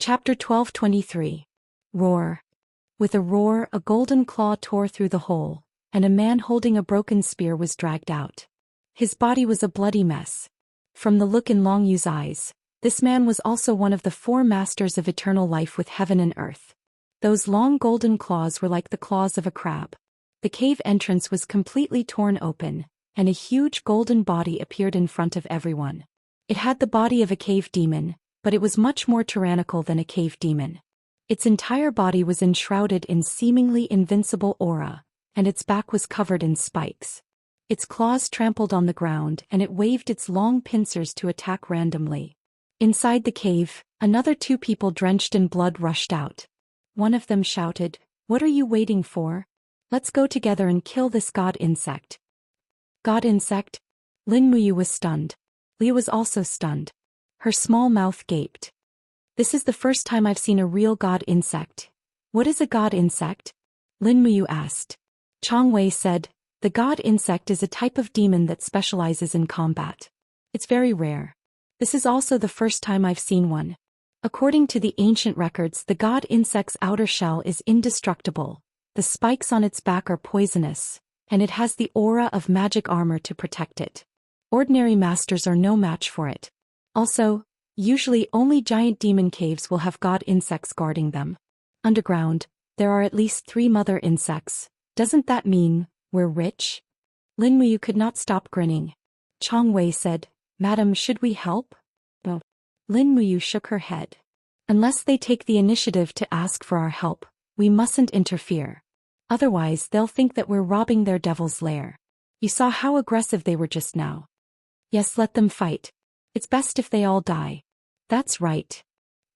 Chapter 1223. Roar. With a roar, a golden claw tore through the hole, and a man holding a broken spear was dragged out. His body was a bloody mess. From the look in Long Yu's eyes, this man was also one of the four masters of eternal life with heaven and earth. Those long golden claws were like the claws of a crab. The cave entrance was completely torn open, and a huge golden body appeared in front of everyone. It had the body of a cave demon, but it was much more tyrannical than a cave demon. Its entire body was enshrouded in seemingly invincible aura, and its back was covered in spikes. Its claws trampled on the ground and it waved its long pincers to attack randomly. Inside the cave, another two people drenched in blood rushed out. One of them shouted, "What are you waiting for? Let's go together and kill this god insect." God insect? Lin Muyu was stunned. Leah was also stunned. Her small mouth gaped. "This is the first time I've seen a real god insect. What is a god insect?" Lin Muyu asked. Chang Wei said, "The god insect is a type of demon that specializes in combat. It's very rare. This is also the first time I've seen one. According to the ancient records, the god insect's outer shell is indestructible, the spikes on its back are poisonous, and it has the aura of magic armor to protect it. Ordinary masters are no match for it. Also, usually only giant demon caves will have god insects guarding them. Underground, there are at least 3 mother insects. Doesn't that mean we're rich?" Lin Muyu could not stop grinning. Chang Wei said, "Madam, should we help?" No. Lin Muyu shook her head. "Unless they take the initiative to ask for our help, we mustn't interfere. Otherwise they'll think that we're robbing their devil's lair. You saw how aggressive they were just now. Yes, let them fight. It's best if they all die." "That's right."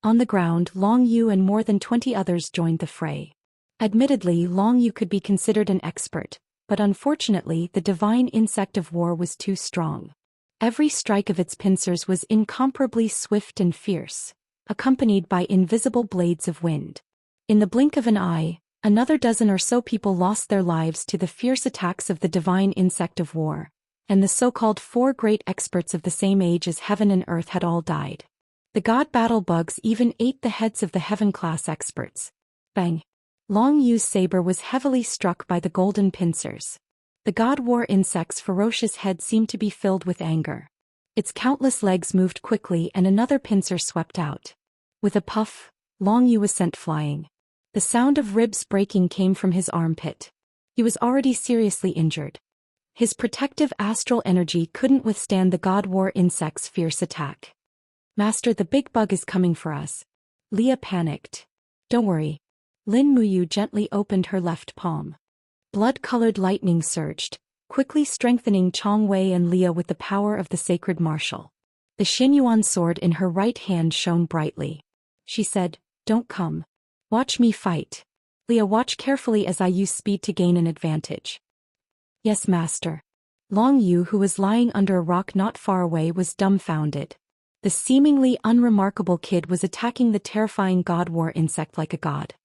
On the ground, Long Yu and more than 20 others joined the fray. Admittedly, Long Yu could be considered an expert, but unfortunately the divine insect of war was too strong. Every strike of its pincers was incomparably swift and fierce, accompanied by invisible blades of wind. In the blink of an eye, another dozen or so people lost their lives to the fierce attacks of the divine insect of war, and the so-called 4 great experts of the same age as heaven and earth had all died. The god battle bugs even ate the heads of the heaven-class experts. Bang! Long Yu's saber was heavily struck by the golden pincers. The god war insect's ferocious head seemed to be filled with anger. Its countless legs moved quickly and another pincer swept out. With a puff, Long Yu was sent flying. The sound of ribs breaking came from his armpit. He was already seriously injured. His protective astral energy couldn't withstand the god war insect's fierce attack. "Master, the big bug is coming for us." Leah panicked. "Don't worry." Lin Muyu gently opened her left palm. Blood-colored lightning surged, quickly strengthening Chang Wei and Leah with the power of the sacred martial. The Xianyuan sword in her right hand shone brightly. She said, "Don't come. Watch me fight. Leah, watch carefully as I use speed to gain an advantage." "Yes, master." Long Yu, who was lying under a rock not far away, was dumbfounded. The seemingly unremarkable kid was attacking the terrifying god war insect like a god.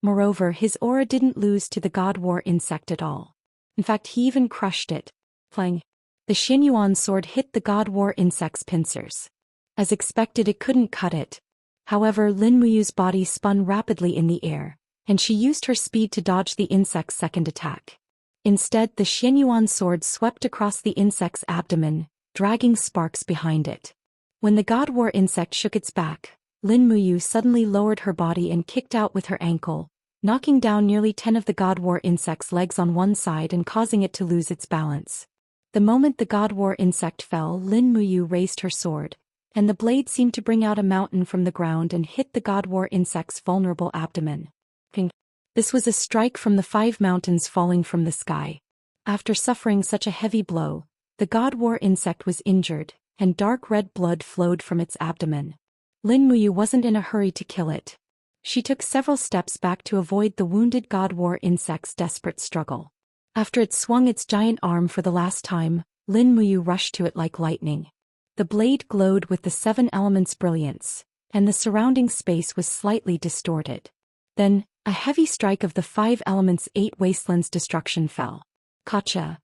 Moreover, his aura didn't lose to the god war insect at all. In fact, he even crushed it. Clang! The Xianyuan sword hit the god war insect's pincers. As expected, it couldn't cut it. However, Lin Muyu's body spun rapidly in the air, and she used her speed to dodge the insect's second attack. Instead, the Xianyuan sword swept across the insect's abdomen, dragging sparks behind it. When the god war insect shook its back, Lin Muyu suddenly lowered her body and kicked out with her ankle, knocking down nearly 10 of the god war insect's legs on one side and causing it to lose its balance. The moment the god war insect fell, Lin Muyu raised her sword, and the blade seemed to bring out a mountain from the ground and hit the god war insect's vulnerable abdomen. Ping! This was a strike from the 5 mountains falling from the sky. After suffering such a heavy blow, the god war insect was injured, and dark red blood flowed from its abdomen. Lin Muyu wasn't in a hurry to kill it. She took several steps back to avoid the wounded god war insect's desperate struggle. After it swung its giant arm for the last time, Lin Muyu rushed to it like lightning. The blade glowed with the 7 elements' brilliance, and the surrounding space was slightly distorted. Then, a heavy strike of the 5 elements' 8 wastelands' destruction fell. Gotcha!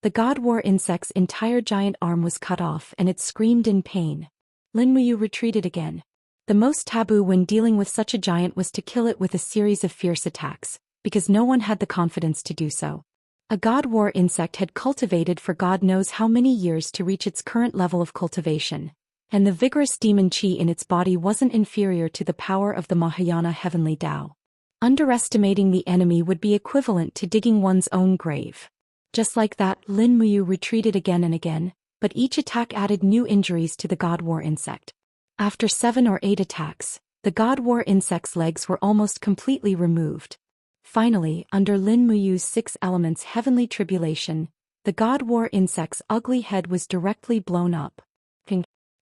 The god war insect's entire giant arm was cut off and it screamed in pain. Lin Muyu retreated again. The most taboo when dealing with such a giant was to kill it with a series of fierce attacks, because no one had the confidence to do so. A god war insect had cultivated for God knows how many years to reach its current level of cultivation, and the vigorous demon chi in its body wasn't inferior to the power of the Mahayana heavenly Tao. Underestimating the enemy would be equivalent to digging one's own grave. Just like that, Lin Muyu retreated again and again, but each attack added new injuries to the god war insect. After 7 or 8 attacks, the god war insect's legs were almost completely removed. Finally, under Lin Muyu's 6 elements heavenly tribulation, the god war insect's ugly head was directly blown up.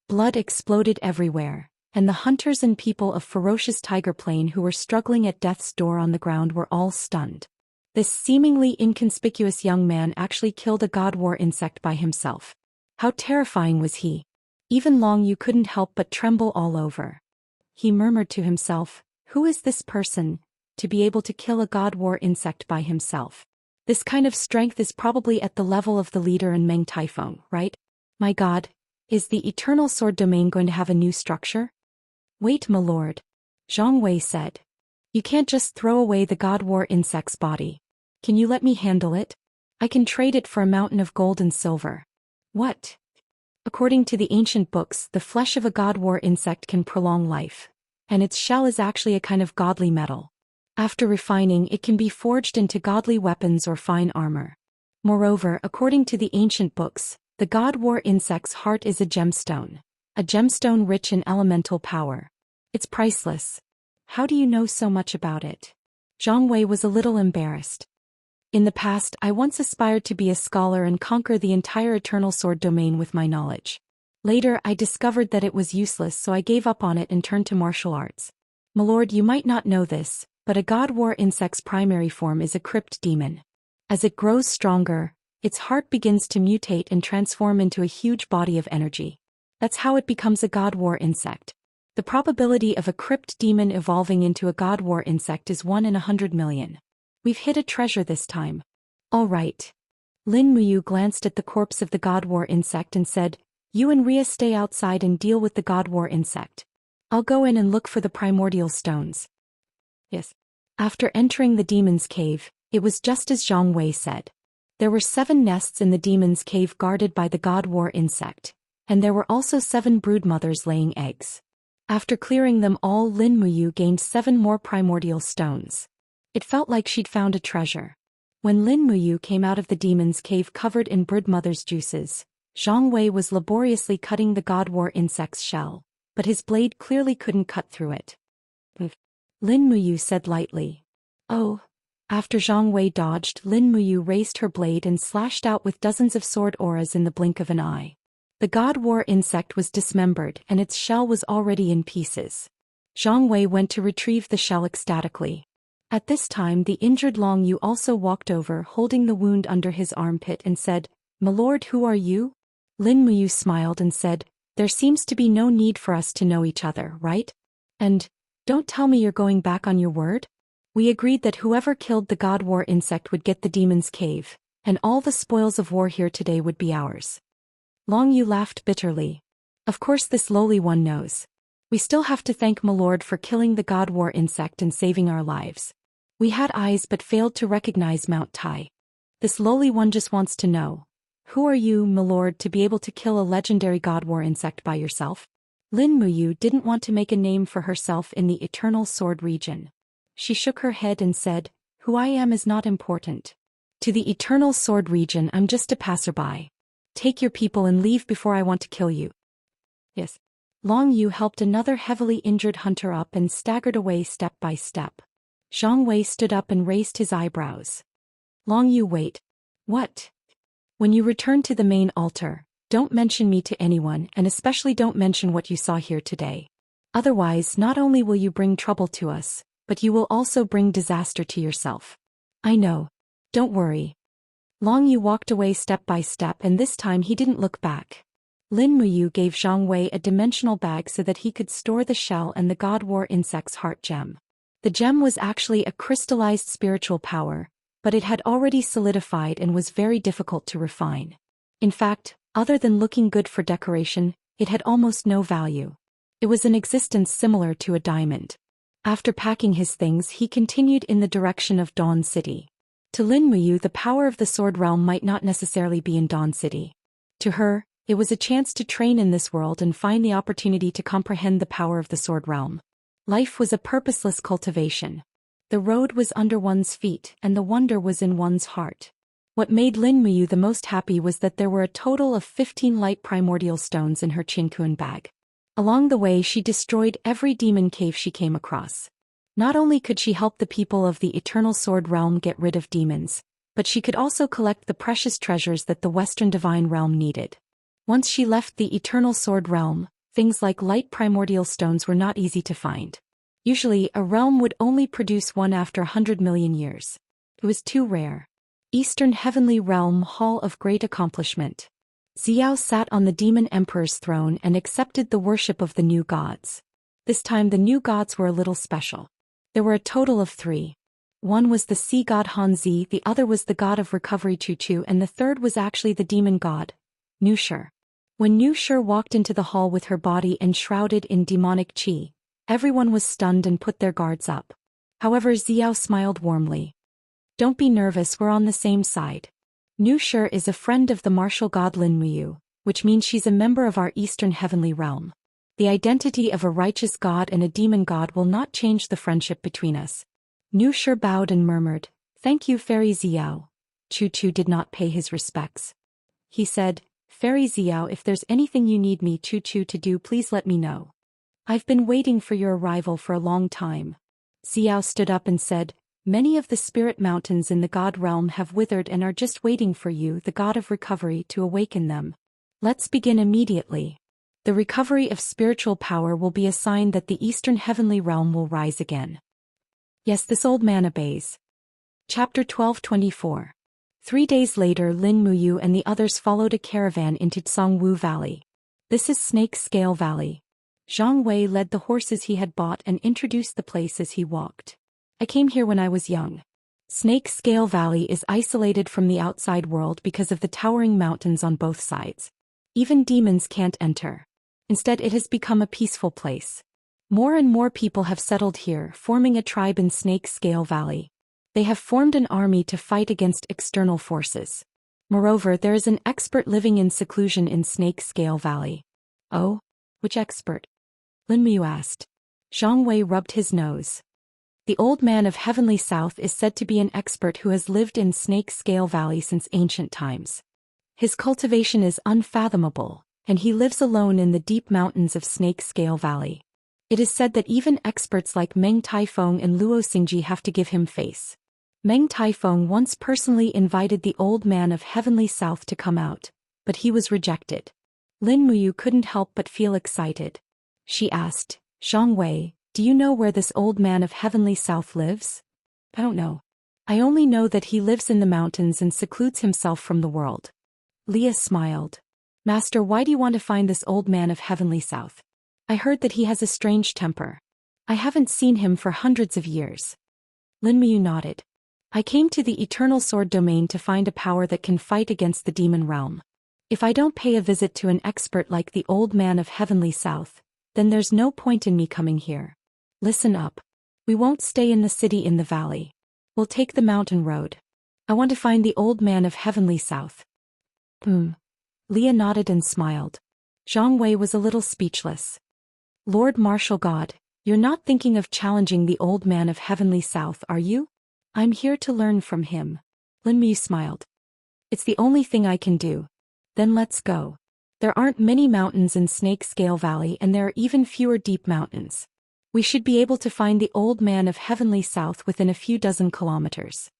Blood exploded everywhere, and the hunters and people of ferocious Tiger Plain who were struggling at death's door on the ground were all stunned. This seemingly inconspicuous young man actually killed a god war insect by himself. How terrifying was he? Even Long Yu couldn't help but tremble all over. He murmured to himself, who is this person, to be able to kill a god war insect by himself? This kind of strength is probably at the level of the leader in Meng Taifeng, right? My god, is the Eternal Sword Domain going to have a new structure? Wait, my lord. Zhang Wei said. You can't just throw away the god war insect's body. Can you let me handle it? I can trade it for a mountain of gold and silver. What? According to the ancient books, the flesh of a god war insect can prolong life, and its shell is actually a kind of godly metal. After refining, it can be forged into godly weapons or fine armor. Moreover, according to the ancient books, the god war insect's heart is a gemstone rich in elemental power. It's priceless. How do you know so much about it? Zhang Wei was a little embarrassed. In the past, I once aspired to be a scholar and conquer the entire Eternal Sword Domain with my knowledge. Later, I discovered that it was useless, so I gave up on it and turned to martial arts. My lord, you might not know this, but a god war insect's primary form is a crypt demon. As it grows stronger, its heart begins to mutate and transform into a huge body of energy. That's how it becomes a god war insect. The probability of a crypt demon evolving into a god war insect is 1 in 100 million. We've hit a treasure this time. All right. Lin Muyu glanced at the corpse of the god war insect and said, you and Ria stay outside and deal with the god war insect. I'll go in and look for the primordial stones. Yes. After entering the demon's cave, it was just as Zhang Wei said. There were 7 nests in the demon's cave guarded by the god war insect, and there were also 7 brood mothers laying eggs. After clearing them all, Lin Muyu gained 7 more primordial stones. It felt like she'd found a treasure. When Lin Muyu came out of the demon's cave covered in brood mother's juices, Zhang Wei was laboriously cutting the god war insect's shell, but his blade clearly couldn't cut through it. Lin Muyu said lightly. Oh. After Zhang Wei dodged, Lin Muyu raised her blade and slashed out with dozens of sword auras in the blink of an eye. The god war insect was dismembered and its shell was already in pieces. Zhang Wei went to retrieve the shell ecstatically. At this time the injured Long Yu also walked over holding the wound under his armpit and said, my lord, who are you? Lin Muyu smiled and said, there seems to be no need for us to know each other, right? And, don't tell me you're going back on your word? We agreed that whoever killed the god war insect would get the demon's cave, and all the spoils of war here today would be ours. Long Yu laughed bitterly. Of course this lowly one knows. We still have to thank my lord for killing the god war insect and saving our lives. We had eyes but failed to recognize Mount Tai. This lowly one just wants to know. Who are you, my lord, to be able to kill a legendary god war insect by yourself? Lin Muyu didn't want to make a name for herself in the Eternal Sword region. She shook her head and said, who I am is not important. To the Eternal Sword region I'm just a passerby. Take your people and leave before I want to kill you. Yes. Long Yu helped another heavily injured hunter up and staggered away step by step. Zhang Wei stood up and raised his eyebrows. Long Yu, wait. What? When you return to the main altar, don't mention me to anyone and especially don't mention what you saw here today. Otherwise, not only will you bring trouble to us, but you will also bring disaster to yourself. I know. Don't worry. Long Yu walked away step by step and this time he didn't look back. Lin Muyu gave Zhang Wei a dimensional bag so that he could store the shell and the god war insect's heart gem. The gem was actually a crystallized spiritual power, but it had already solidified and was very difficult to refine. In fact, other than looking good for decoration, it had almost no value. It was an existence similar to a diamond. After packing his things, he continued in the direction of Dawn City. To Lin Muyu, the power of the Sword Realm might not necessarily be in Dawn City. To her, it was a chance to train in this world and find the opportunity to comprehend the power of the Sword Realm. Life was a purposeless cultivation. The road was under one's feet, and the wonder was in one's heart. What made Lin Muyu the most happy was that there were a total of 15 light primordial stones in her Qinkuan bag. Along the way, she destroyed every demon cave she came across. Not only could she help the people of the Eternal Sword Realm get rid of demons, but she could also collect the precious treasures that the Western Divine Realm needed. Once she left the Eternal Sword Realm, things like light primordial stones were not easy to find. Usually, a realm would only produce one after 100 million years. It was too rare. Eastern Heavenly Realm Hall of Great Accomplishment. Xiao sat on the Demon Emperor's throne and accepted the worship of the new gods. This time the new gods were a little special. There were a total of 3. One was the sea god Hanzi, the other was the god of recovery Chu Chu, and the third was actually the demon god, Nu Shi. When Nu Shi walked into the hall with her body enshrouded in demonic qi, everyone was stunned and put their guards up. However, Xiao smiled warmly. Don't be nervous, we're on the same side. Nu Shi is a friend of the martial god Lin Muyu, which means she's a member of our Eastern Heavenly Realm. The identity of a righteous god and a demon god will not change the friendship between us. Nu Shi bowed and murmured, "Thank you, Fairy Xiao." Chu Chu did not pay his respects. He said, "Fairy Xiao, if there's anything you need me Chu Chu to do, please let me know. I've been waiting for your arrival for a long time." Xiao stood up and said, "Many of the spirit mountains in the god realm have withered and are just waiting for you, the god of recovery, to awaken them. Let's begin immediately. The recovery of spiritual power will be a sign that the Eastern Heavenly Realm will rise again." Yes, this old man obeys. Chapter 12:24. 3 days later, Lin Muyu and the others followed a caravan into Tsangwu Valley. This is Snake Scale Valley. Zhang Wei led the horses he had bought and introduced the place as he walked. "I came here when I was young. Snake Scale Valley is isolated from the outside world because of the towering mountains on both sides. Even demons can't enter. Instead, it has become a peaceful place. More and more people have settled here, forming a tribe in Snake Scale Valley. They have formed an army to fight against external forces. Moreover, there is an expert living in seclusion in Snake Scale Valley." "Oh? Which expert?" Lin Muyu asked. Zhang Wei rubbed his nose. "The old man of Heavenly South is said to be an expert who has lived in Snake Scale Valley since ancient times. His cultivation is unfathomable, and he lives alone in the deep mountains of Snake Scale Valley. It is said that even experts like Meng Taifeng and Luo Xingji have to give him face. Meng Taifeng once personally invited the old man of Heavenly South to come out, but he was rejected." Lin Muyu couldn't help but feel excited. She asked, "Zhang Wei, do you know where this old man of Heavenly South lives?" "I don't know. I only know that he lives in the mountains and secludes himself from the world." Leah smiled. "Master, why do you want to find this old man of Heavenly South? I heard that he has a strange temper. I haven't seen him for hundreds of years." Lin Muyu nodded. "I came to the Eternal Sword Domain to find a power that can fight against the demon realm. If I don't pay a visit to an expert like the old man of Heavenly South, then there's no point in me coming here. Listen up. We won't stay in the city in the valley. We'll take the mountain road. I want to find the old man of Heavenly South." Leah nodded and smiled. Zhang Wei was a little speechless. "Lord Martial God, you're not thinking of challenging the old man of Heavenly South, are you?" "I'm here to learn from him." Lin Muyu smiled. "It's the only thing I can do." "Then let's go. There aren't many mountains in Snake Scale Valley, and there are even fewer deep mountains. We should be able to find the old man of Heavenly South within a few dozen kilometers."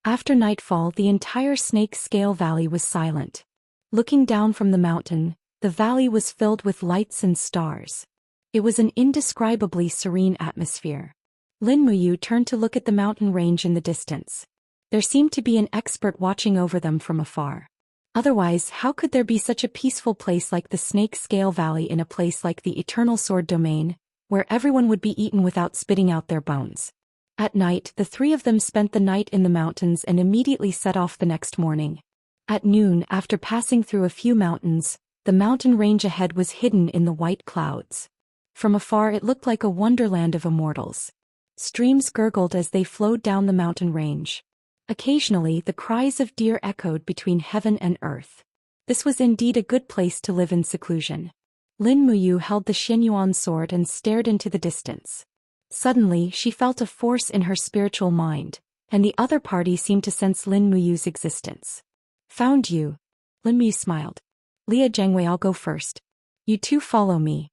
After nightfall, the entire Snake Scale Valley was silent. Looking down from the mountain, the valley was filled with lights and stars. It was an indescribably serene atmosphere. Lin Muyu turned to look at the mountain range in the distance. There seemed to be an expert watching over them from afar. Otherwise, how could there be such a peaceful place like the Snake Scale Valley in a place like the Eternal Sword Domain, where everyone would be eaten without spitting out their bones? At night, the 3 of them spent the night in the mountains and immediately set off the next morning. At noon, after passing through a few mountains, the mountain range ahead was hidden in the white clouds. From afar it looked like a wonderland of immortals. Streams gurgled as they flowed down the mountain range. Occasionally the cries of deer echoed between heaven and earth. This was indeed a good place to live in seclusion. Lin Muyu held the Xianyuan sword and stared into the distance. Suddenly she felt a force in her spiritual mind, and the other party seemed to sense Lin Muyu's existence. Found you. Lin Muyu smiled. Lia Zhengwei, I'll go first. You two follow me.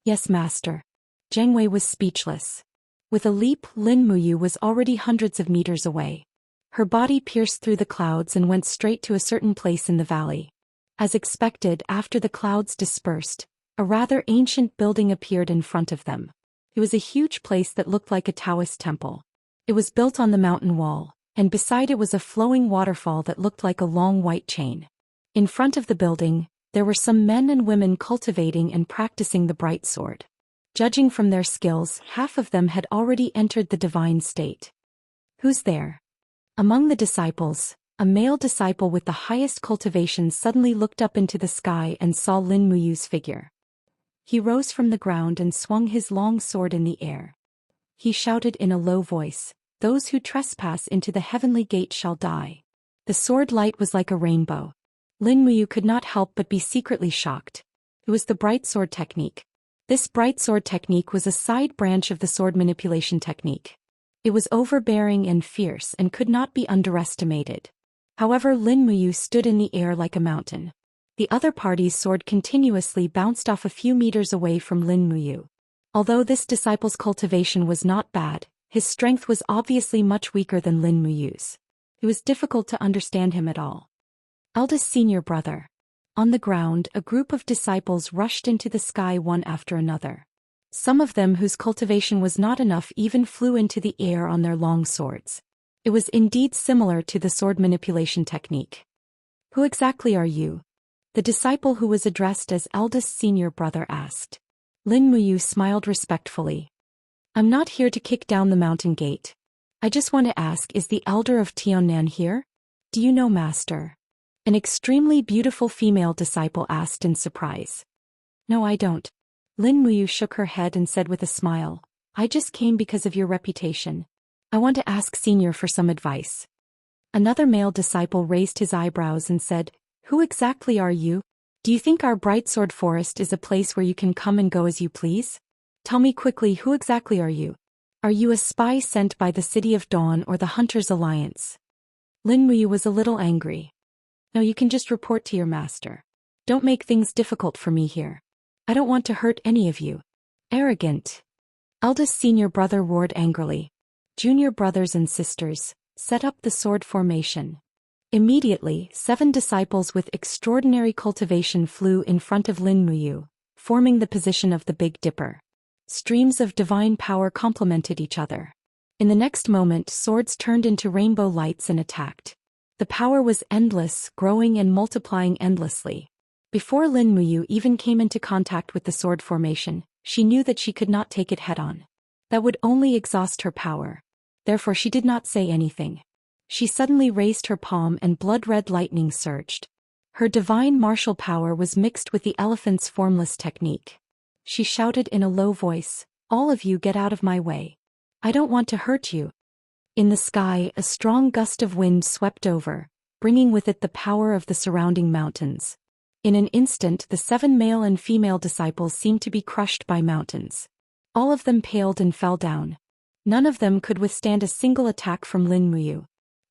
Yes, master. Zhengwei was speechless. With a leap, Lin Muyu was already hundreds of meters away. Her body pierced through the clouds and went straight to a certain place in the valley. As expected, after the clouds dispersed, a rather ancient building appeared in front of them. It was a huge place that looked like a Daoist temple. It was built on the mountain wall, and beside it was a flowing waterfall that looked like a long white chain. In front of the building, there were some men and women cultivating and practicing the bright sword. Judging from their skills, half of them had already entered the divine state. Who's there? Among the disciples, a male disciple with the highest cultivation suddenly looked up into the sky and saw Lin Muyu's figure. He rose from the ground and swung his long sword in the air. He shouted in a low voice, "Those who trespass into the heavenly gate shall die." The sword light was like a rainbow. Lin Muyu could not help but be secretly shocked. It was the bright sword technique. This bright sword technique was a side branch of the sword manipulation technique. It was overbearing and fierce and could not be underestimated. However, Lin Muyu stood in the air like a mountain. The other party's sword continuously bounced off a few meters away from Lin Muyu. Although this disciple's cultivation was not bad, his strength was obviously much weaker than Lin Muyu's. It was difficult to understand him at all. Eldest senior brother. On the ground, a group of disciples rushed into the sky one after another. Some of them whose cultivation was not enough even flew into the air on their long swords. It was indeed similar to the sword manipulation technique. Who exactly are you? The disciple who was addressed as eldest senior brother asked. Lin Muyu smiled respectfully. I'm not here to kick down the mountain gate. I just want to ask, is the elder of Tiannan here? Do you know, master? An extremely beautiful female disciple asked in surprise. No, I don't. Lin Muyu shook her head and said with a smile, I just came because of your reputation. I want to ask senior for some advice. Another male disciple raised his eyebrows and said, Who exactly are you? Do you think our bright sword forest is a place where you can come and go as you please? Tell me quickly, who exactly are you? Are you a spy sent by the City of Dawn or the Hunters Alliance? Lin Muyu was a little angry. No, you can just report to your master. Don't make things difficult for me here. I don't want to hurt any of you. Arrogant. Eldest senior brother roared angrily. Junior brothers and sisters, set up the sword formation. Immediately, 7 disciples with extraordinary cultivation flew in front of Lin Muyu, forming the position of the Big Dipper. Streams of divine power complemented each other. In the next moment, swords turned into rainbow lights and attacked. The power was endless, growing and multiplying endlessly. Before Lin Muyu even came into contact with the sword formation, she knew that she could not take it head-on. That would only exhaust her power. Therefore she did not say anything. She suddenly raised her palm and blood-red lightning surged. Her divine martial power was mixed with the elephant's formless technique. She shouted in a low voice, All of you get out of my way. I don't want to hurt you. In the sky, a strong gust of wind swept over, bringing with it the power of the surrounding mountains. In an instant, the 7 male and female disciples seemed to be crushed by mountains. All of them paled and fell down. None of them could withstand a single attack from Lin Muyu.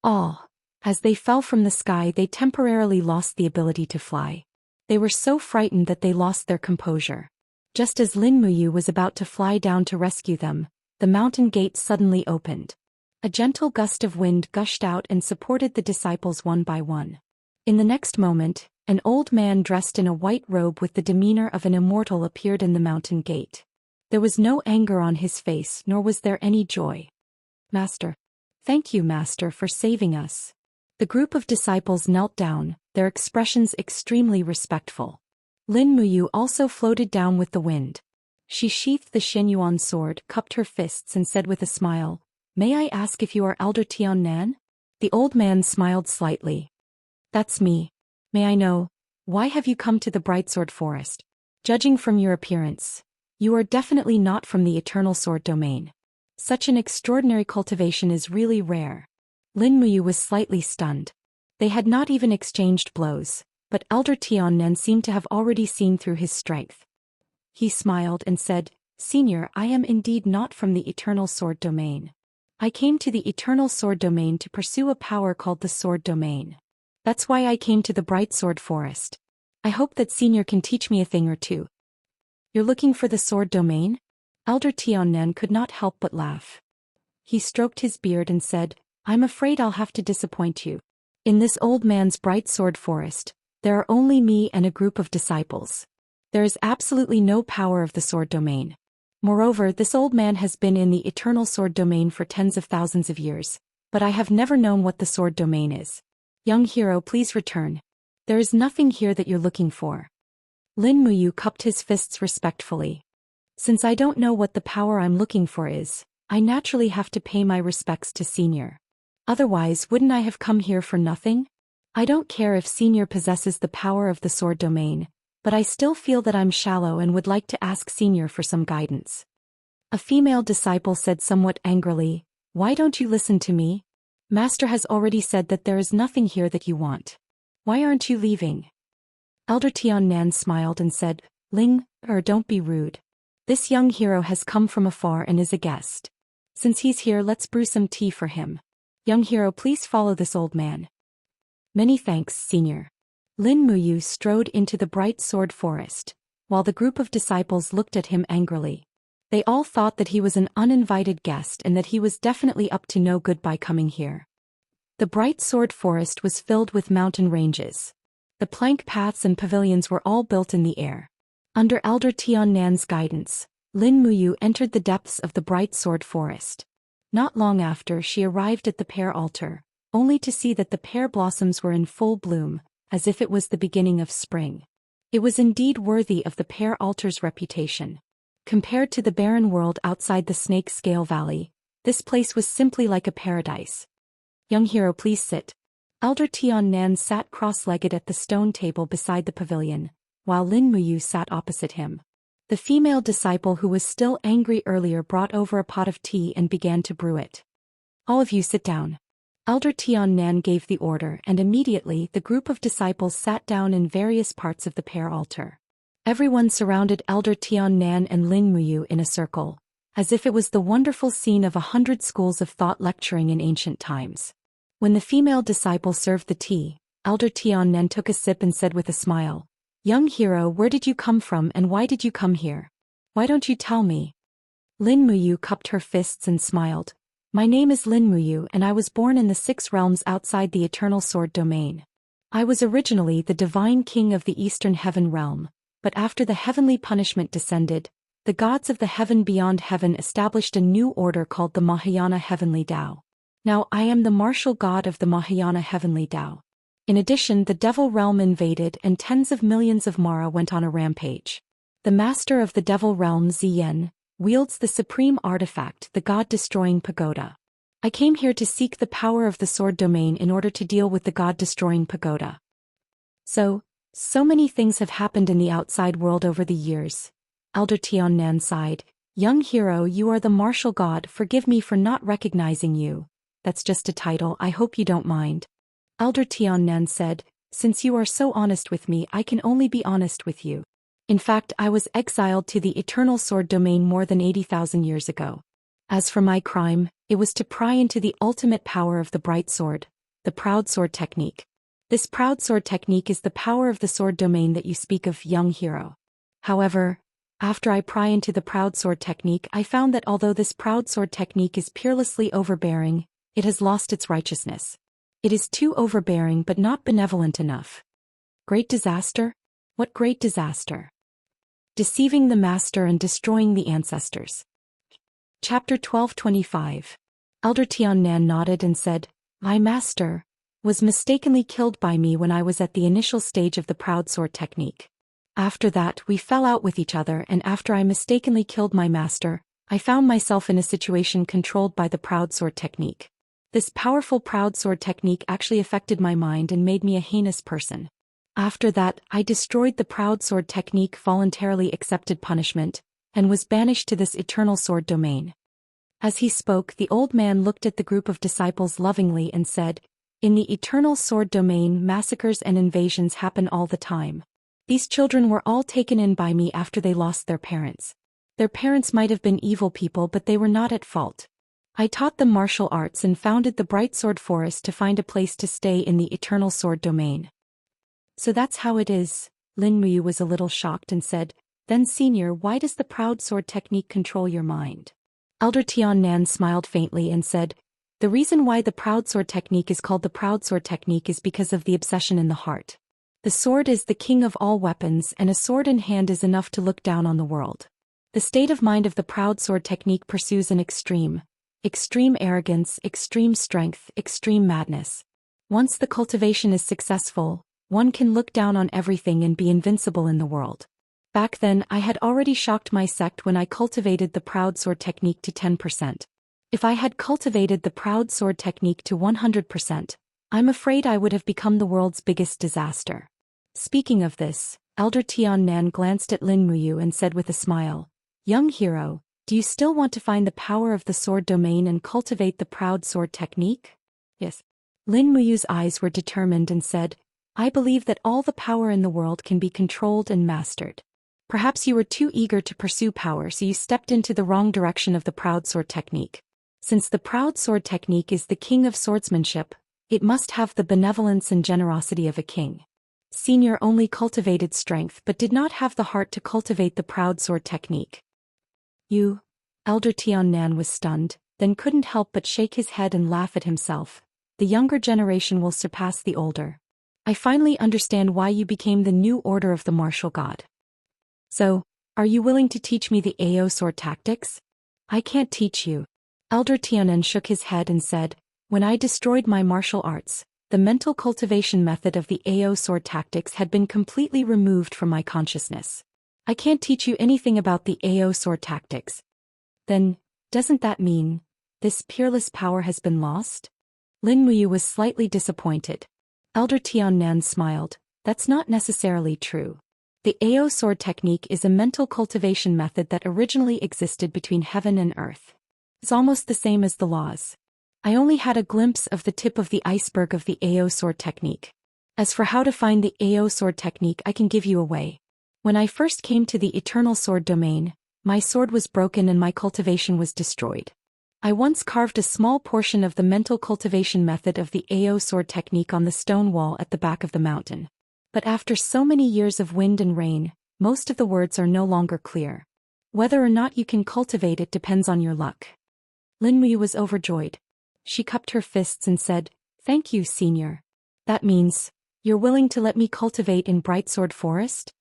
All. As they fell from the sky, they temporarily lost the ability to fly. They were so frightened that they lost their composure. Just as Lin Muyu was about to fly down to rescue them, the mountain gate suddenly opened. A gentle gust of wind gushed out and supported the disciples one by one. In the next moment, an old man dressed in a white robe with the demeanor of an immortal appeared in the mountain gate. There was no anger on his face, nor was there any joy. Master. Thank you, Master, for saving us. The group of disciples knelt down, their expressions extremely respectful. Lin Muyu also floated down with the wind. She sheathed the Xianyuan sword, cupped her fists and said with a smile, May I ask if you are Elder Tiannan? The old man smiled slightly. That's me. May I know, why have you come to the Brightsword Forest? Judging from your appearance, You are definitely not from the Eternal Sword domain. Such an extraordinary cultivation is really rare. Lin Muyu was slightly stunned. They had not even exchanged blows, but Elder Tiannan seemed to have already seen through his strength. He smiled and said, Senior, I am indeed not from the Eternal Sword domain. I came to the Eternal Sword domain to pursue a power called the Sword domain. That's why I came to the Bright Sword Forest. I hope that Senior can teach me a thing or two. You're looking for the Sword domain? Elder Tiannan could not help but laugh. He stroked his beard and said, I'm afraid I'll have to disappoint you. In this old man's Bright Sword Forest, there are only me and a group of disciples. There is absolutely no power of the Sword domain. Moreover, this old man has been in the Eternal Sword domain for tens of thousands of years, but I have never known what the Sword domain is. Young hero, please return. There is nothing here that you're looking for. Lin Muyu cupped his fists respectfully. Since I don't know what the power I'm looking for is, I naturally have to pay my respects to Senior. Otherwise, wouldn't I have come here for nothing? I don't care if Senior possesses the power of the Sword domain, but I still feel that I'm shallow and would like to ask Senior for some guidance. A female disciple said somewhat angrily, Why don't you listen to me? Master has already said that there is nothing here that you want. Why aren't you leaving? Elder Tiannan smiled and said, don't be rude. This young hero has come from afar and is a guest. Since he's here, let's brew some tea for him. Young hero, please follow this old man. Many thanks, Senior. Lin Muyu strode into the Bright Sword Forest, while the group of disciples looked at him angrily. They all thought that he was an uninvited guest and that he was definitely up to no good by coming here. The Bright Sword Forest was filled with mountain ranges. The plank paths and pavilions were all built in the air. Under Elder Tiannan's guidance, Lin Muyu entered the depths of the Bright Sword Forest. Not long after, she arrived at the pear altar, only to see that the pear blossoms were in full bloom, as if it was the beginning of spring. It was indeed worthy of the pear altar's reputation. Compared to the barren world outside the Snake Scale Valley, this place was simply like a paradise. Young hero, please sit. Elder Tiannan sat cross-legged at the stone table beside the pavilion, while Lin Muyu sat opposite him. The female disciple who was still angry earlier brought over a pot of tea and began to brew it. All of you sit down. Elder Tiannan gave the order, and immediately the group of disciples sat down in various parts of the pear altar. Everyone surrounded Elder Tiannan and Lin Muyu in a circle, as if it was the wonderful scene of 100 schools of thought lecturing in ancient times. When the female disciple served the tea, Elder Tiannan took a sip and said with a smile, Young hero, where did you come from and why did you come here? Why don't you tell me? Lin Muyu cupped her fists and smiled. My name is Lin Muyu and I was born in the 6 realms outside the Eternal Sword domain. I was originally the divine king of the Eastern Heaven realm, but after the heavenly punishment descended, the gods of the heaven beyond heaven established a new order called the Mahayana Heavenly Tao. Now I am the martial god of the Mahayana Heavenly Tao. In addition, the devil realm invaded and tens of millions of Mara went on a rampage. The master of the devil realm, Zhou wields the supreme artifact, the god-destroying pagoda. I came here to seek the power of the sword domain in order to deal with the god-destroying pagoda. So many things have happened in the outside world over the years. Elder Tiannan sighed. Young hero, you are the martial god, forgive me for not recognizing you. That's just a title, I hope you don't mind. Elder Tiannan said, since you are so honest with me, I can only be honest with you. In fact, I was exiled to the Eternal Sword domain more than 80,000 years ago. As for my crime, it was to pry into the ultimate power of the Bright Sword, the Proud Sword technique. This Proud Sword technique is the power of the sword domain that you speak of, young hero. However, after I pry into the Proud Sword technique, I found that although this Proud Sword technique is peerlessly overbearing, it has lost its righteousness. It is too overbearing but not benevolent enough. Great disaster? What great disaster? Deceiving the master and destroying the ancestors. Chapter 1225. Elder Tiannan nodded and said, My master was mistakenly killed by me when I was at the initial stage of the Proud Sword technique. After that, we fell out with each other, and after I mistakenly killed my master, I found myself in a situation controlled by the Proud Sword technique. This powerful Proud Sword technique actually affected my mind and made me a heinous person. After that, I destroyed the Proud Sword technique, voluntarily accepted punishment, and was banished to this eternal sword domain. As he spoke, the old man looked at the group of disciples lovingly and said, "In the eternal sword domain, massacres and invasions happen all the time. These children were all taken in by me after they lost their parents. Their parents might have been evil people, but they were not at fault. I taught them martial arts and founded the Bright Sword Forest to find a place to stay in the eternal sword domain." "So that's how it is." Lin Muyu was a little shocked and said, "Then senior, why does the proud sword technique control your mind?" Elder Tiannan smiled faintly and said, "The reason why the proud sword technique is called the proud sword technique is because of the obsession in the heart. The sword is the king of all weapons, and a sword in hand is enough to look down on the world. The state of mind of the proud sword technique pursues an extreme arrogance, extreme strength, extreme madness. Once the cultivation is successful, one can look down on everything and be invincible in the world. Back then I had already shocked my sect when I cultivated the proud sword technique to 10%. If I had cultivated the proud sword technique to 100%, I'm afraid I would have become the world's biggest disaster." Speaking of this, Elder Tiannan glanced at Lin Muyu and said with a smile, "Young hero, do you still want to find the power of the sword domain and cultivate the proud sword technique?" "Yes." Lin Muyu's eyes were determined and said, "I believe that all the power in the world can be controlled and mastered. Perhaps you were too eager to pursue power, so you stepped into the wrong direction of the proud sword technique. Since the proud sword technique is the king of swordsmanship, it must have the benevolence and generosity of a king. Senior only cultivated strength but did not have the heart to cultivate the proud sword technique." "You?" Elder Tiannan was stunned, then couldn't help but shake his head and laugh at himself. "The younger generation will surpass the older. I finally understand why you became the new order of the martial god. So, are you willing to teach me the AO sword tactics?" "I can't teach you." Elder Tiannan shook his head and said, "When I destroyed my martial arts, the mental cultivation method of the AO sword tactics had been completely removed from my consciousness. I can't teach you anything about the AO sword tactics." "Then, doesn't that mean this peerless power has been lost?" Lin Muyu was slightly disappointed. Elder Tiannan smiled, "That's not necessarily true. The AO sword technique is a mental cultivation method that originally existed between heaven and earth. It's almost the same as the laws. I only had a glimpse of the tip of the iceberg of the AO sword technique. As for how to find the AO sword technique, I can give you away. When I first came to the eternal sword domain, my sword was broken and my cultivation was destroyed. I once carved a small portion of the mental cultivation method of the AO sword technique on the stone wall at the back of the mountain. But after so many years of wind and rain, most of the words are no longer clear. Whether or not you can cultivate it depends on your luck." Lin Muyu was overjoyed. She cupped her fists and said, "Thank you, senior. That means, you're willing to let me cultivate in Bright Sword Forest?"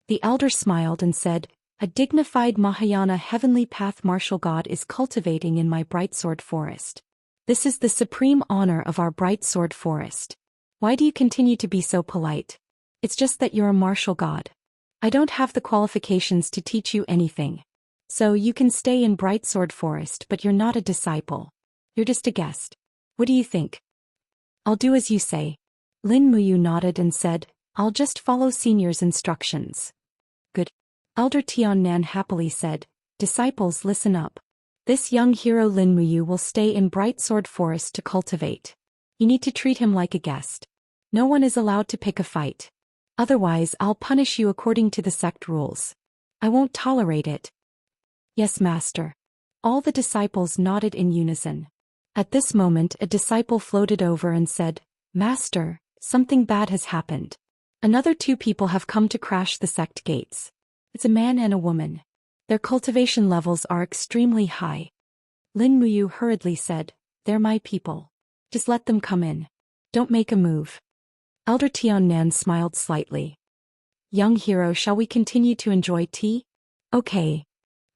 The elder smiled and said, "A dignified Mahayana heavenly path martial god is cultivating in my Bright Sword Forest. This is the supreme honor of our Bright Sword Forest. Why do you continue to be so polite? It's just that you're a martial god. I don't have the qualifications to teach you anything. So you can stay in Bright Sword Forest, but you're not a disciple. You're just a guest. What do you think?" "I'll do as you say." Lin Muyu nodded and said, "I'll just follow senior's instructions." "Good." Elder Tiannan happily said, "Disciples, listen up. This young hero Lin Muyu will stay in Bright Sword Forest to cultivate. You need to treat him like a guest. No one is allowed to pick a fight. Otherwise, I'll punish you according to the sect rules. I won't tolerate it." "Yes, master." All the disciples nodded in unison. At this moment, a disciple floated over and said, "Master, something bad has happened. Another 2 people have come to crash the sect gates. It's a man and a woman. Their cultivation levels are extremely high." Lin Muyu hurriedly said, "They're my people. Just let them come in. Don't make a move." Elder Tiannan smiled slightly. "Young hero, shall we continue to enjoy tea?" "Okay."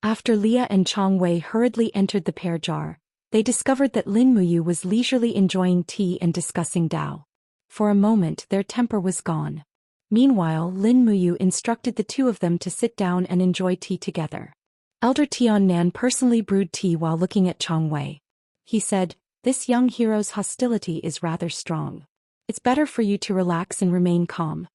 After Leah and Chong Wei hurriedly entered the pear jar, they discovered that Lin Muyu was leisurely enjoying tea and discussing Dao. For a moment their temper was gone. Meanwhile, Lin Muyu instructed the 2 of them to sit down and enjoy tea together. Elder Tiannan personally brewed tea while looking at Chong Wei. He said, "This young hero's hostility is rather strong. It's better for you to relax and remain calm."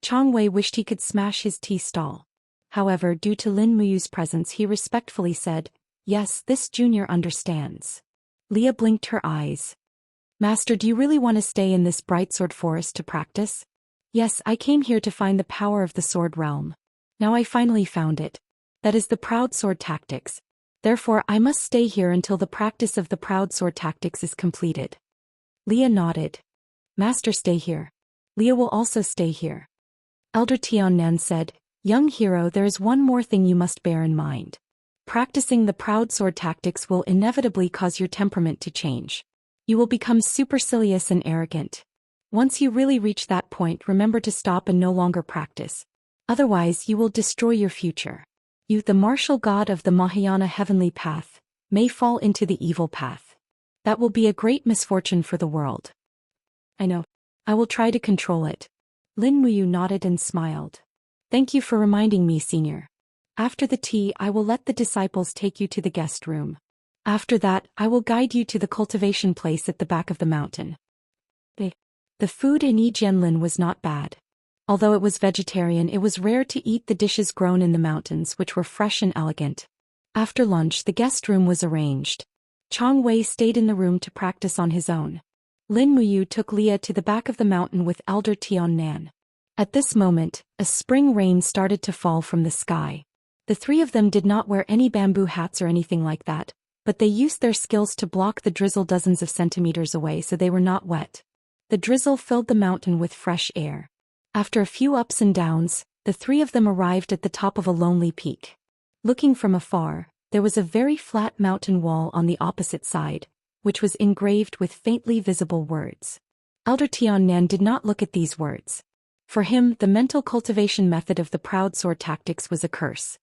Chong Wei wished he could smash his tea stall. However, due to Lin Muyu's presence, he respectfully said, "Yes, this junior understands." Leah blinked her eyes. "Master, do you really want to stay in this bright sword forest to practice?" "Yes, I came here to find the power of the sword realm. Now I finally found it. That is the proud sword tactics. Therefore, I must stay here until the practice of the proud sword tactics is completed." Leah nodded. "Master, stay here. Leah will also stay here." Elder Tiannan said, "Young hero, there is one more thing you must bear in mind. Practicing the proud sword tactics will inevitably cause your temperament to change. You will become supercilious and arrogant. Once you really reach that point, remember to stop and no longer practice. Otherwise, you will destroy your future. You, the martial god of the Mahayana heavenly path, may fall into the evil path. That will be a great misfortune for the world." "I know. I will try to control it." Lin Muyu nodded and smiled. "Thank you for reminding me, senior. After the tea, I will let the disciples take you to the guest room. After that, I will guide you to the cultivation place at the back of the mountain." The food in Yijianlin was not bad. Although it was vegetarian, it was rare to eat the dishes grown in the mountains, which were fresh and elegant. After lunch, the guest room was arranged. Chang Wei stayed in the room to practice on his own. Lin Muyu took Leah to the back of the mountain with Elder Tiannan. At this moment, a spring rain started to fall from the sky. The three of them did not wear any bamboo hats or anything like that, but they used their skills to block the drizzle dozens of centimeters away so they were not wet. The drizzle filled the mountain with fresh air. After a few ups and downs, the three of them arrived at the top of a lonely peak. Looking from afar, there was a very flat mountain wall on the opposite side, which was engraved with faintly visible words. Elder Tiannan did not look at these words. For him, the mental cultivation method of the proud sword tactics was a curse.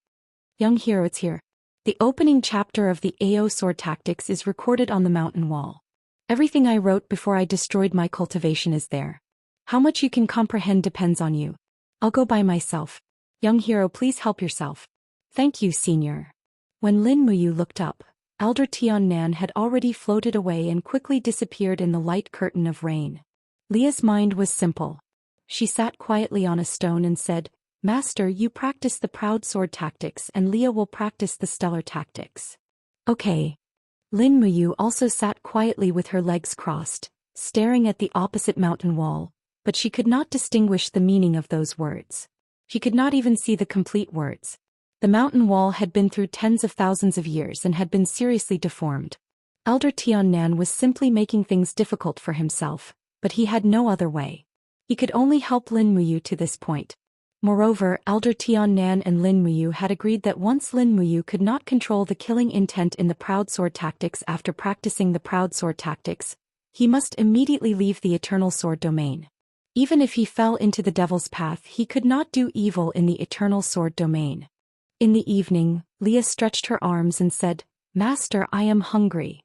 "Young hero, it's here. The opening chapter of the AO sword tactics is recorded on the mountain wall. Everything I wrote before I destroyed my cultivation is there. How much you can comprehend depends on you. I'll go by myself. Young hero, please help yourself." "Thank you, senior." When Lin Muyu looked up, Elder Tiannan had already floated away and quickly disappeared in the light curtain of rain. Leah's mind was simple. She sat quietly on a stone and said, "Master, you practice the proud sword tactics and Leah will practice the stellar tactics." "Okay." Lin Muyu also sat quietly with her legs crossed, staring at the opposite mountain wall, but she could not distinguish the meaning of those words. She could not even see the complete words. The mountain wall had been through tens of thousands of years and had been seriously deformed. Elder Tiannan was simply making things difficult for himself, but he had no other way. He could only help Lin Muyu to this point. Moreover, Elder Tiannan and Lin Muyu had agreed that once Lin Muyu could not control the killing intent in the proud sword tactics after practicing the proud sword tactics, he must immediately leave the eternal sword domain. Even if he fell into the devil's path, he could not do evil in the eternal sword domain. In the evening, Leah stretched her arms and said, "Master, I am hungry.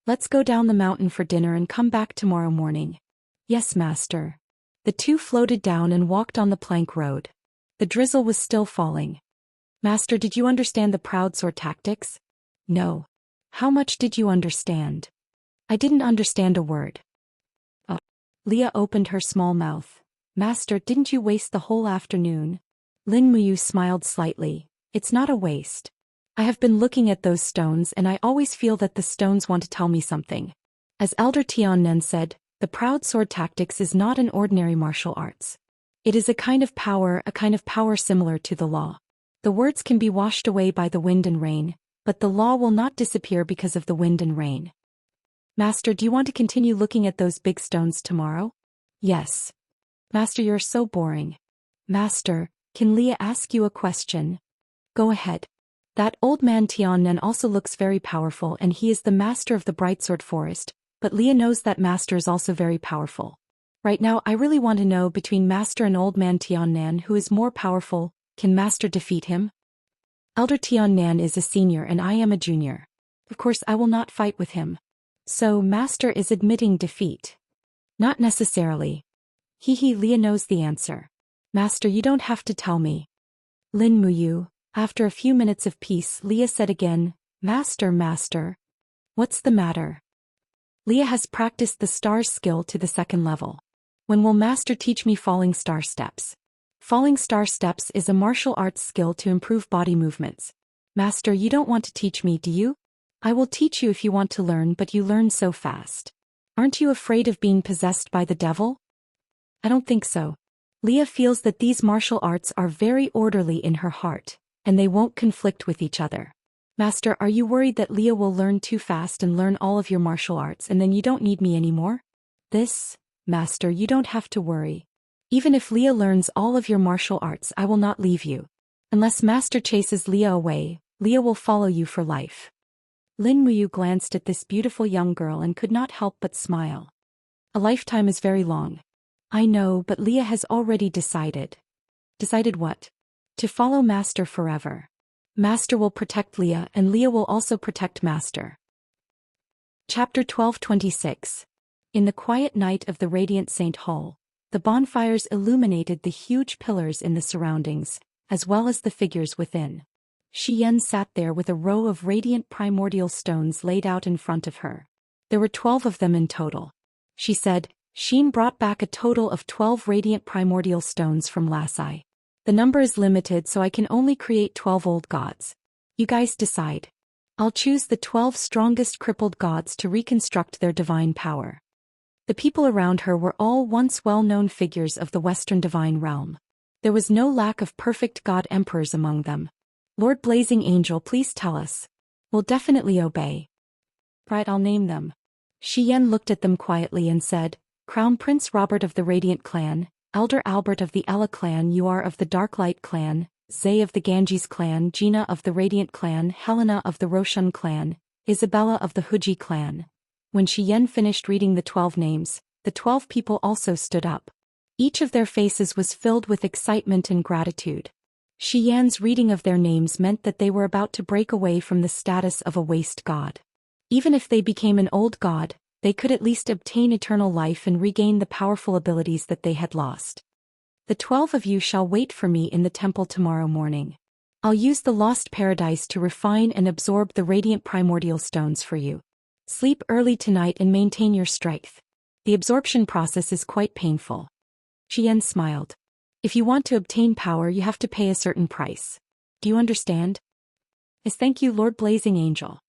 Let's go down the mountain for dinner and come back tomorrow morning." "Yes, master." The two floated down and walked on the plank road. The drizzle was still falling. "Master, did you understand the proud sword tactics?" "No." "How much did you understand?" "I didn't understand a word." "Oh." Leah opened her small mouth. "Master, didn't you waste the whole afternoon?" Lin Muyu smiled slightly. "It's not a waste. I have been looking at those stones and I always feel that the stones want to tell me something." As Elder Tiannan said, the proud sword tactics is not an ordinary martial arts. It is a kind of power similar to the law. The words can be washed away by the wind and rain, but the law will not disappear because of the wind and rain. "Master, do you want to continue looking at those big stones tomorrow?" "Yes." "Master, you're so boring." "Master, can Leah ask you a question?" "Go ahead." "That old man Tiannan also looks very powerful and he is the master of the bright sword forest, but Leah knows that master is also very powerful. Right now I really want to know between master and old man Tiannan who is more powerful. Can master defeat him?" "Elder Tiannan is a senior and I am a junior. Of course I will not fight with him." "So master is admitting defeat?" "Not necessarily." Leah knows the answer. "Master, you don't have to tell me." Lin Muyu. After a few minutes of peace, Leah said again, Master. What's the matter?" "Leah has practiced the stars skill to the second level. When will master teach me falling star steps?" Falling star steps is a martial arts skill to improve body movements. Master, you don't want to teach me, do you? I will teach you if you want to learn, but you learn so fast. Aren't you afraid of being possessed by the devil? I don't think so. Leah feels that these martial arts are very orderly in her heart, and they won't conflict with each other. Master, are you worried that Leah will learn too fast and learn all of your martial arts and then you don't need me anymore? Master, you don't have to worry. Even if Leah learns all of your martial arts, I will not leave you. Unless Master chases Leah away, Leah will follow you for life. Lin Muyu glanced at this beautiful young girl and could not help but smile. A lifetime is very long. I know, but Leah has already decided. Decided what? To follow Master forever. Master will protect Leah and Leah will also protect Master. Chapter 12:26. In the quiet night of the radiant Saint Hall, the bonfires illuminated the huge pillars in the surroundings, as well as the figures within. Xian sat there with a row of radiant primordial stones laid out in front of her. There were 12 of them in total. She said, Xin brought back a total of 12 radiant primordial stones from Lasai. The number is limited, so I can only create 12 old gods. You guys decide. I'll choose the 12 strongest crippled gods to reconstruct their divine power. The people around her were all once well-known figures of the Western divine realm. There was no lack of perfect god emperors among them. Lord Blazing Angel, please tell us. We'll definitely obey. Right, I'll name them. Xian looked at them quietly and said, Crown Prince Robert of the Radiant Clan, Elder Albert of the Ella Clan, you are of the Darklight Clan, Zay of the Ganges Clan, Gina of the Radiant Clan, Helena of the Roshan Clan, Isabella of the Huji Clan. When Xian finished reading the 12 names, the 12 people also stood up. Each of their faces was filled with excitement and gratitude. Xian's reading of their names meant that they were about to break away from the status of a waste god. Even if they became an old god, they could at least obtain eternal life and regain the powerful abilities that they had lost. The 12 of you shall wait for me in the temple tomorrow morning. I'll use the lost paradise to refine and absorb the radiant primordial stones for you. Sleep early tonight and maintain your strength. The absorption process is quite painful. Xian smiled. If you want to obtain power, you have to pay a certain price. Do you understand? Yes, thank you, Lord Blazing Angel.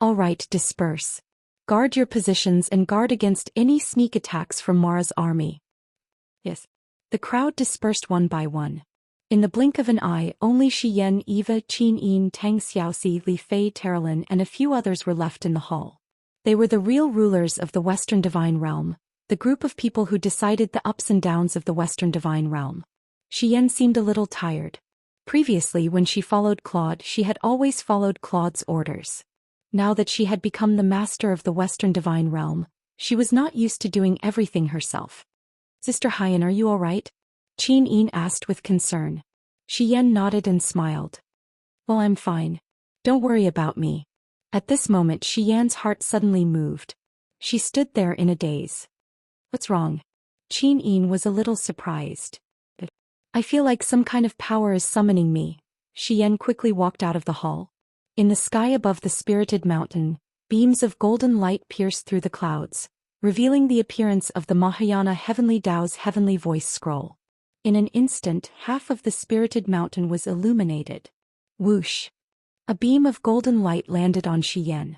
All right, disperse. Guard your positions and guard against any sneak attacks from Mara's army. Yes. The crowd dispersed one by one. In the blink of an eye, only Xian, Eva, Qin Yin, Tang Xiaoxi, Li Fei, Terlin, and a few others were left in the hall. They were the real rulers of the Western Divine Realm, the group of people who decided the ups and downs of the Western Divine Realm. Xian seemed a little tired. Previously, when she followed Claude, she had always followed Claude's orders. Now that she had become the master of the Western Divine Realm, she was not used to doing everything herself. Sister Haiyan, are you all right? Qin Yin asked with concern. Xian nodded and smiled. Well, I'm fine. Don't worry about me. At this moment, Xian's heart suddenly moved. She stood there in a daze. What's wrong? Qin Yin was a little surprised. I feel like some kind of power is summoning me. Xian quickly walked out of the hall. In the sky above the spirited mountain, beams of golden light pierced through the clouds, revealing the appearance of the Mahayana Heavenly Tao's heavenly voice scroll. In an instant, half of the spirited mountain was illuminated. Whoosh! A beam of golden light landed on Xian.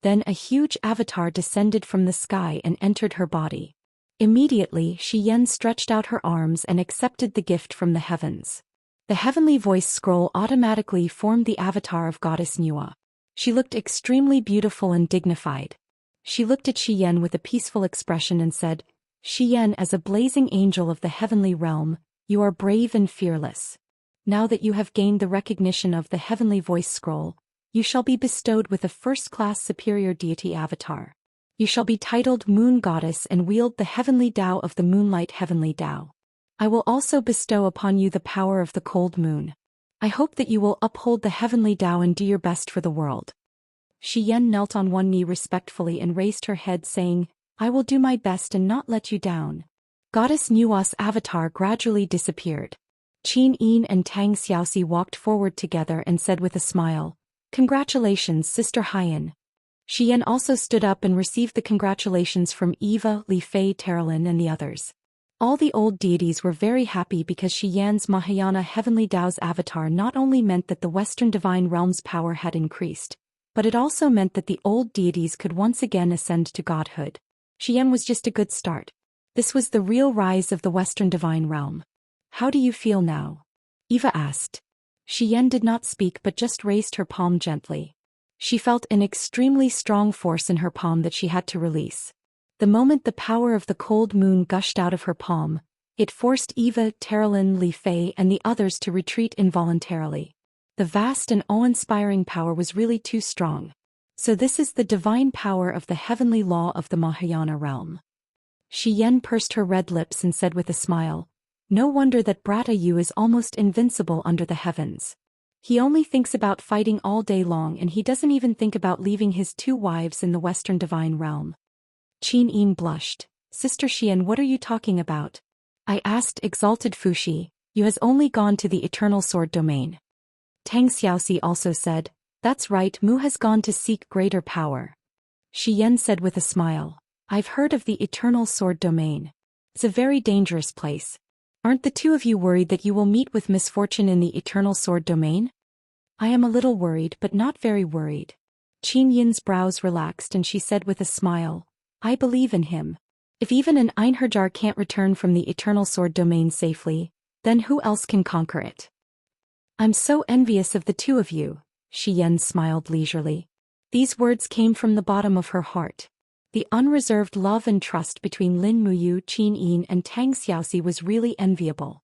Then a huge avatar descended from the sky and entered her body. Immediately, Xian stretched out her arms and accepted the gift from the heavens. The heavenly voice scroll automatically formed the avatar of Goddess Nua. She looked extremely beautiful and dignified. She looked at Xian with a peaceful expression and said, Xian, as a blazing angel of the heavenly realm, you are brave and fearless. Now that you have gained the recognition of the heavenly voice scroll, you shall be bestowed with a first-class superior deity avatar. You shall be titled Moon Goddess and wield the heavenly Tao of the Moonlight Heavenly Tao. I will also bestow upon you the power of the cold moon. I hope that you will uphold the heavenly Tao and do your best for the world. Xian knelt on one knee respectfully and raised her head saying, I will do my best and not let you down. Goddess Nua's avatar gradually disappeared. Qin Yin and Tang Xiaoxi walked forward together and said with a smile, Congratulations, Sister Haiyan. Xian also stood up and received the congratulations from Eva, Li Fei, Terlin, and the others. All the old deities were very happy because Xian's Mahayana Heavenly Tao's avatar not only meant that the Western Divine Realm's power had increased, but it also meant that the old deities could once again ascend to godhood. Xian was just a good start. This was the real rise of the Western Divine Realm. How do you feel now? Eva asked. Xian did not speak but just raised her palm gently. She felt an extremely strong force in her palm that she had to release. The moment the power of the cold moon gushed out of her palm, it forced Eva, Terralyn, Li Fei and the others to retreat involuntarily. The vast and awe-inspiring power was really too strong. So this is the divine power of the heavenly law of the Mahayana realm. Xian pursed her red lips and said with a smile, "No wonder that Brata Yu is almost invincible under the heavens. He only thinks about fighting all day long and he doesn't even think about leaving his 2 wives in the Western Divine Realm." Qin Yin blushed. "Sister Xian, what are you talking about?" I asked, exalted Fuxi. "You has only gone to the Eternal Sword Domain." Tang Xiaoxi also said, "That's right, Mu has gone to seek greater power." Xian said with a smile, "I've heard of the Eternal Sword Domain. It's a very dangerous place. Aren't the 2 of you worried that you will meet with misfortune in the Eternal Sword Domain?" "I am a little worried but not very worried." Qin Yin's brows relaxed and she said with a smile, "I believe in him. If even an Einherjar can't return from the Eternal Sword Domain safely, then who else can conquer it?" "I'm so envious of the 2 of you," Xian smiled leisurely. These words came from the bottom of her heart. The unreserved love and trust between Lin Muyu, Qin Yin and Tang Xiaoxi was really enviable.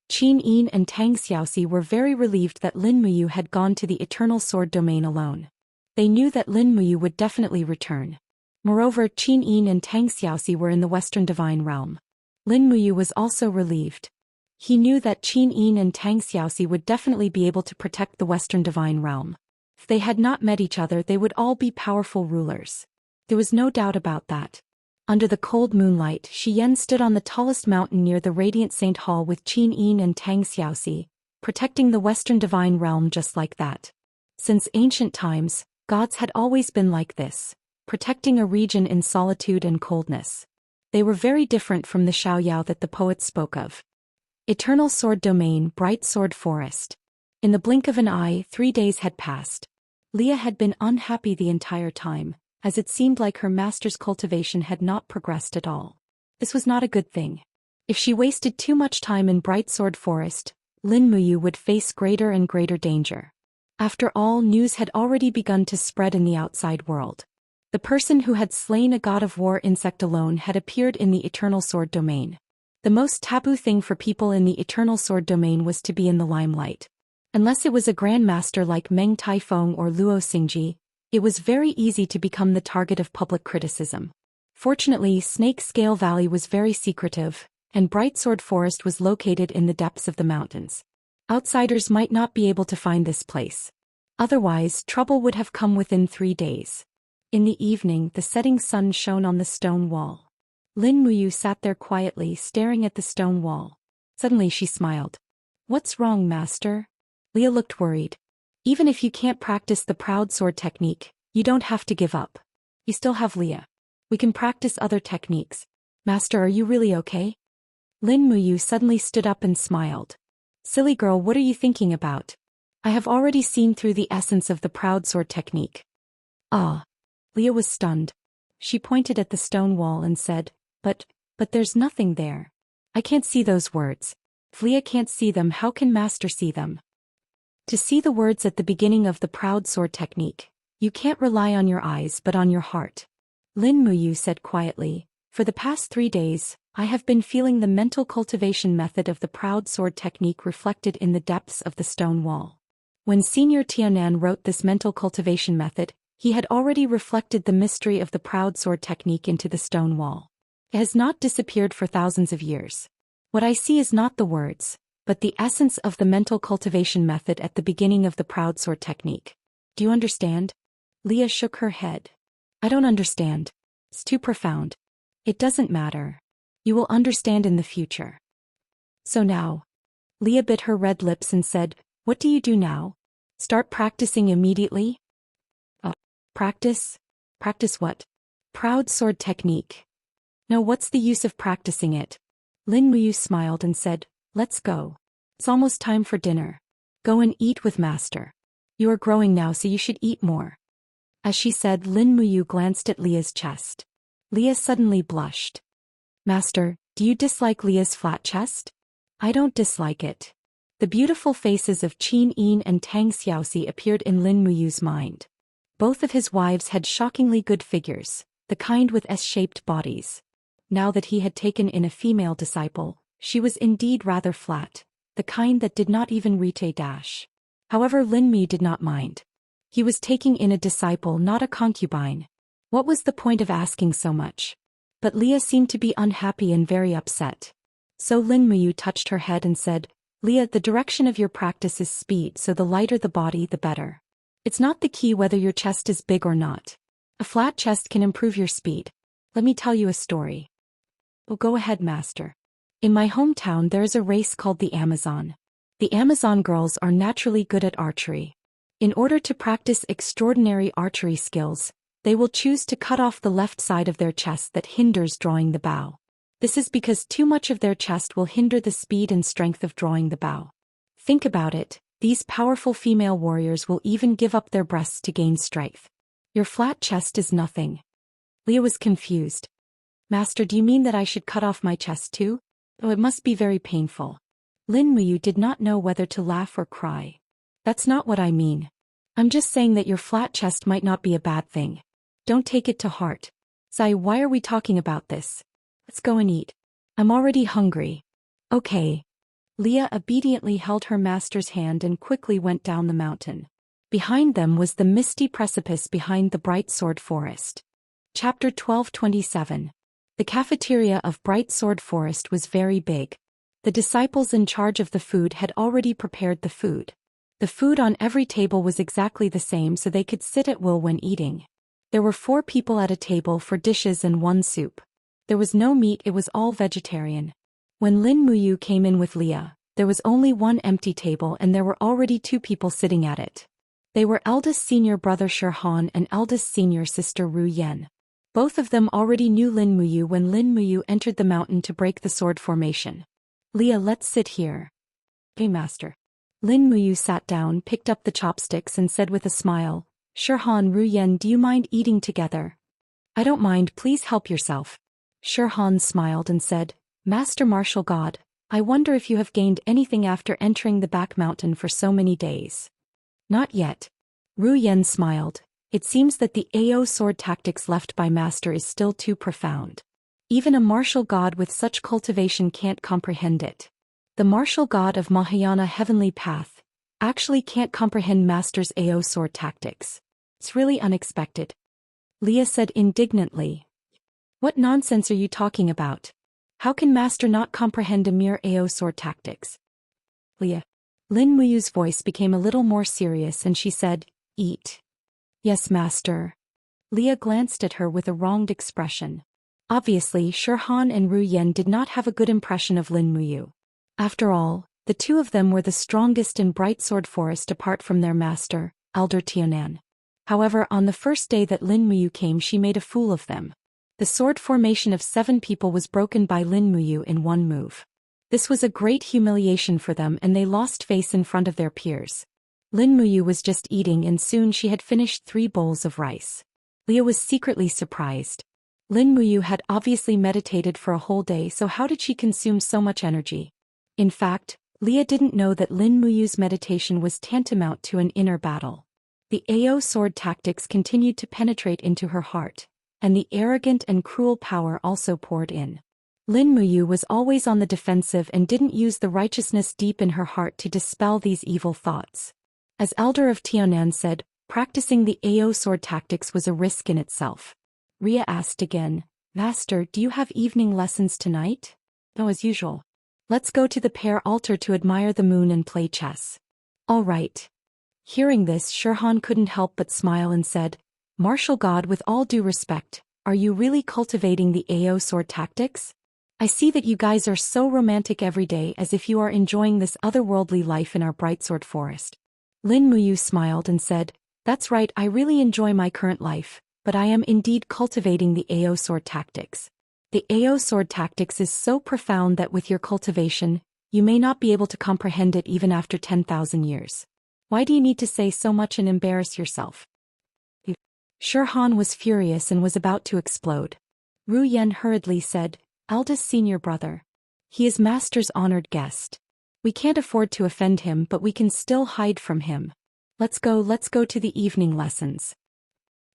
Qin Yin and Tang Xiaoxi were very relieved that Lin Muyu had gone to the Eternal Sword Domain alone. They knew that Lin Muyu would definitely return. Moreover, Qin Yin and Tang Xiaoxi were in the Western Divine Realm. Lin Muyu was also relieved. He knew that Qin Yin and Tang Xiaoxi would definitely be able to protect the Western Divine Realm. If they had not met each other, they would all be powerful rulers. There was no doubt about that. Under the cold moonlight, Xian stood on the tallest mountain near the Radiant Saint Hall with Qin Yin and Tang Xiaoxi, protecting the Western Divine Realm just like that. Since ancient times, gods had always been like this, protecting a region in solitude and coldness. They were very different from the Xiaoyao that the poets spoke of. Eternal Sword Domain, Bright Sword Forest. In the blink of an eye, 3 days had passed. Leah had been unhappy the entire time, as it seemed like her master's cultivation had not progressed at all. This was not a good thing. If she wasted too much time in Bright Sword Forest, Lin Muyu would face greater and greater danger. After all, news had already begun to spread in the outside world. The person who had slain a god of war insect alone had appeared in the Eternal Sword Domain. The most taboo thing for people in the Eternal Sword Domain was to be in the limelight. Unless it was a grandmaster like Meng Taifeng or Luo Xingji, it was very easy to become the target of public criticism. Fortunately, Snake Scale Valley was very secretive, and Bright Sword Forest was located in the depths of the mountains. Outsiders might not be able to find this place. Otherwise, trouble would have come within 3 days. In the evening, the setting sun shone on the stone wall. Lin Muyu sat there quietly staring at the stone wall. Suddenly she smiled. "What's wrong, master?" Leah looked worried. "Even if you can't practice the proud sword technique, you don't have to give up. You still have Leah. We can practice other techniques. Master, are you really okay?" Lin Muyu suddenly stood up and smiled. "Silly girl, what are you thinking about? I have already seen through the essence of the proud sword technique." "Ah." Leah was stunned. She pointed at the stone wall and said, But there's nothing there. I can't see those words. If Leah can't see them, how can Master see them?" To see the words at the beginning of the proud sword technique, you can't rely on your eyes but on your heart. Lin Muyu said quietly, "For the past 3 days, I have been feeling the mental cultivation method of the proud sword technique reflected in the depths of the stone wall." When Senior Tianan wrote this mental cultivation method, he had already reflected the mystery of the proud sword technique into the stone wall. It has not disappeared for thousands of years. What I see is not the words, but the essence of the mental cultivation method at the beginning of the proud sword technique. Do you understand? Leah shook her head. "I don't understand. It's too profound." "It doesn't matter. You will understand in the future." "So now." Leah bit her red lips and said, "What do you do now? Start practicing immediately?" Practice? Practice what?" "Proud sword technique." "No, what's the use of practicing it? Lin Muyu smiled and said, let's go. It's almost time for dinner. Go and eat with master. You are growing now, so you should eat more. As she said, Lin Muyu glanced at Leah's chest. Leah suddenly blushed. Master, do you dislike Leah's flat chest? I don't dislike it. The beautiful faces of Qin Yin and Tang Xiaoxi appeared in Lin Muyu's mind. Both of his wives had shockingly good figures, the kind with S-shaped bodies. Now that he had taken in a female disciple, she was indeed rather flat, the kind that did not even reach a dash. However, Lin Muyu did not mind. He was taking in a disciple, not a concubine. What was the point of asking so much? But Leah seemed to be unhappy and very upset. So Lin Muyu touched her head and said, Leah, the direction of your practice is speed, so the lighter the body, the better. It's not the key whether your chest is big or not. A flat chest can improve your speed. Let me tell you a story. Oh, go ahead, master. In my hometown there is a race called the Amazon. The Amazon girls are naturally good at archery. In order to practice extraordinary archery skills, they will choose to cut off the left side of their chest that hinders drawing the bow. This is because too much of their chest will hinder the speed and strength of drawing the bow. Think about it, these powerful female warriors will even give up their breasts to gain strength. Your flat chest is nothing. Leah was confused. Master, do you mean that I should cut off my chest too? Oh, it must be very painful. Lin Muyu did not know whether to laugh or cry. That's not what I mean. I'm just saying that your flat chest might not be a bad thing. Don't take it to heart. Zai, why are we talking about this? Let's go and eat. I'm already hungry. Okay. Leah obediently held her master's hand and quickly went down the mountain. Behind them was the misty precipice behind the Bright Sword Forest. Chapter 12:27. The cafeteria of Bright Sword Forest was very big. The disciples in charge of the food had already prepared the food. The food on every table was exactly the same, so they could sit at will when eating. There were 4 people at a table for dishes and 1 soup. There was no meat, it was all vegetarian. When Lin Muyu came in with Leah, there was only 1 empty table and there were already 2 people sitting at it. They were eldest senior brother Shirhan and eldest senior sister Ru Yan. Both of them already knew Lin Muyu when Lin Muyu entered the mountain to break the sword formation. Leah, let's sit here. Hey, master. Lin Muyu sat down, picked up the chopsticks and said with a smile, Shirhan, Ru Yan, do you mind eating together? I don't mind, please help yourself. Shirhan smiled and said, Master Martial God, I wonder if you have gained anything after entering the back mountain for so many days. Not yet. Ru Yan smiled. It seems that the AO sword tactics left by master is still too profound. Even a martial god with such cultivation can't comprehend it. The martial god of Mahayana heavenly path actually can't comprehend master's AO sword tactics. It's really unexpected. Leah said indignantly. What nonsense are you talking about? How can master not comprehend a mere AO sword tactics? Leah. Lin Muyu's voice became a little more serious and she said, Eat. Yes, master. Leah glanced at her with a wronged expression. Obviously, Shirhan and Ru Yan did not have a good impression of Lin Muyu. After all, the 2 of them were the strongest in Bright Sword Forest apart from their master, Elder Tianan. However, on the first day that Lin Muyu came, she made a fool of them. The sword formation of 7 people was broken by Lin Muyu in 1 move. This was a great humiliation for them and they lost face in front of their peers. Lin Muyu was just eating and soon she had finished 3 bowls of rice. Leah was secretly surprised. Lin Muyu had obviously meditated for a whole day, so how did she consume so much energy? In fact, Leah didn't know that Lin Muyu's meditation was tantamount to an inner battle. The AO sword tactics continued to penetrate into her heart, and the arrogant and cruel power also poured in. Lin Muyu was always on the defensive and didn't use the righteousness deep in her heart to dispel these evil thoughts. As Elder of Tianan said, practicing the AO sword tactics was a risk in itself. Ria asked again, Master, do you have evening lessons tonight? No, as usual. Let's go to the pair altar to admire the moon and play chess. All right. Hearing this, Shirhan couldn't help but smile and said, Martial God, with all due respect, are you really cultivating the AO sword tactics? I see that you guys are so romantic every day, as if you are enjoying this otherworldly life in our Bright Sword Forest. Lin Muyu smiled and said, That's right, I really enjoy my current life, but I am indeed cultivating the AO sword tactics. The AO sword tactics is so profound that with your cultivation, you may not be able to comprehend it even after 10,000 years. Why do you need to say so much and embarrass yourself? Shirhan was furious and was about to explode. Ru Yen hurriedly said, "Eldest senior brother. He is master's honored guest. We can't afford to offend him, but we can still hide from him. Let's go to the evening lessons."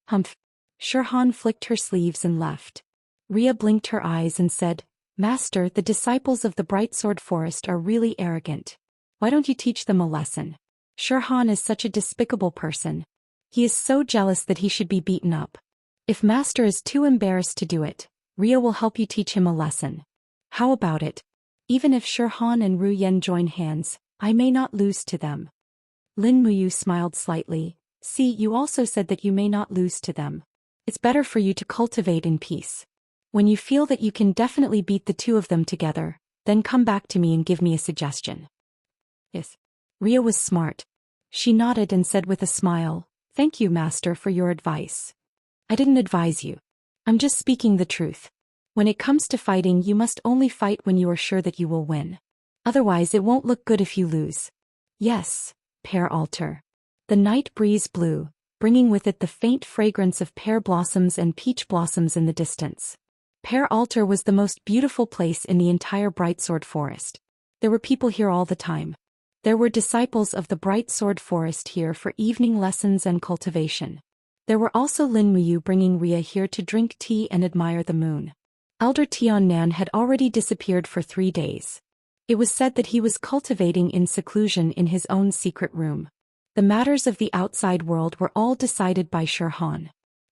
Humph. Shirhan flicked her sleeves and left. Ria blinked her eyes and said, "Master, the disciples of the Bright Sword Forest are really arrogant. Why don't you teach them a lesson? Shirhan is such a despicable person. He is so jealous that he should be beaten up. If Master is too embarrassed to do it, Ria will help you teach him a lesson. How about it? Even if Shirhan and Ru Yen join hands, I may not lose to them." Lin Muyu smiled slightly. "See, you also said that you may not lose to them. It's better for you to cultivate in peace. When you feel that you can definitely beat the two of them together, then come back to me and give me a suggestion." Yes. Ria was smart. She nodded and said with a smile, "Thank you, Master, for your advice. I didn't advise you. I'm just speaking the truth. When it comes to fighting, you must only fight when you are sure that you will win. Otherwise it won't look good if you lose." "Yes, pear altar." The night breeze blew, bringing with it the faint fragrance of pear blossoms and peach blossoms in the distance. Pear altar was the most beautiful place in the entire Bright Sword Forest. There were people here all the time. There were disciples of the Bright Sword Forest here for evening lessons and cultivation. There were also Lin Muyu bringing Ria here to drink tea and admire the moon. Elder Tian Nan had already disappeared for 3 days. It was said that he was cultivating in seclusion in his own secret room. The matters of the outside world were all decided by Shirhan.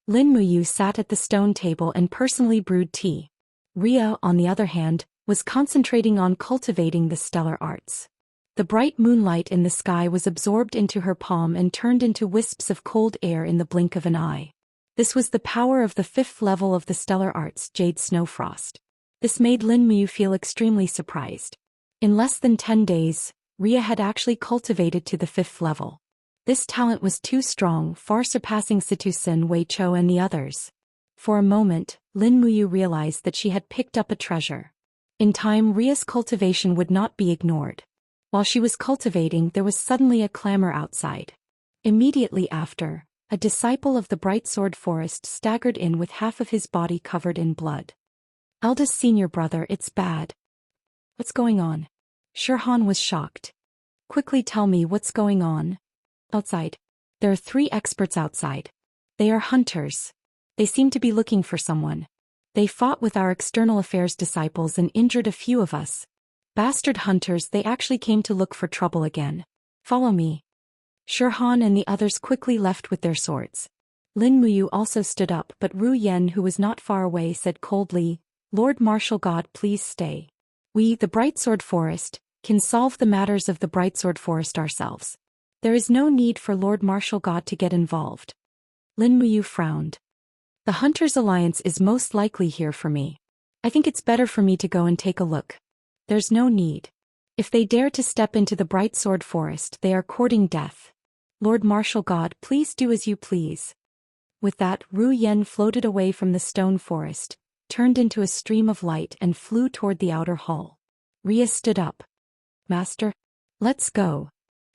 Lin Muyu sat at the stone table and personally brewed tea. Ria, on the other hand, was concentrating on cultivating the stellar arts. The bright moonlight in the sky was absorbed into her palm and turned into wisps of cold air in the blink of an eye. This was the power of the 5th level of the stellar arts, Jade Snowfrost. This made Lin Muyu feel extremely surprised. In less than 10 days, Ria had actually cultivated to the 5th level. This talent was too strong, far surpassing Situsen, Wei Chou and the others. For a moment, Lin Muyu realized that she had picked up a treasure. In time, Ria's cultivation would not be ignored. While she was cultivating, there was suddenly a clamor outside. Immediately after, a disciple of the Bright Sword Forest staggered in with half of his body covered in blood. "Eldest senior brother, it's bad." "What's going on?" Shirhan was shocked. "Quickly tell me what's going on." "Outside. There are 3 experts outside. They are hunters. They seem to be looking for someone. They fought with our external affairs disciples and injured a few of us. Bastard hunters, they actually came to look for trouble again. Follow me." Shirhan and the others quickly left with their swords. Lin Muyu also stood up, but Ru Yen, who was not far away, said coldly, "Lord Martial God, please stay. We, the Bright Sword Forest, can solve the matters of the Bright Sword Forest ourselves. There is no need for Lord Martial God to get involved." Lin Muyu frowned. "The Hunters' Alliance is most likely here for me. I think it's better for me to go and take a look. There's no need. If they dare to step into the Bright Sword Forest, they are courting death. Lord Martial God, please do as you please." With that, Ru Yen floated away from the stone forest, turned into a stream of light and flew toward the outer hall. Ria stood up. "Master? Let's go."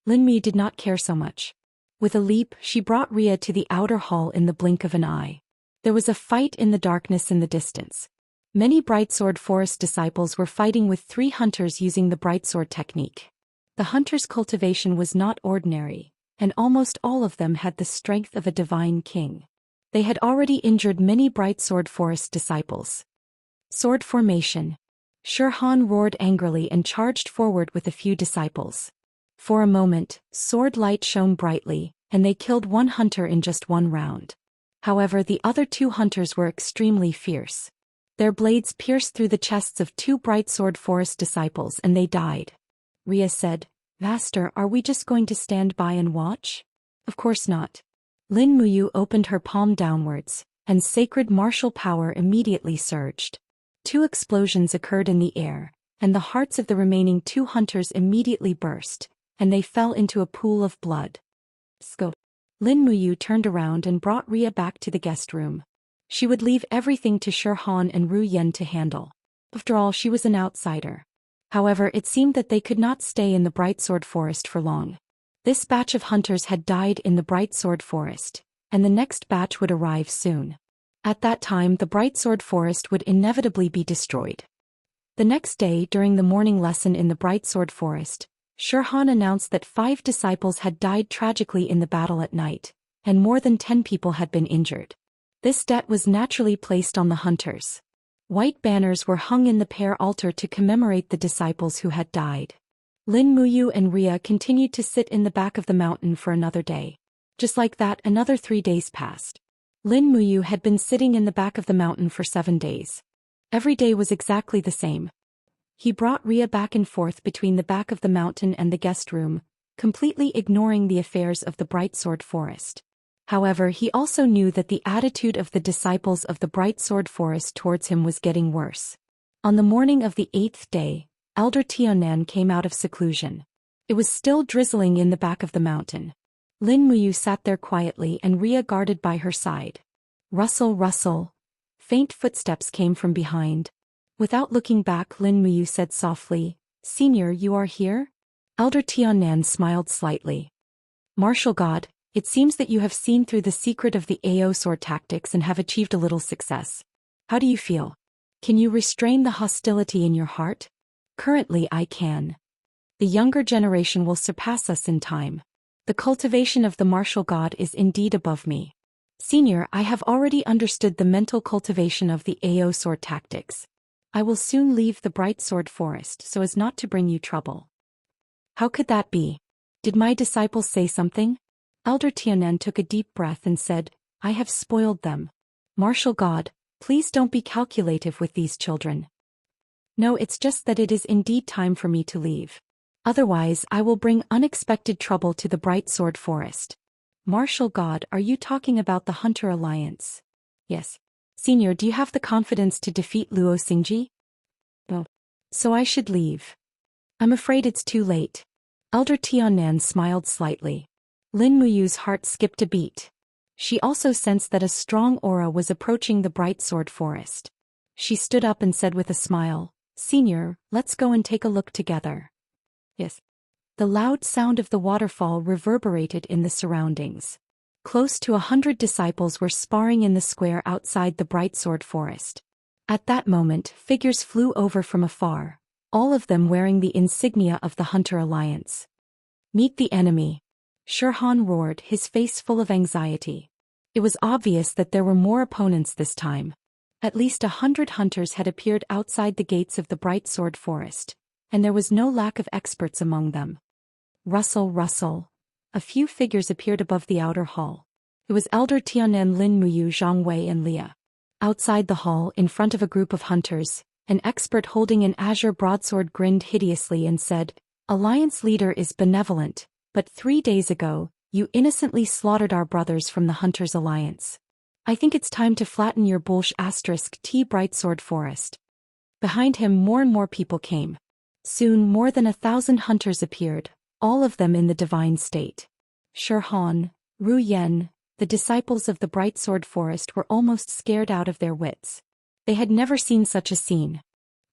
Lin Mi did not care so much. With a leap, she brought Ria to the outer hall in the blink of an eye. There was a fight in the darkness in the distance. Many Bright Sword Forest disciples were fighting with 3 hunters using the Bright Sword technique. The hunters' cultivation was not ordinary, and almost all of them had the strength of a divine king. They had already injured many Bright Sword Forest disciples. Sword formation. Shirhan roared angrily and charged forward with a few disciples. For a moment, sword light shone brightly, and they killed 1 hunter in just 1 round. However, the other 2 hunters were extremely fierce. Their blades pierced through the chests of 2 Bright Sword Forest disciples and they died. Ria said, "Master, are we just going to stand by and watch?" "Of course not." Lin Muyu opened her palm downwards, and sacred martial power immediately surged. 2 explosions occurred in the air, and the hearts of the remaining 2 hunters immediately burst, and they fell into a pool of blood. Scope. Lin Muyu turned around and brought Ria back to the guest room. She would leave everything to Shi Han and Ru Yen to handle. After all, she was an outsider. However, it seemed that they could not stay in the Bright Sword Forest for long. This batch of hunters had died in the Bright Sword Forest, and the next batch would arrive soon. At that time, the Bright Sword Forest would inevitably be destroyed. The next day, during the morning lesson in the Bright Sword Forest, Shi Han announced that 5 disciples had died tragically in the battle at night, and more than 10 people had been injured. This debt was naturally placed on the hunters. White banners were hung in the pair altar to commemorate the disciples who had died. Lin Muyu and Ria continued to sit in the back of the mountain for another day. Just like that, another 3 days passed. Lin Muyu had been sitting in the back of the mountain for 7 days. Every day was exactly the same. He brought Ria back and forth between the back of the mountain and the guest room, completely ignoring the affairs of the Bright Sword Forest. However, he also knew that the attitude of the disciples of the Bright Sword Forest towards him was getting worse. On the morning of the 8th day, Elder Tianan came out of seclusion. It was still drizzling in the back of the mountain. Lin Muyu sat there quietly and Ria guarded by her side. Rustle, rustle. Faint footsteps came from behind. Without looking back, Lin Muyu said softly, "Senior, you are here?" Elder Tianan smiled slightly. "Martial God, it seems that you have seen through the secret of the AO sword tactics and have achieved a little success. How do you feel? Can you restrain the hostility in your heart?" "Currently I can. The younger generation will surpass us in time. The cultivation of the martial god is indeed above me. Senior, I have already understood the mental cultivation of the AO sword tactics. I will soon leave the Bright Sword Forest so as not to bring you trouble." "How could that be? Did my disciples say something?" Elder Tianan took a deep breath and said, "I have spoiled them. Martial God, please don't be calculative with these children. No, it's just that it is indeed time for me to leave. Otherwise, I will bring unexpected trouble to the Bright Sword Forest." "Martial God, are you talking about the Hunter Alliance?" "Yes." "Senior, do you have the confidence to defeat Luo Xingji?" "No. So I should leave." "I'm afraid it's too late." Elder Tianan smiled slightly. Lin Muyu's heart skipped a beat. She also sensed that a strong aura was approaching the Bright Sword Forest. She stood up and said with a smile, "Senior, let's go and take a look together." "Yes." The loud sound of the waterfall reverberated in the surroundings. Close to 100 disciples were sparring in the square outside the Bright Sword Forest. At that moment, figures flew over from afar, all of them wearing the insignia of the Hunter Alliance. "Meet the enemy." Shi Han roared, his face full of anxiety. It was obvious that there were more opponents this time. At least 100 hunters had appeared outside the gates of the Bright Sword Forest, and there was no lack of experts among them. Rustle, rustle. A few figures appeared above the outer hall. It was Elder Tianan, Lin Muyu, Zhang Wei and Lia. Outside the hall, in front of a group of hunters, an expert holding an azure broadsword grinned hideously and said, "Alliance leader is benevolent, but 3 days ago, you innocently slaughtered our brothers from the Hunters Alliance. I think it's time to flatten your bullsh *T Bright Sword Forest." Behind him more and more people came. Soon more than 1,000 hunters appeared, all of them in the divine state. Shi Han, Ru Yen, the disciples of the Bright Sword Forest were almost scared out of their wits. They had never seen such a scene.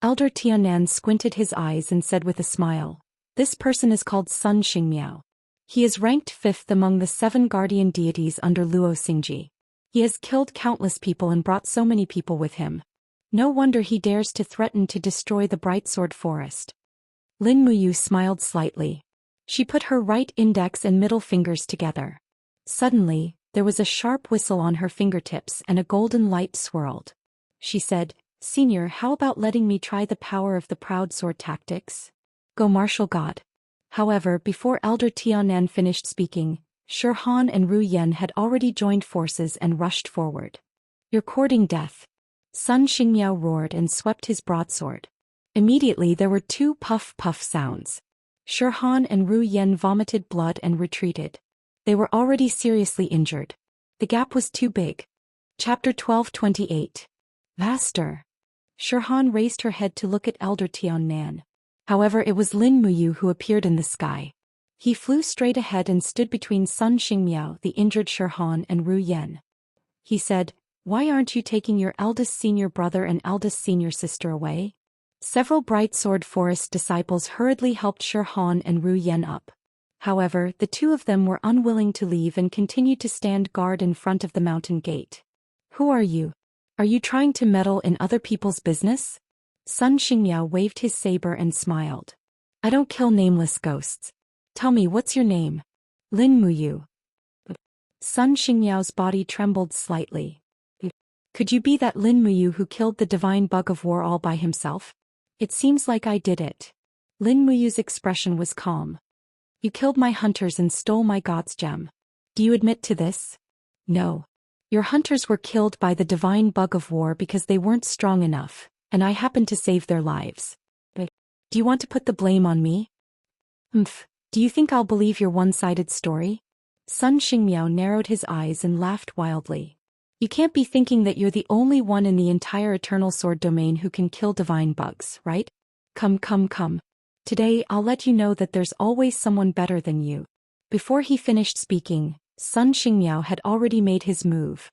Elder Tianan squinted his eyes and said with a smile, "This person is called Sun Xingmiao. He is ranked 5th among the 7 guardian deities under Luo Xingji. He has killed countless people and brought so many people with him. No wonder he dares to threaten to destroy the Bright Sword Forest." Lin Muyu smiled slightly. She put her right index and middle fingers together. Suddenly, there was a sharp whistle on her fingertips and a golden light swirled. She said, "Senior, how about letting me try the power of the proud sword tactics? Go martial god." However, before Elder Tianan finished speaking, Shi Han and Ru Yen had already joined forces and rushed forward. "You're courting death." Sun Xingmiao roared and swept his broadsword. Immediately there were 2 puff-puff sounds. Shi Han and Ru Yen vomited blood and retreated. They were already seriously injured. The gap was too big. Chapter 12:28. Vaster. Shi Han raised her head to look at Elder Tianan. However, it was Lin Muyu who appeared in the sky. He flew straight ahead and stood between Sun Xingmiao, the injured Shi Han, and Ru Yen. He said, Why aren't you taking your eldest senior brother and eldest senior sister away? Several Bright Sword Forest disciples hurriedly helped Shi Han and Ru Yen up. However, the two of them were unwilling to leave and continued to stand guard in front of the mountain gate. Who are you? Are you trying to meddle in other people's business? Sun Xingmiao waved his saber and smiled. I don't kill nameless ghosts. Tell me, what's your name? Lin Muyu. Sun Xingmiao's body trembled slightly. Could you be that Lin Muyu who killed the divine bug of war all by himself? It seems like I did it. Lin Muyu's expression was calm. You killed my hunters and stole my god's gem. Do you admit to this? No. Your hunters were killed by the divine bug of war because they weren't strong enough, and I happened to save their lives. But do you want to put the blame on me? Do you think I'll believe your one-sided story? Sun Xingmiao narrowed his eyes and laughed wildly. You can't be thinking that you're the only one in the entire Eternal Sword domain who can kill divine bugs, right? Come. Today I'll let you know that there's always someone better than you. Before he finished speaking, Sun Xingmiao had already made his move.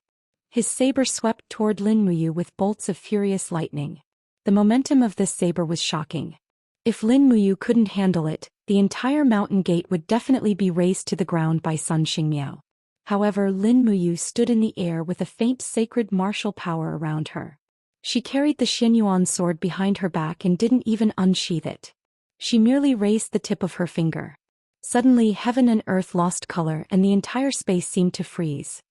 His saber swept toward Lin Muyu with bolts of furious lightning. The momentum of this saber was shocking. If Lin Muyu couldn't handle it, the entire mountain gate would definitely be razed to the ground by Sun Xingmiao. However, Lin Muyu stood in the air with a faint sacred martial power around her. She carried the Xianyuan sword behind her back and didn't even unsheath it. She merely raised the tip of her finger. Suddenly heaven and earth lost color and the entire space seemed to freeze.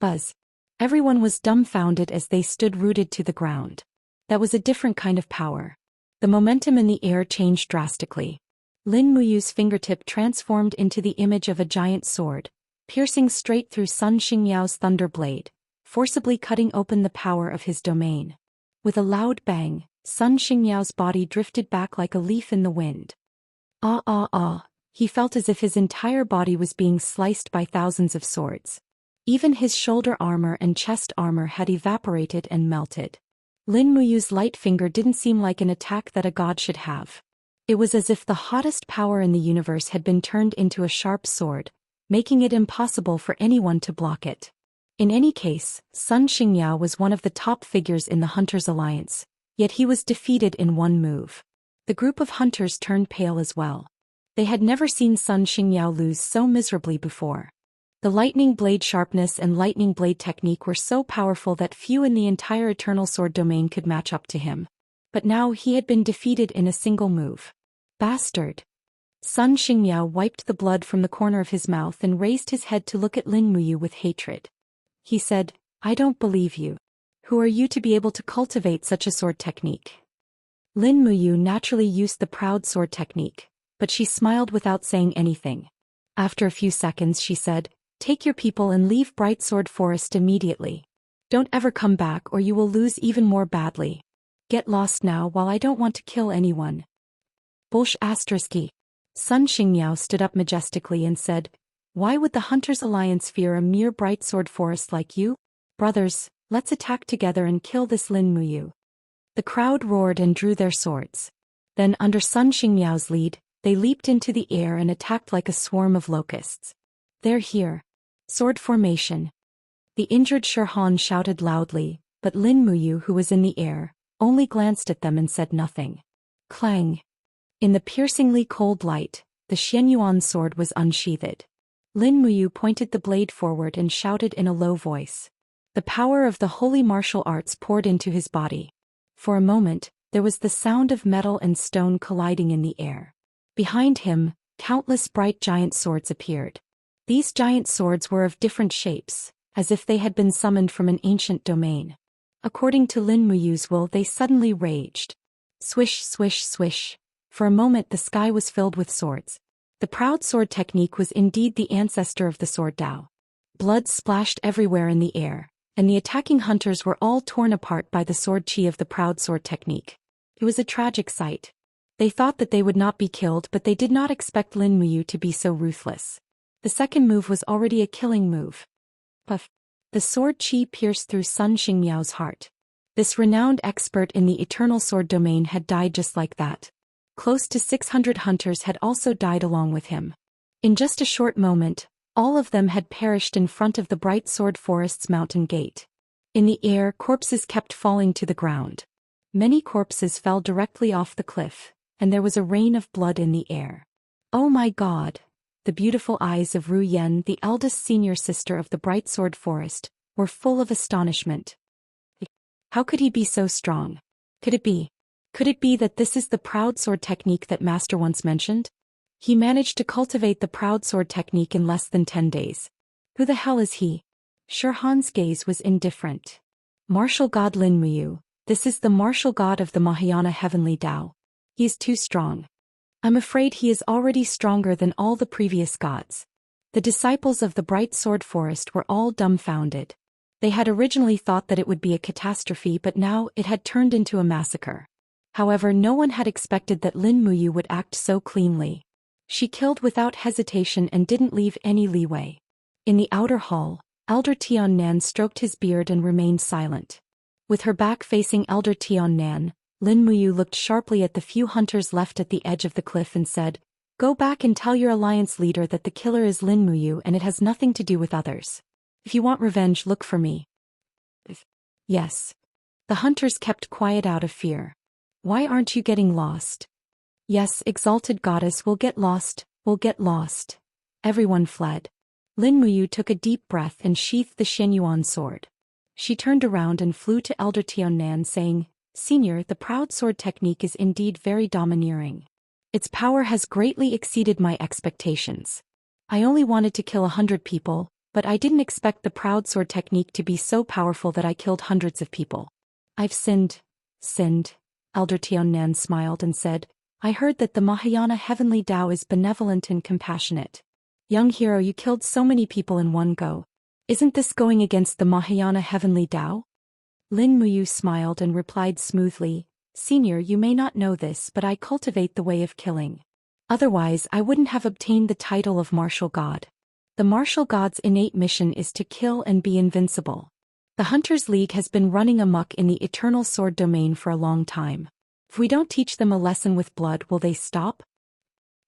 Buzz. Everyone was dumbfounded as they stood rooted to the ground. That was a different kind of power. The momentum in the air changed drastically. Lin Muyu's fingertip transformed into the image of a giant sword, piercing straight through Sun Xingmiao's thunder blade, forcibly cutting open the power of his domain. With a loud bang, Sun Xingmiao's body drifted back like a leaf in the wind. He felt as if his entire body was being sliced by thousands of swords. Even his shoulder armor and chest armor had evaporated and melted. Lin Muyu's light finger didn't seem like an attack that a god should have. It was as if the hottest power in the universe had been turned into a sharp sword, making it impossible for anyone to block it. In any case, Sun Xingmiao was one of the top figures in the Hunters' Alliance, yet he was defeated in one move. The group of hunters turned pale as well. They had never seen Sun Xingmiao lose so miserably before. The lightning blade sharpness and lightning blade technique were so powerful that few in the entire Eternal Sword domain could match up to him. But now he had been defeated in a single move. Bastard! Sun Xingmiao wiped the blood from the corner of his mouth and raised his head to look at Lin Muyu with hatred. He said, I don't believe you. Who are you to be able to cultivate such a sword technique? Lin Muyu naturally used the proud sword technique, but she smiled without saying anything. After a few seconds she said, Take your people and leave Bright Sword Forest immediately. Don't ever come back or you will lose even more badly. Get lost now while I don't want to kill anyone. Bolsh ***. Sun Xingmiao stood up majestically and said, Why would the Hunters' Alliance fear a mere Bright Sword Forest like you? Brothers, let's attack together and kill this Lin Muyu. The crowd roared and drew their swords. Then under Sun Xingmiao's lead, they leaped into the air and attacked like a swarm of locusts. They're here. Sword formation. The injured Shi Han shouted loudly, but Lin Muyu, who was in the air, only glanced at them and said nothing. Clang. In the piercingly cold light, the Xianyuan sword was unsheathed. Lin Muyu pointed the blade forward and shouted in a low voice. The power of the holy martial arts poured into his body. For a moment, there was the sound of metal and stone colliding in the air. Behind him, countless bright giant swords appeared. These giant swords were of different shapes, as if they had been summoned from an ancient domain. According to Lin Muyu's will, they suddenly raged. Swish, swish, swish. For a moment the sky was filled with swords. The proud sword technique was indeed the ancestor of the sword Dao. Blood splashed everywhere in the air, and the attacking hunters were all torn apart by the sword chi of the proud sword technique. It was a tragic sight. They thought that they would not be killed, but they did not expect Lin Muyu to be so ruthless. The second move was already a killing move. Puff. The sword chi pierced through Sun Xingmiao's heart. This renowned expert in the Eternal Sword domain had died just like that. Close to 600 hunters had also died along with him. In just a short moment, all of them had perished in front of the Bright Sword Forest's mountain gate. In the air, corpses kept falling to the ground. Many corpses fell directly off the cliff, and there was a rain of blood in the air. Oh my God! The beautiful eyes of Ru Yen, the eldest senior sister of the Bright Sword Forest, were full of astonishment. How could he be so strong? Could it be that this is the proud sword technique that Master once mentioned? He managed to cultivate the proud sword technique in less than 10 days. Who the hell is he? Shirhan's gaze was indifferent. Martial God Lin Muyu, this is the martial god of the Mahayana heavenly Tao. He is too strong. I'm afraid he is already stronger than all the previous gods. The disciples of the Bright Sword Forest were all dumbfounded. They had originally thought that it would be a catastrophe, but now it had turned into a massacre. However, no one had expected that Lin Muyu would act so cleanly. She killed without hesitation and didn't leave any leeway. In the outer hall, Elder Tian Nan stroked his beard and remained silent. With her back facing Elder Tian Nan, Lin Muyu looked sharply at the few hunters left at the edge of the cliff and said, "Go back and tell your alliance leader that the killer is Lin Muyu and it has nothing to do with others. If you want revenge, look for me." Yes. The hunters kept quiet out of fear. Why aren't you getting lost? Yes, exalted goddess, we'll get lost. Everyone fled. Lin Muyu took a deep breath and sheathed the Shenyuan sword. She turned around and flew to Elder Tiannan saying, "Senior, the proud sword technique is indeed very domineering. Its power has greatly exceeded my expectations. I only wanted to kill 100 people, but I didn't expect the proud sword technique to be so powerful that I killed hundreds of people. I've sinned. Elder Tiannan smiled and said, "I heard that the Mahayana heavenly Tao is benevolent and compassionate. Young hero, you killed so many people in one go. Isn't this going against the Mahayana heavenly Tao?" Lin Muyu smiled and replied smoothly, "Senior, you may not know this, but I cultivate the way of killing. Otherwise, I wouldn't have obtained the title of martial god. The martial god's innate mission is to kill and be invincible. The Hunters League has been running amok in the eternal sword domain for a long time. If we don't teach them a lesson with blood, will they stop?"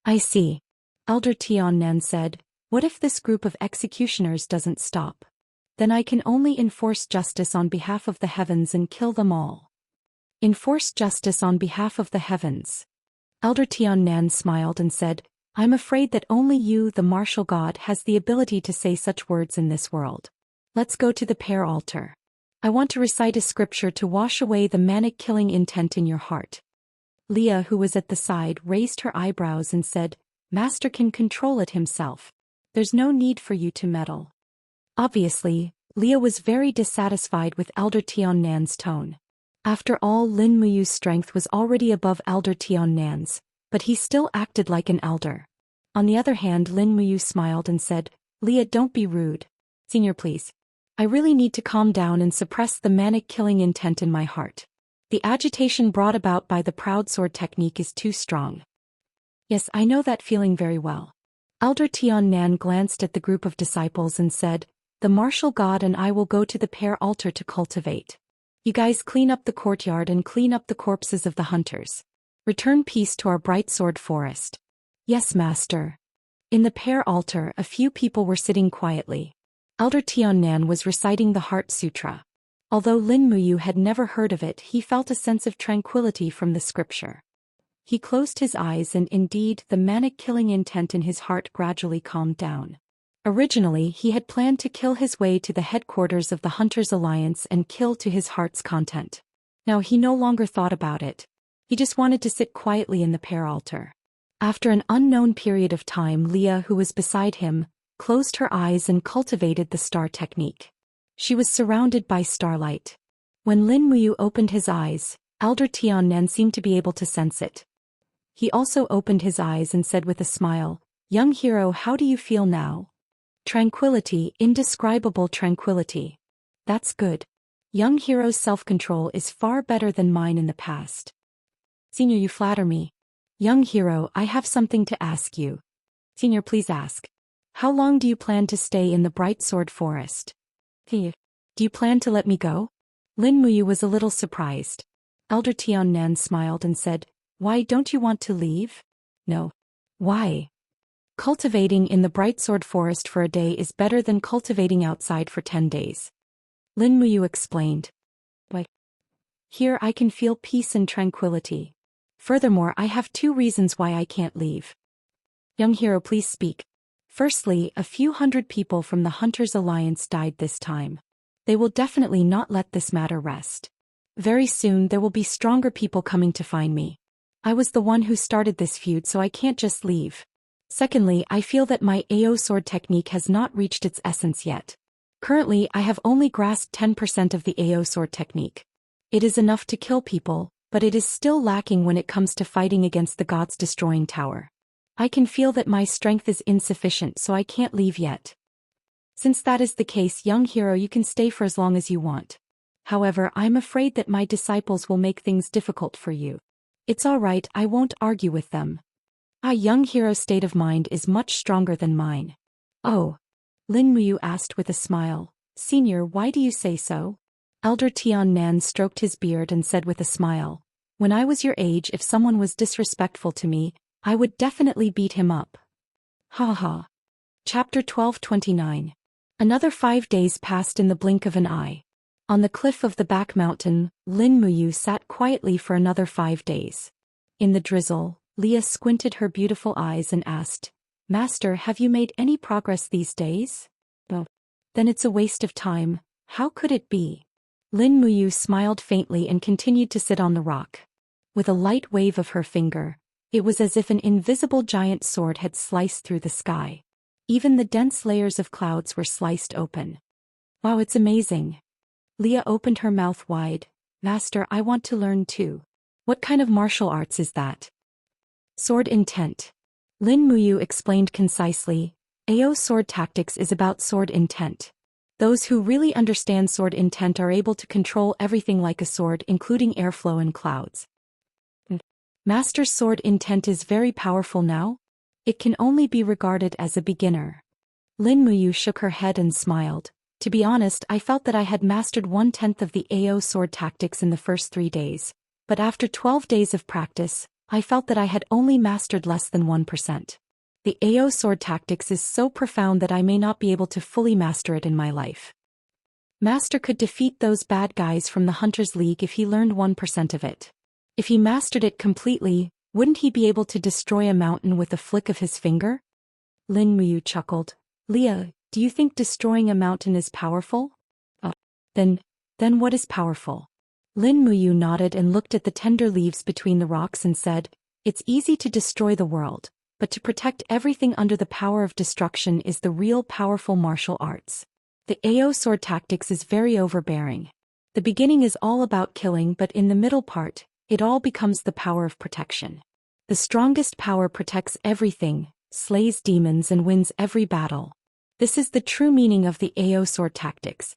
"I see." Elder Tiannan said, "What if this group of executioners doesn't stop? Then I can only enforce justice on behalf of the heavens and kill them all." "Enforce justice on behalf of the heavens." Elder Tiannan smiled and said, "I'm afraid that only you, the martial god, has the ability to say such words in this world. Let's go to the prayer altar. I want to recite a scripture to wash away the manic killing intent in your heart." Leah, who was at the side, raised her eyebrows and said, "Master can control it himself. There's no need for you to meddle." Obviously, Leah was very dissatisfied with Elder Tiannan's tone. After all, Lin Muyu's strength was already above Elder Tiannan's, but he still acted like an elder. On the other hand, Lin Muyu smiled and said, "Leah, don't be rude. Senior, please. I really need to calm down and suppress the manic killing intent in my heart. The agitation brought about by the proud sword technique is too strong." "Yes, I know that feeling very well." Elder Tiannan glanced at the group of disciples and said, "The martial god and I will go to the prayer altar to cultivate. You guys clean up the courtyard and clean up the corpses of the hunters. Return peace to our bright sword forest." "Yes, master." In the prayer altar, a few people were sitting quietly. Elder Tiannan was reciting the Heart Sutra. Although Lin Muyu had never heard of it, he felt a sense of tranquility from the scripture. He closed his eyes and indeed the manic killing intent in his heart gradually calmed down. Originally, he had planned to kill his way to the headquarters of the Hunters Alliance and kill to his heart's content. Now he no longer thought about it. He just wanted to sit quietly in the prayer altar. After an unknown period of time, Leah, who was beside him, closed her eyes and cultivated the star technique. She was surrounded by starlight. When Lin Muyu opened his eyes, Elder Tiannan seemed to be able to sense it. He also opened his eyes and said with a smile, "Young hero, how do you feel now?" "Tranquility, indescribable tranquility." "That's good. Young hero's self-control is far better than mine in the past." "Senior, you flatter me." "Young hero, I have something to ask you." "Senior, please ask." "How long do you plan to stay in the Bright Sword Forest?" "Do you plan to let me go?" Lin Muyu was a little surprised. Elder Tiannan smiled and said, "Why, don't you want to leave?" "No." "Why?" "Cultivating in the Bright Sword Forest for a day is better than cultivating outside for 10 days. Lin Muyu explained. But here I can feel peace and tranquility. Furthermore, I have 2 reasons why I can't leave. Young hero, please speak. Firstly, a few hundred people from the Hunters Alliance died this time. They will definitely not let this matter rest. Very soon there will be stronger people coming to find me. I was the one who started this feud, so I can't just leave. Secondly, I feel that my AO sword technique has not reached its essence yet. Currently, I have only grasped 10% of the AO sword technique. It is enough to kill people, but it is still lacking when it comes to fighting against the gods destroying tower. I can feel that my strength is insufficient, so I can't leave yet. Since that is the case, young hero, you can stay for as long as you want. However, I'm afraid that my disciples will make things difficult for you. It's alright, I won't argue with them. Young hero's state of mind is much stronger than mine. Oh. Lin Muyu asked with a smile. Senior, why do you say so? Elder Tian Nan stroked his beard and said with a smile. When I was your age, if someone was disrespectful to me, I would definitely beat him up. Ha ha. Chapter 1229. Another 5 days passed in the blink of an eye. On the cliff of the back mountain, Lin Muyu sat quietly for another 5 days. In the drizzle, Leah squinted her beautiful eyes and asked, Master, have you made any progress these days? Oh. Then it's a waste of time. How could it be? Lin Muyu smiled faintly and continued to sit on the rock. With a light wave of her finger, it was as if an invisible giant sword had sliced through the sky. Even the dense layers of clouds were sliced open. Wow, it's amazing. Leah opened her mouth wide. Master, I want to learn too. What kind of martial arts is that? Sword intent. Lin Muyu explained concisely. AO sword tactics is about sword intent. Those who really understand sword intent are able to control everything like a sword, including airflow and clouds. Master's sword intent is very powerful now? It can only be regarded as a beginner. Lin Muyu shook her head and smiled. To be honest, I felt that I had mastered 1/10 of the AO sword tactics in the first 3 days. But after 12 days of practice, I felt that I had only mastered less than 1%. The AO sword tactics is so profound that I may not be able to fully master it in my life. Master could defeat those bad guys from the Hunters League if he learned 1% of it. If he mastered it completely, wouldn't he be able to destroy a mountain with a flick of his finger? Lin Muyu chuckled. Leah, do you think destroying a mountain is powerful? Then what is powerful? Lin Muyu nodded and looked at the tender leaves between the rocks and said, It's easy to destroy the world, but to protect everything under the power of destruction is the real powerful martial arts. The AO sword tactics is very overbearing. The beginning is all about killing, but in the middle part, it all becomes the power of protection. The strongest power protects everything, slays demons and wins every battle. This is the true meaning of the AO sword tactics.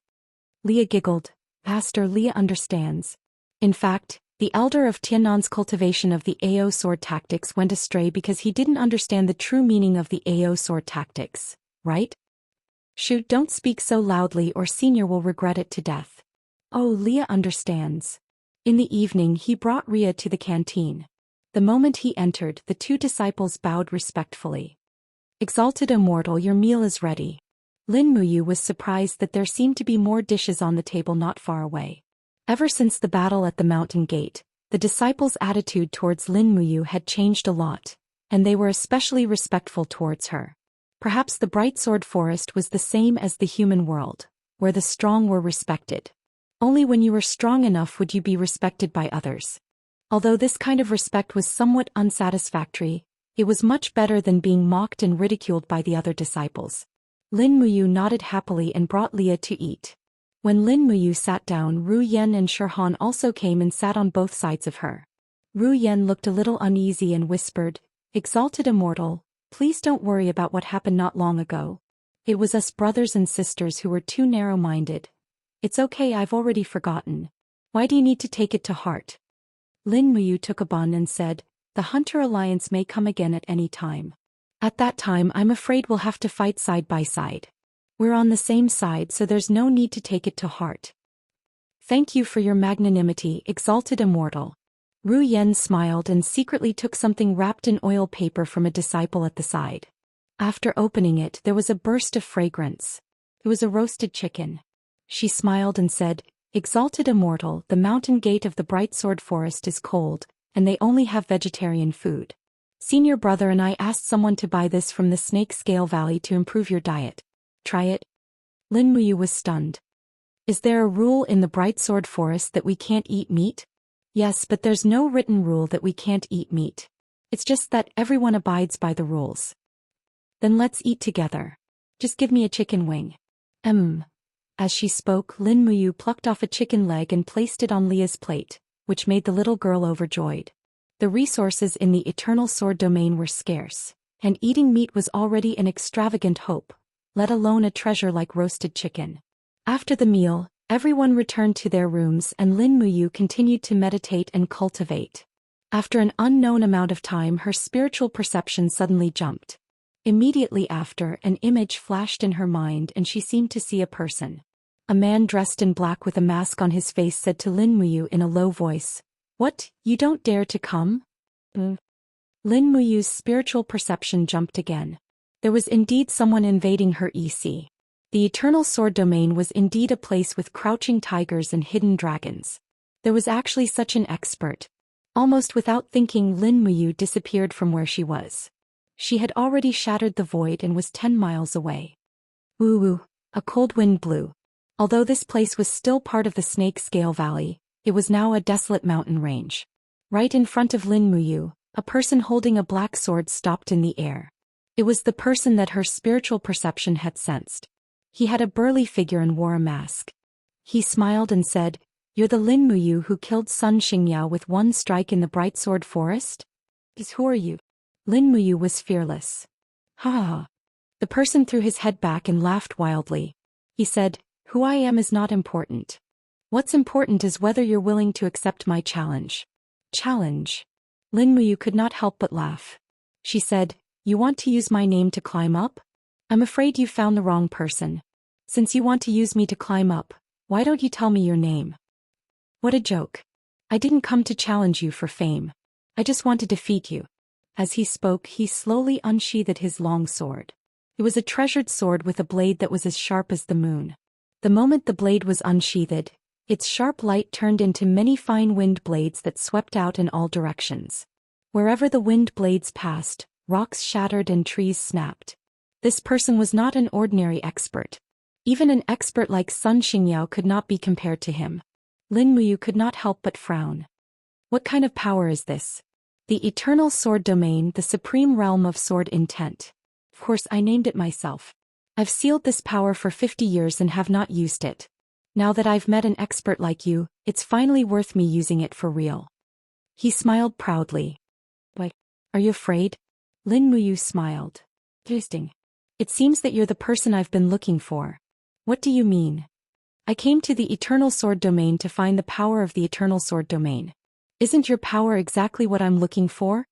Leah giggled. Master, Leah understands. In fact, the elder of Tiannan's cultivation of the AO sword tactics went astray because he didn't understand the true meaning of the AO sword tactics, right? Shoot, don't speak so loudly or Senior will regret it to death. Oh, Leah understands. In the evening he brought Ria to the canteen. The moment he entered, the 2 disciples bowed respectfully. Exalted Immortal, your meal is ready. Lin Muyu was surprised that there seemed to be more dishes on the table not far away. Ever since the battle at the mountain gate, the disciples' attitude towards Lin Muyu had changed a lot, and they were especially respectful towards her. Perhaps the Bright Sword Forest was the same as the human world, where the strong were respected. Only when you were strong enough would you be respected by others. Although this kind of respect was somewhat unsatisfactory, it was much better than being mocked and ridiculed by the other disciples. Lin Muyu nodded happily and brought Leah to eat. When Lin Muyu sat down, Ru Yen and Shirhan also came and sat on both sides of her. Ru Yen looked a little uneasy and whispered, Exalted Immortal, please don't worry about what happened not long ago. It was us brothers and sisters who were too narrow-minded. It's okay, I've already forgotten. Why do you need to take it to heart? Lin Muyu took a bun and said, The Hunter Alliance may come again at any time. At that time I'm afraid we'll have to fight side by side. We're on the same side, so there's no need to take it to heart. Thank you for your magnanimity, Exalted Immortal. Ru Yen smiled and secretly took something wrapped in oil paper from a disciple at the side. After opening it, there was a burst of fragrance. It was a roasted chicken. She smiled and said, "Exalted Immortal, the mountain gate of the Bright Sword Forest is cold, and they only have vegetarian food. Senior brother and I asked someone to buy this from the Snake Scale Valley to improve your diet. Try it." Lin Muyu was stunned. "Is there a rule in the Bright Sword Forest that we can't eat meat?" "Yes, but there's no written rule that we can't eat meat. It's just that everyone abides by the rules." "Then let's eat together. Just give me a chicken wing." As she spoke, Lin Muyu plucked off a chicken leg and placed it on Leah's plate, which made the little girl overjoyed. The resources in the Eternal Sword domain were scarce, and eating meat was already an extravagant hope, let alone a treasure like roasted chicken. After the meal, everyone returned to their rooms and Lin Muyu continued to meditate and cultivate. After an unknown amount of time, her spiritual perception suddenly jumped. Immediately after, an image flashed in her mind and she seemed to see a person. A man dressed in black with a mask on his face said to Lin Muyu in a low voice, "What, you don't dare to come?" Lin Muyu's spiritual perception jumped again. There was indeed someone invading her EC. The Eternal Sword domain was indeed a place with crouching tigers and hidden dragons. There was actually such an expert. Almost without thinking, Lin Muyu disappeared from where she was. She had already shattered the void and was 10 miles away. Woo! A cold wind blew. Although this place was still part of the Snake Scale Valley, it was now a desolate mountain range. Right in front of Lin Muyu, a person holding a black sword stopped in the air. It was the person that her spiritual perception had sensed. He had a burly figure and wore a mask. He smiled and said, "You're the Lin Muyu who killed Sun Xingyao with one strike in the Bright Sword Forest?" "Who are you?" Lin Muyu was fearless. "Ha ha." The person threw his head back and laughed wildly. He said, "Who I am is not important. What's important is whether you're willing to accept my challenge." "Challenge?" Lin Muyu could not help but laugh. She said, "You want to use my name to climb up? I'm afraid you found the wrong person. Since you want to use me to climb up, why don't you tell me your name?" "What a joke. I didn't come to challenge you for fame. I just want to defeat you." As he spoke, he slowly unsheathed his long sword. It was a treasured sword with a blade that was as sharp as the moon. The moment the blade was unsheathed, its sharp light turned into many fine wind blades that swept out in all directions. Wherever the wind blades passed, rocks shattered and trees snapped. This person was not an ordinary expert. Even an expert like Sun Xingyao could not be compared to him. Lin Muyu could not help but frown. What kind of power is this? The Eternal Sword domain, the supreme realm of sword intent. Of course, I named it myself. I've sealed this power for 50 years and have not used it. Now that I've met an expert like you, it's finally worth me using it for real." He smiled proudly. "Why, are you afraid?" Lin Muyu smiled. "Interesting. It seems that you're the person I've been looking for." "What do you mean?" "I came to the Eternal Sword domain to find the power of the Eternal Sword domain. Isn't your power exactly what I'm looking for?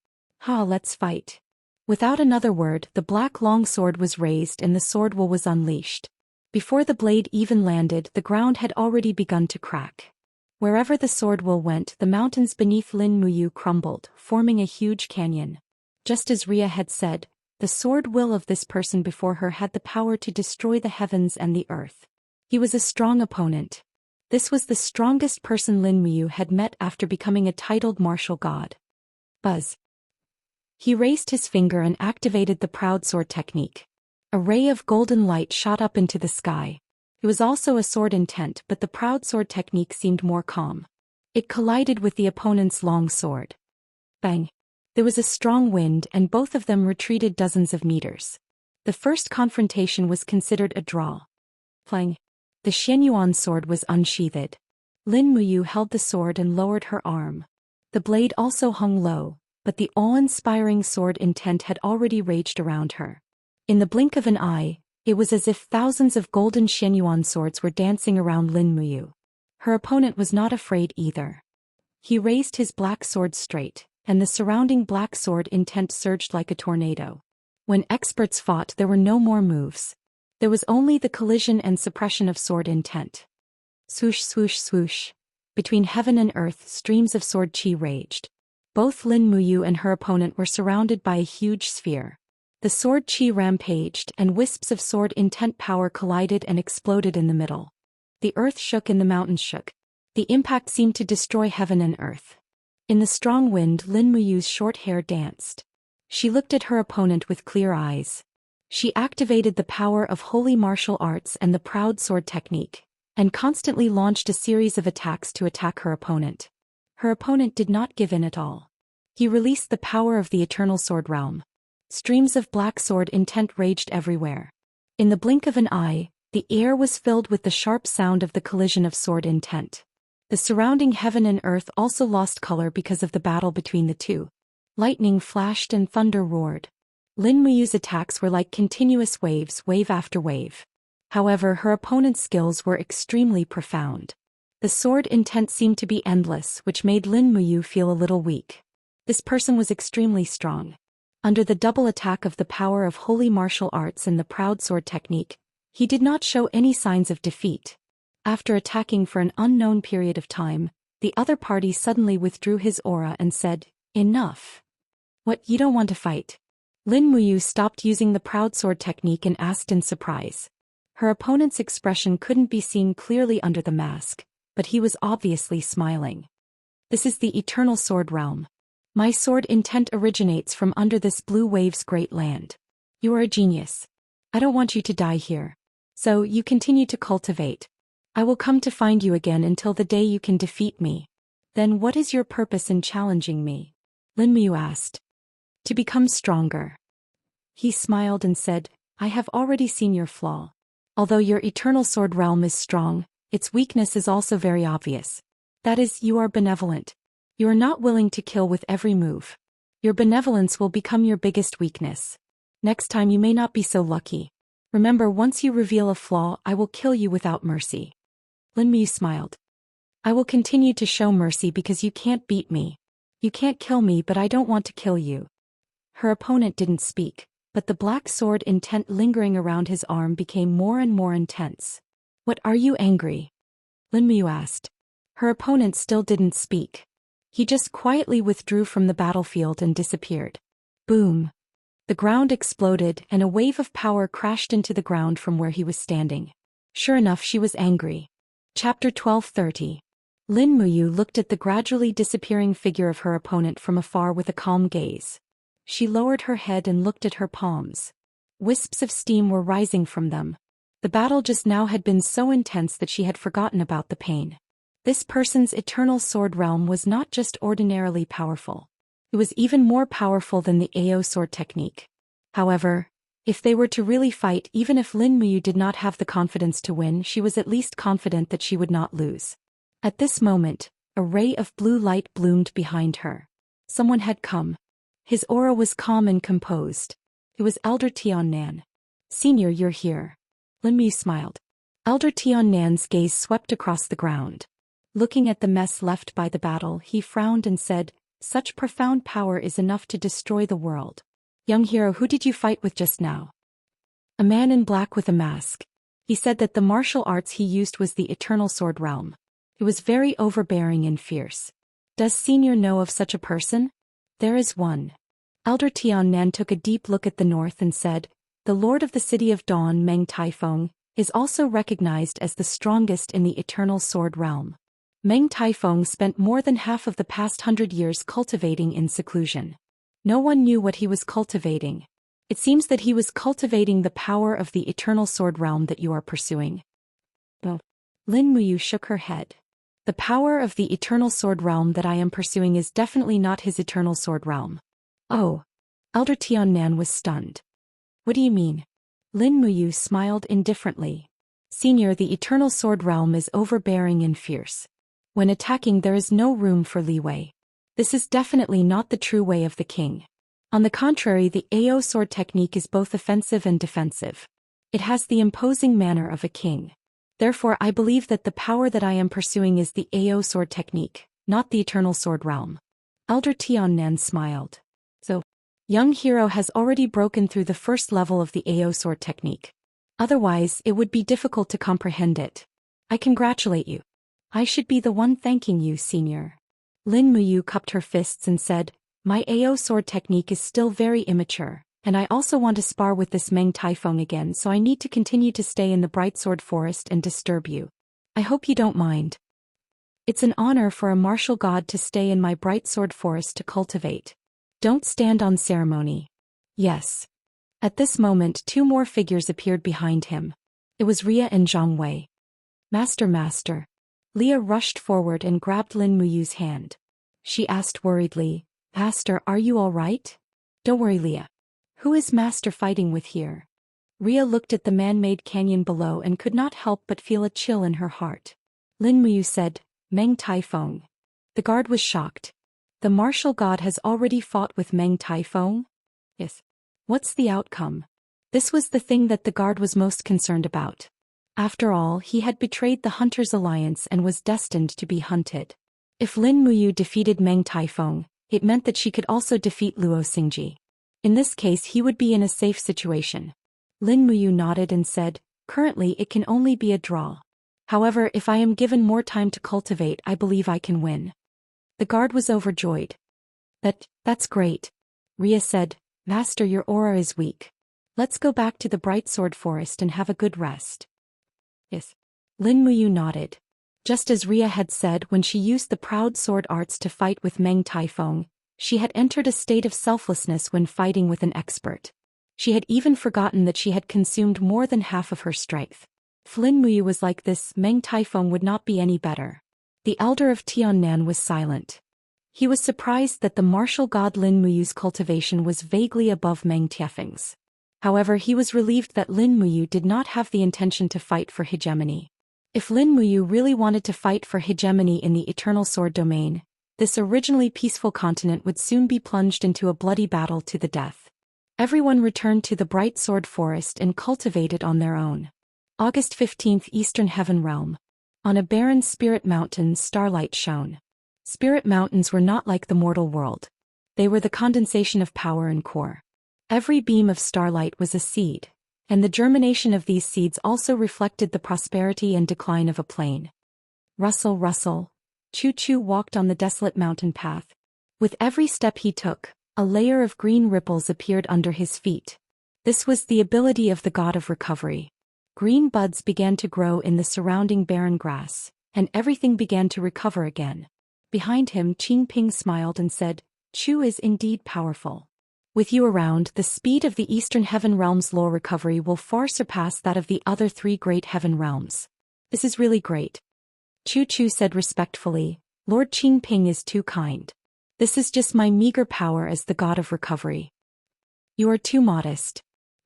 Let's fight." Without another word, the black long sword was raised and the sword will was unleashed. Before the blade even landed, the ground had already begun to crack. Wherever the sword will went, the mountains beneath Lin Muyu crumbled, forming a huge canyon. Just as Ria had said, the sword will of this person before her had the power to destroy the heavens and the earth. He was a strong opponent. This was the strongest person Lin Muyu had met after becoming a titled martial god. Buzz. He raised his finger and activated the proud sword technique. A ray of golden light shot up into the sky. It was also a sword intent, but the proud sword technique seemed more calm. It collided with the opponent's long sword. Bang! There was a strong wind and both of them retreated dozens of meters. The first confrontation was considered a draw. Plang! The Xianyuan sword was unsheathed. Lin Muyu held the sword and lowered her arm. The blade also hung low, but the awe-inspiring sword intent had already raged around her. In the blink of an eye, it was as if thousands of golden Xianyuan swords were dancing around Lin Muyu. Her opponent was not afraid either. He raised his black sword straight, and the surrounding black sword intent surged like a tornado. When experts fought, there were no more moves. There was only the collision and suppression of sword intent. Swoosh, swoosh, swoosh. Between heaven and earth, streams of sword chi raged. Both Lin Muyu and her opponent were surrounded by a huge sphere. The sword chi rampaged, and wisps of sword intent power collided and exploded in the middle. The earth shook and the mountains shook. The impact seemed to destroy heaven and earth. In the strong wind, Lin Muyu's short hair danced. She looked at her opponent with clear eyes. She activated the power of holy martial arts and the proud sword technique, and constantly launched a series of attacks to attack her opponent. Her opponent did not give in at all. He released the power of the eternal sword realm. Streams of black sword intent raged everywhere. In the blink of an eye, the air was filled with the sharp sound of the collision of sword intent. The surrounding heaven and earth also lost color because of the battle between the two. Lightning flashed and thunder roared. Lin Muyu's attacks were like continuous waves, wave after wave. However, her opponent's skills were extremely profound. The sword intent seemed to be endless, which made Lin Muyu feel a little weak. This person was extremely strong. Under the double attack of the power of holy martial arts and the proud sword technique, he did not show any signs of defeat. After attacking for an unknown period of time, the other party suddenly withdrew his aura and said, "Enough. What, you don't want to fight?" Lin Muyu stopped using the proud sword technique and asked in surprise. Her opponent's expression couldn't be seen clearly under the mask, but he was obviously smiling. "This is the eternal sword realm. My sword intent originates from under this blue wave's great land. You are a genius. I don't want you to die here. So you continue to cultivate. I will come to find you again until the day you can defeat me." "Then what is your purpose in challenging me?" Lin Muyu asked. "To become stronger." He smiled and said, "I have already seen your flaw. Although your eternal sword realm is strong, its weakness is also very obvious. That is, you are benevolent. You are not willing to kill with every move. Your benevolence will become your biggest weakness. Next time you may not be so lucky. Remember, once you reveal a flaw, I will kill you without mercy." Lin Muyu smiled. "I will continue to show mercy because you can't beat me. You can't kill me, but I don't want to kill you." Her opponent didn't speak, but the black sword intent lingering around his arm became more and more intense. "What, are you angry?" Lin Muyu asked. Her opponent still didn't speak. He just quietly withdrew from the battlefield and disappeared. Boom! The ground exploded and a wave of power crashed into the ground from where he was standing. Sure enough, she was angry. Chapter 12:30. Lin Muyu looked at the gradually disappearing figure of her opponent from afar with a calm gaze. She lowered her head and looked at her palms. Wisps of steam were rising from them. The battle just now had been so intense that she had forgotten about the pain. This person's eternal sword realm was not just ordinarily powerful. It was even more powerful than the AO sword technique. However, if they were to really fight, even if Lin Muyu did not have the confidence to win, she was at least confident that she would not lose. At this moment, a ray of blue light bloomed behind her. Someone had come. His aura was calm and composed. It was Elder Tiannan. "Senior, you're here." Lin Muyu smiled. Elder Tiannan's gaze swept across the ground. Looking at the mess left by the battle, he frowned and said, "Such profound power is enough to destroy the world. Young hero, who did you fight with just now?" "A man in black with a mask. He said that the martial arts he used was the eternal sword realm. It was very overbearing and fierce. Does Senior know of such a person?" "There is one." Elder Tiannan took a deep look at the north and said, "The Lord of the City of Dawn, Meng Taifeng, is also recognized as the strongest in the eternal sword realm. Meng Taifeng spent more than half of the past 100 years cultivating in seclusion. No one knew what he was cultivating. It seems that he was cultivating the power of the eternal sword realm that you are pursuing." Lin Muyu shook her head. "The power of the eternal sword realm that I am pursuing is definitely not his eternal sword realm." "Oh." Elder Tiannan was stunned. "What do you mean?" Lin Muyu smiled indifferently. "Senior, the eternal sword realm is overbearing and fierce. When attacking, there is no room for leeway. This is definitely not the true way of the king. On the contrary, the AO sword technique is both offensive and defensive. It has the imposing manner of a king. Therefore, I believe that the power that I am pursuing is the AO sword technique, not the eternal sword realm." Elder Tiannan smiled. "So, young hero has already broken through the first level of the AO sword technique. Otherwise, it would be difficult to comprehend it. I congratulate you. I should be the one thanking you, Senior." Lin Muyu cupped her fists and said, "My AO sword technique is still very immature, and I also want to spar with this Meng Taifeng again, so I need to continue to stay in the Bright Sword Forest and disturb you. I hope you don't mind. It's an honor for a martial god to stay in my bright sword forest to cultivate. Don't stand on ceremony. Yes. At this moment 2 more figures appeared behind him. It was Ria and Zhang Wei. Master. Leah rushed forward and grabbed Lin Muyu's hand. She asked worriedly, Master, are you all right? Don't worry, Leah. Who is Master fighting with here? Ria looked at the man-made canyon below and could not help but feel a chill in her heart. Lin Muyu said, Meng Taifeng. The guard was shocked. The martial god has already fought with Meng Taifeng? Yes. What's the outcome? This was the thing that the guard was most concerned about. After all, he had betrayed the Hunters' Alliance and was destined to be hunted. If Lin Muyu defeated Meng Taifeng, it meant that she could also defeat Luo Xingji. In this case he would be in a safe situation. Lin Muyu nodded and said, Currently it can only be a draw. However, if I am given more time to cultivate, I believe I can win. The guard was overjoyed. That's great. Ria said, Master, your aura is weak. Let's go back to the Bright Sword Forest and have a good rest. Yes. Lin Muyu nodded. Just as Ria had said when she used the proud sword arts to fight with Meng Taifeng, she had entered a state of selflessness when fighting with an expert. She had even forgotten that she had consumed more than half of her strength. If Lin Muyu was like this, Meng Taifeng would not be any better. The elder of Tiannan was silent. He was surprised that the martial god Lin Muyu's cultivation was vaguely above Meng Taifeng's. However, he was relieved that Lin Muyu did not have the intention to fight for hegemony. If Lin Muyu really wanted to fight for hegemony in the Eternal Sword domain, this originally peaceful continent would soon be plunged into a bloody battle to the death. Everyone returned to the Bright Sword Forest and cultivated on their own. August 15th, Eastern Heaven Realm. On a barren Spirit Mountain, starlight shone. Spirit Mountains were not like the mortal world. They were the condensation of power and core. Every beam of starlight was a seed, and the germination of these seeds also reflected the prosperity and decline of a plane. Rustle, rustle. Chu-Chu walked on the desolate mountain path. With every step he took, a layer of green ripples appeared under his feet. This was the ability of the god of recovery. Green buds began to grow in the surrounding barren grass, and everything began to recover again. Behind him, Qingping smiled and said, Chu is indeed powerful. With you around, the speed of the Eastern Heaven Realm's lore recovery will far surpass that of the other 3 great heaven realms. This is really great. Chu-Chu said respectfully, Lord Qingping is too kind. This is just my meager power as the god of recovery. You are too modest.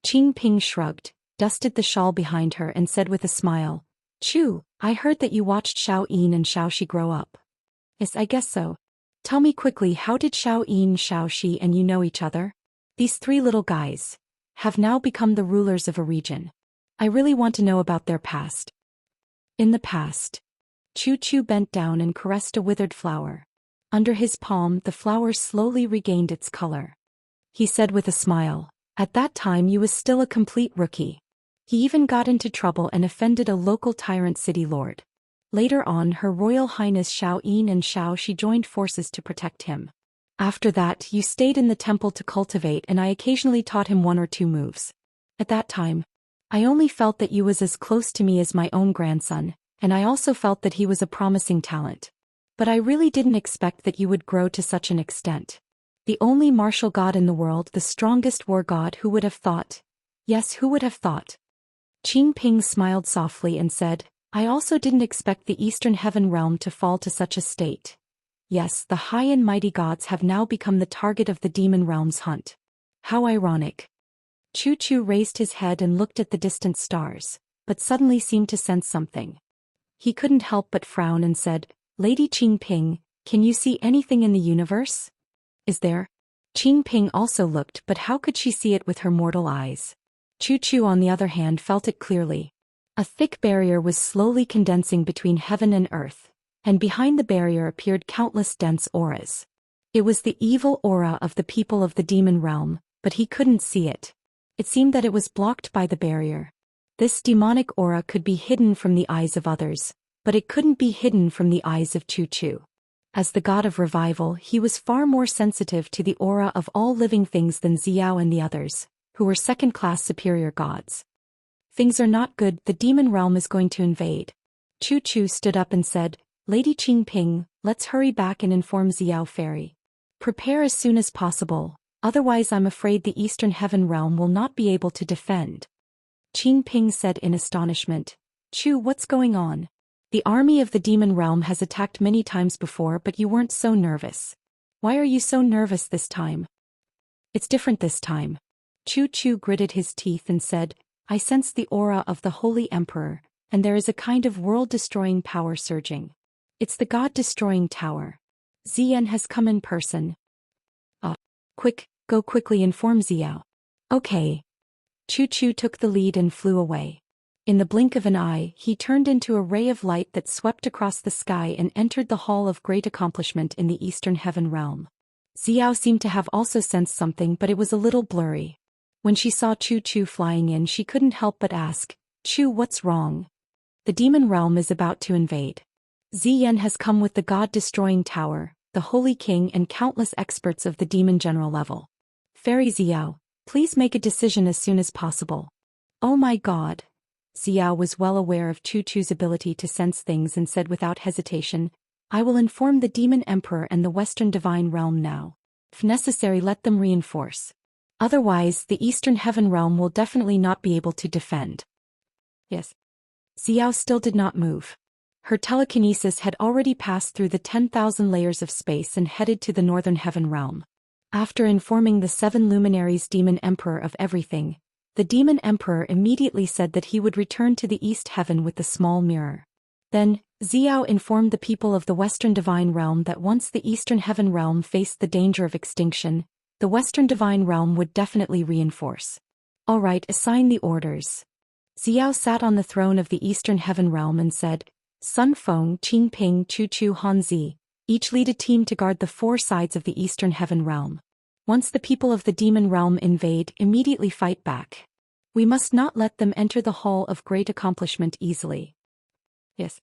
Qingping shrugged, dusted the shawl behind her and said with a smile, Chu, I heard that you watched Xiao Yin and Xiaoxi grow up. Yes, I guess so. Tell me quickly, how did Xiao Yin, Xiaoxi and you know each other? These 3 little guys have now become the rulers of a region. I really want to know about their past. In the past. Chu-Chu bent down and caressed a withered flower. Under his palm, the flower slowly regained its color. He said with a smile, At that time you was still a complete rookie. He even got into trouble and offended a local tyrant city lord. Later on, Her Royal Highness Xiao Yin and Xiaoxi joined forces to protect him. After that, you stayed in the temple to cultivate and I occasionally taught him 1 or 2 moves. At that time, I only felt that you was as close to me as my own grandson, and I also felt that he was a promising talent. But I really didn't expect that you would grow to such an extent. The only martial god in the world, the strongest war god, who would have thought? Yes, who would have thought? Qingping smiled softly and said, I also didn't expect the Eastern Heaven Realm to fall to such a state. Yes, the high and mighty gods have now become the target of the demon realm's hunt. How ironic. Chu-Chu raised his head and looked at the distant stars, but suddenly seemed to sense something. He couldn't help but frown and said, Lady Qingping, can you see anything in the universe? Is there? Qingping also looked, but how could she see it with her mortal eyes? Chu-Chu on the other hand felt it clearly. A thick barrier was slowly condensing between heaven and earth, and behind the barrier appeared countless dense auras. It was the evil aura of the people of the demon realm, but he couldn't see it. It seemed that it was blocked by the barrier. This demonic aura could be hidden from the eyes of others, but it couldn't be hidden from the eyes of Chu-Chu. As the god of revival, he was far more sensitive to the aura of all living things than Xiao and the others, who were second-class superior gods. Things are not good, the demon realm is going to invade. Chu Chu stood up and said, Lady Qingping, let's hurry back and inform Xiao Fairy. Prepare as soon as possible, otherwise I'm afraid the Eastern Heaven Realm will not be able to defend. Qingping said in astonishment. Chu, what's going on? The army of the demon realm has attacked many times before, but you weren't so nervous. Why are you so nervous this time? It's different this time. Chu Chu gritted his teeth and said, I sense the aura of the Holy Emperor, and there is a kind of world-destroying power surging. It's the God-destroying tower. Xian has come in person. Quick, go quickly inform Xiao. Okay. Chu Chu took the lead and flew away. In the blink of an eye, he turned into a ray of light that swept across the sky and entered the Hall of Great Accomplishment in the Eastern Heaven Realm. Xiao seemed to have also sensed something, but it was a little blurry. When she saw Chu Chu flying in, she couldn't help but ask, Chu, what's wrong? The demon realm is about to invade. Xian has come with the God-destroying tower, the Holy King and countless experts of the demon general level. Fairy Xiao, please make a decision as soon as possible. Oh my God. Xiao was well aware of Chu Chu's ability to sense things and said without hesitation, I will inform the Demon Emperor and the Western Divine Realm now. If necessary, let them reinforce. Otherwise, the Eastern Heaven Realm will definitely not be able to defend. Yes. Xiao still did not move. Her telekinesis had already passed through the 10,000 layers of space and headed to the Northern Heaven Realm. After informing the 7 luminaries Demon Emperor of everything, the Demon Emperor immediately said that he would return to the East Heaven with the small mirror. Then, Xiao informed the people of the Western Divine Realm that once the Eastern Heaven Realm faced the danger of extinction, the Western Divine Realm would definitely reinforce. All right, assign the orders. Xiao sat on the throne of the Eastern Heaven Realm and said, Sun Feng, Qingping, Chu Chu, Hanzi, each lead a team to guard the 4 sides of the Eastern Heaven Realm. Once the people of the Demon Realm invade, immediately fight back. We must not let them enter the Hall of Great Accomplishment easily. Yes.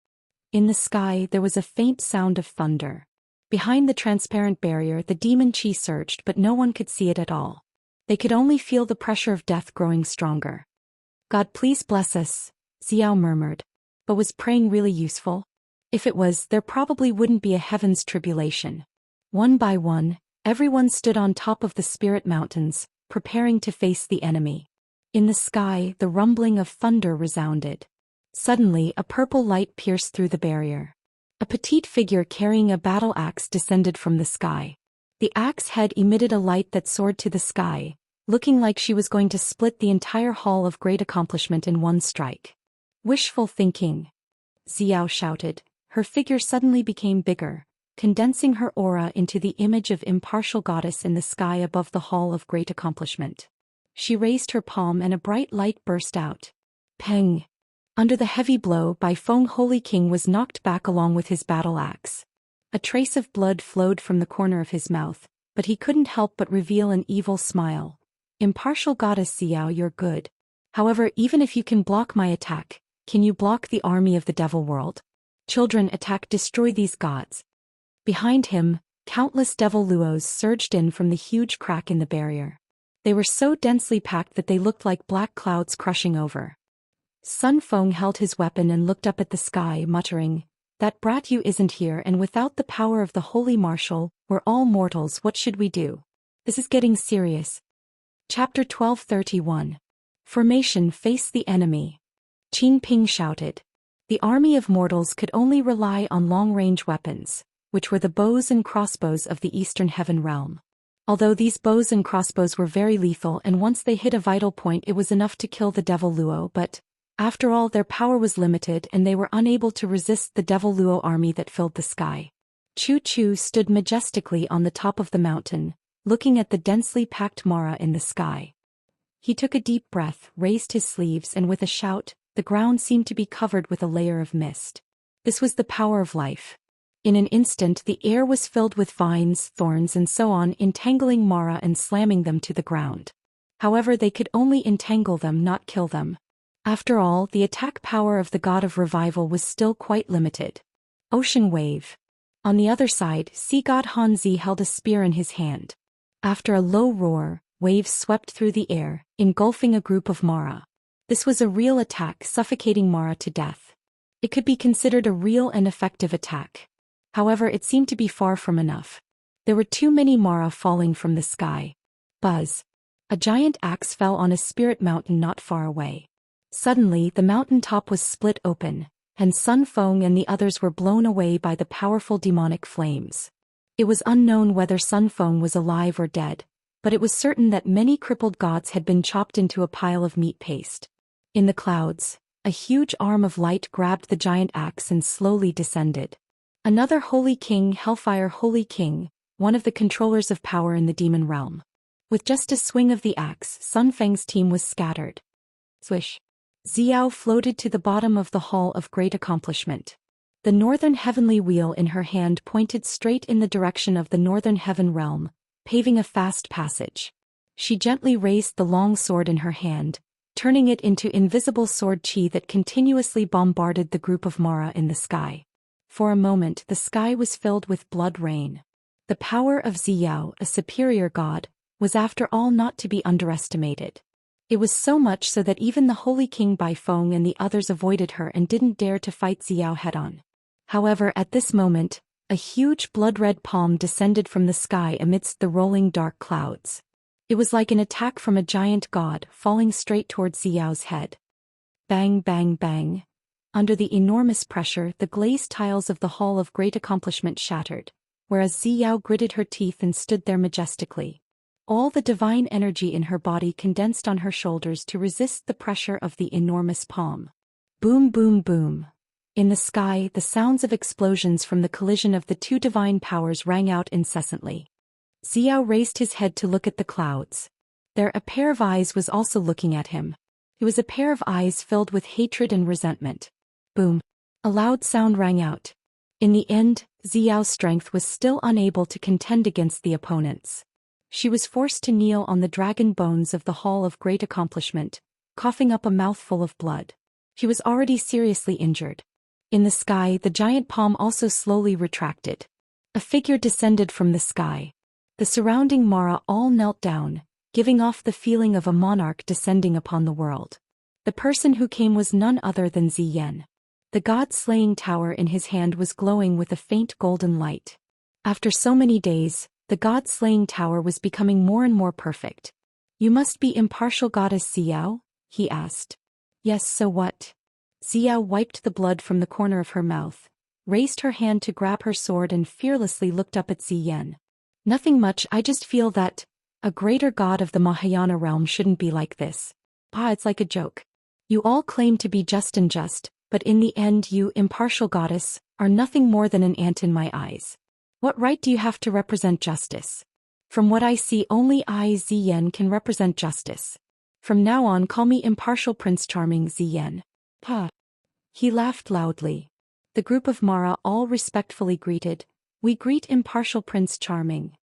In the sky, there was a faint sound of thunder. Behind the transparent barrier, the demon chi surged, but no one could see it at all. They could only feel the pressure of death growing stronger. God, please bless us, Xiao murmured. But was praying really useful? If it was, there probably wouldn't be a heaven's tribulation. One by one, everyone stood on top of the spirit mountains, preparing to face the enemy. In the sky, the rumbling of thunder resounded. Suddenly, a purple light pierced through the barrier. A petite figure carrying a battle axe descended from the sky. The axe head emitted a light that soared to the sky, looking like she was going to split the entire Hall of Great Accomplishment in one strike. Wishful thinking. Xiao shouted. Her figure suddenly became bigger, condensing her aura into the image of impartial goddess in the sky above the Hall of Great Accomplishment. She raised her palm and a bright light burst out. Peng! Under the heavy blow, Bai Feng Holy King was knocked back along with his battle axe. A trace of blood flowed from the corner of his mouth, but he couldn't help but reveal an evil smile. Impartial goddess Xiao, you're good. However, even if you can block my attack, can you block the army of the devil world? Children, attack, destroy these gods. Behind him, countless devil luos surged in from the huge crack in the barrier. They were so densely packed that they looked like black clouds crushing over. Sun Feng held his weapon and looked up at the sky, muttering, That brat Yu isn't here, and without the power of the Holy Marshal, we're all mortals. What should we do? This is getting serious. Chapter 1231. Formation, face the enemy. Qingping shouted. The army of mortals could only rely on long-range weapons, which were the bows and crossbows of the Eastern Heaven Realm. Although these bows and crossbows were very lethal, and once they hit a vital point it was enough to kill the Devil Luo, but, after all, their power was limited and they were unable to resist the Devil Luo army that filled the sky. Chu Chu stood majestically on the top of the mountain, looking at the densely packed Mara in the sky. He took a deep breath, raised his sleeves, and with a shout, the ground seemed to be covered with a layer of mist. This was the power of life. In an instant the air was filled with vines, thorns and so on, entangling Mara and slamming them to the ground. However, they could only entangle them, not kill them. After all, the attack power of the god of revival was still quite limited. Ocean wave. On the other side, sea god Hanzi held a spear in his hand. After a low roar, waves swept through the air, engulfing a group of Mara. This was a real attack, suffocating Mara to death. It could be considered a real and effective attack. However, it seemed to be far from enough. There were too many Mara falling from the sky. Buzz. A giant axe fell on a spirit mountain not far away. Suddenly, the mountain top was split open, and Sun Feng and the others were blown away by the powerful demonic flames. It was unknown whether Sun Feng was alive or dead, but it was certain that many crippled gods had been chopped into a pile of meat paste. In the clouds, a huge arm of light grabbed the giant axe and slowly descended. Another Holy King, Hellfire Holy King, one of the controllers of power in the demon realm. With just a swing of the axe, Sun Feng's team was scattered. Swish. Xiao floated to the bottom of the Hall of Great Accomplishment. The northern heavenly wheel in her hand pointed straight in the direction of the northern heaven realm, paving a fast passage. She gently raised the long sword in her hand, turning it into invisible sword chi that continuously bombarded the group of Mara in the sky. For a moment the sky was filled with blood rain. The power of Xiao, a superior god, was after all not to be underestimated. It was so much so that even the Holy King Baifeng and the others avoided her and didn't dare to fight Xiao head-on. However, at this moment, a huge blood-red palm descended from the sky amidst the rolling dark clouds. It was like an attack from a giant god falling straight towards Xiao's head. Bang, bang, bang. Under the enormous pressure, the glazed tiles of the Hall of Great Accomplishment shattered, whereas Xiao gritted her teeth and stood there majestically. All the divine energy in her body condensed on her shoulders to resist the pressure of the enormous palm. Boom, boom, boom. In the sky, the sounds of explosions from the collision of the two divine powers rang out incessantly. Xiao raised his head to look at the clouds. There, a pair of eyes was also looking at him. It was a pair of eyes filled with hatred and resentment. Boom. A loud sound rang out. In the end, Xiao's strength was still unable to contend against the opponents. She was forced to kneel on the dragon bones of the Hall of Great Accomplishment, coughing up a mouthful of blood. She was already seriously injured. In the sky, the giant palm also slowly retracted. A figure descended from the sky. The surrounding Mara all knelt down, giving off the feeling of a monarch descending upon the world. The person who came was none other than Xian. The god-slaying tower in his hand was glowing with a faint golden light. After so many days, the god-slaying tower was becoming more and more perfect. "You must be impartial goddess Xiao?" he asked. "Yes, so what?" Xiao wiped the blood from the corner of her mouth, raised her hand to grab her sword and fearlessly looked up at Xian. "Nothing much, I just feel that a greater god of the Mahayana realm shouldn't be like this. It's like a joke. You all claim to be just and just, but in the end you, impartial goddess, are nothing more than an ant in my eyes. What right do you have to represent justice? From what I see, only I, Xian, can represent justice. From now on, call me Impartial Prince Charming Xian." He laughed loudly. The group of Mara all respectfully greeted, "We greet Impartial Prince Charming."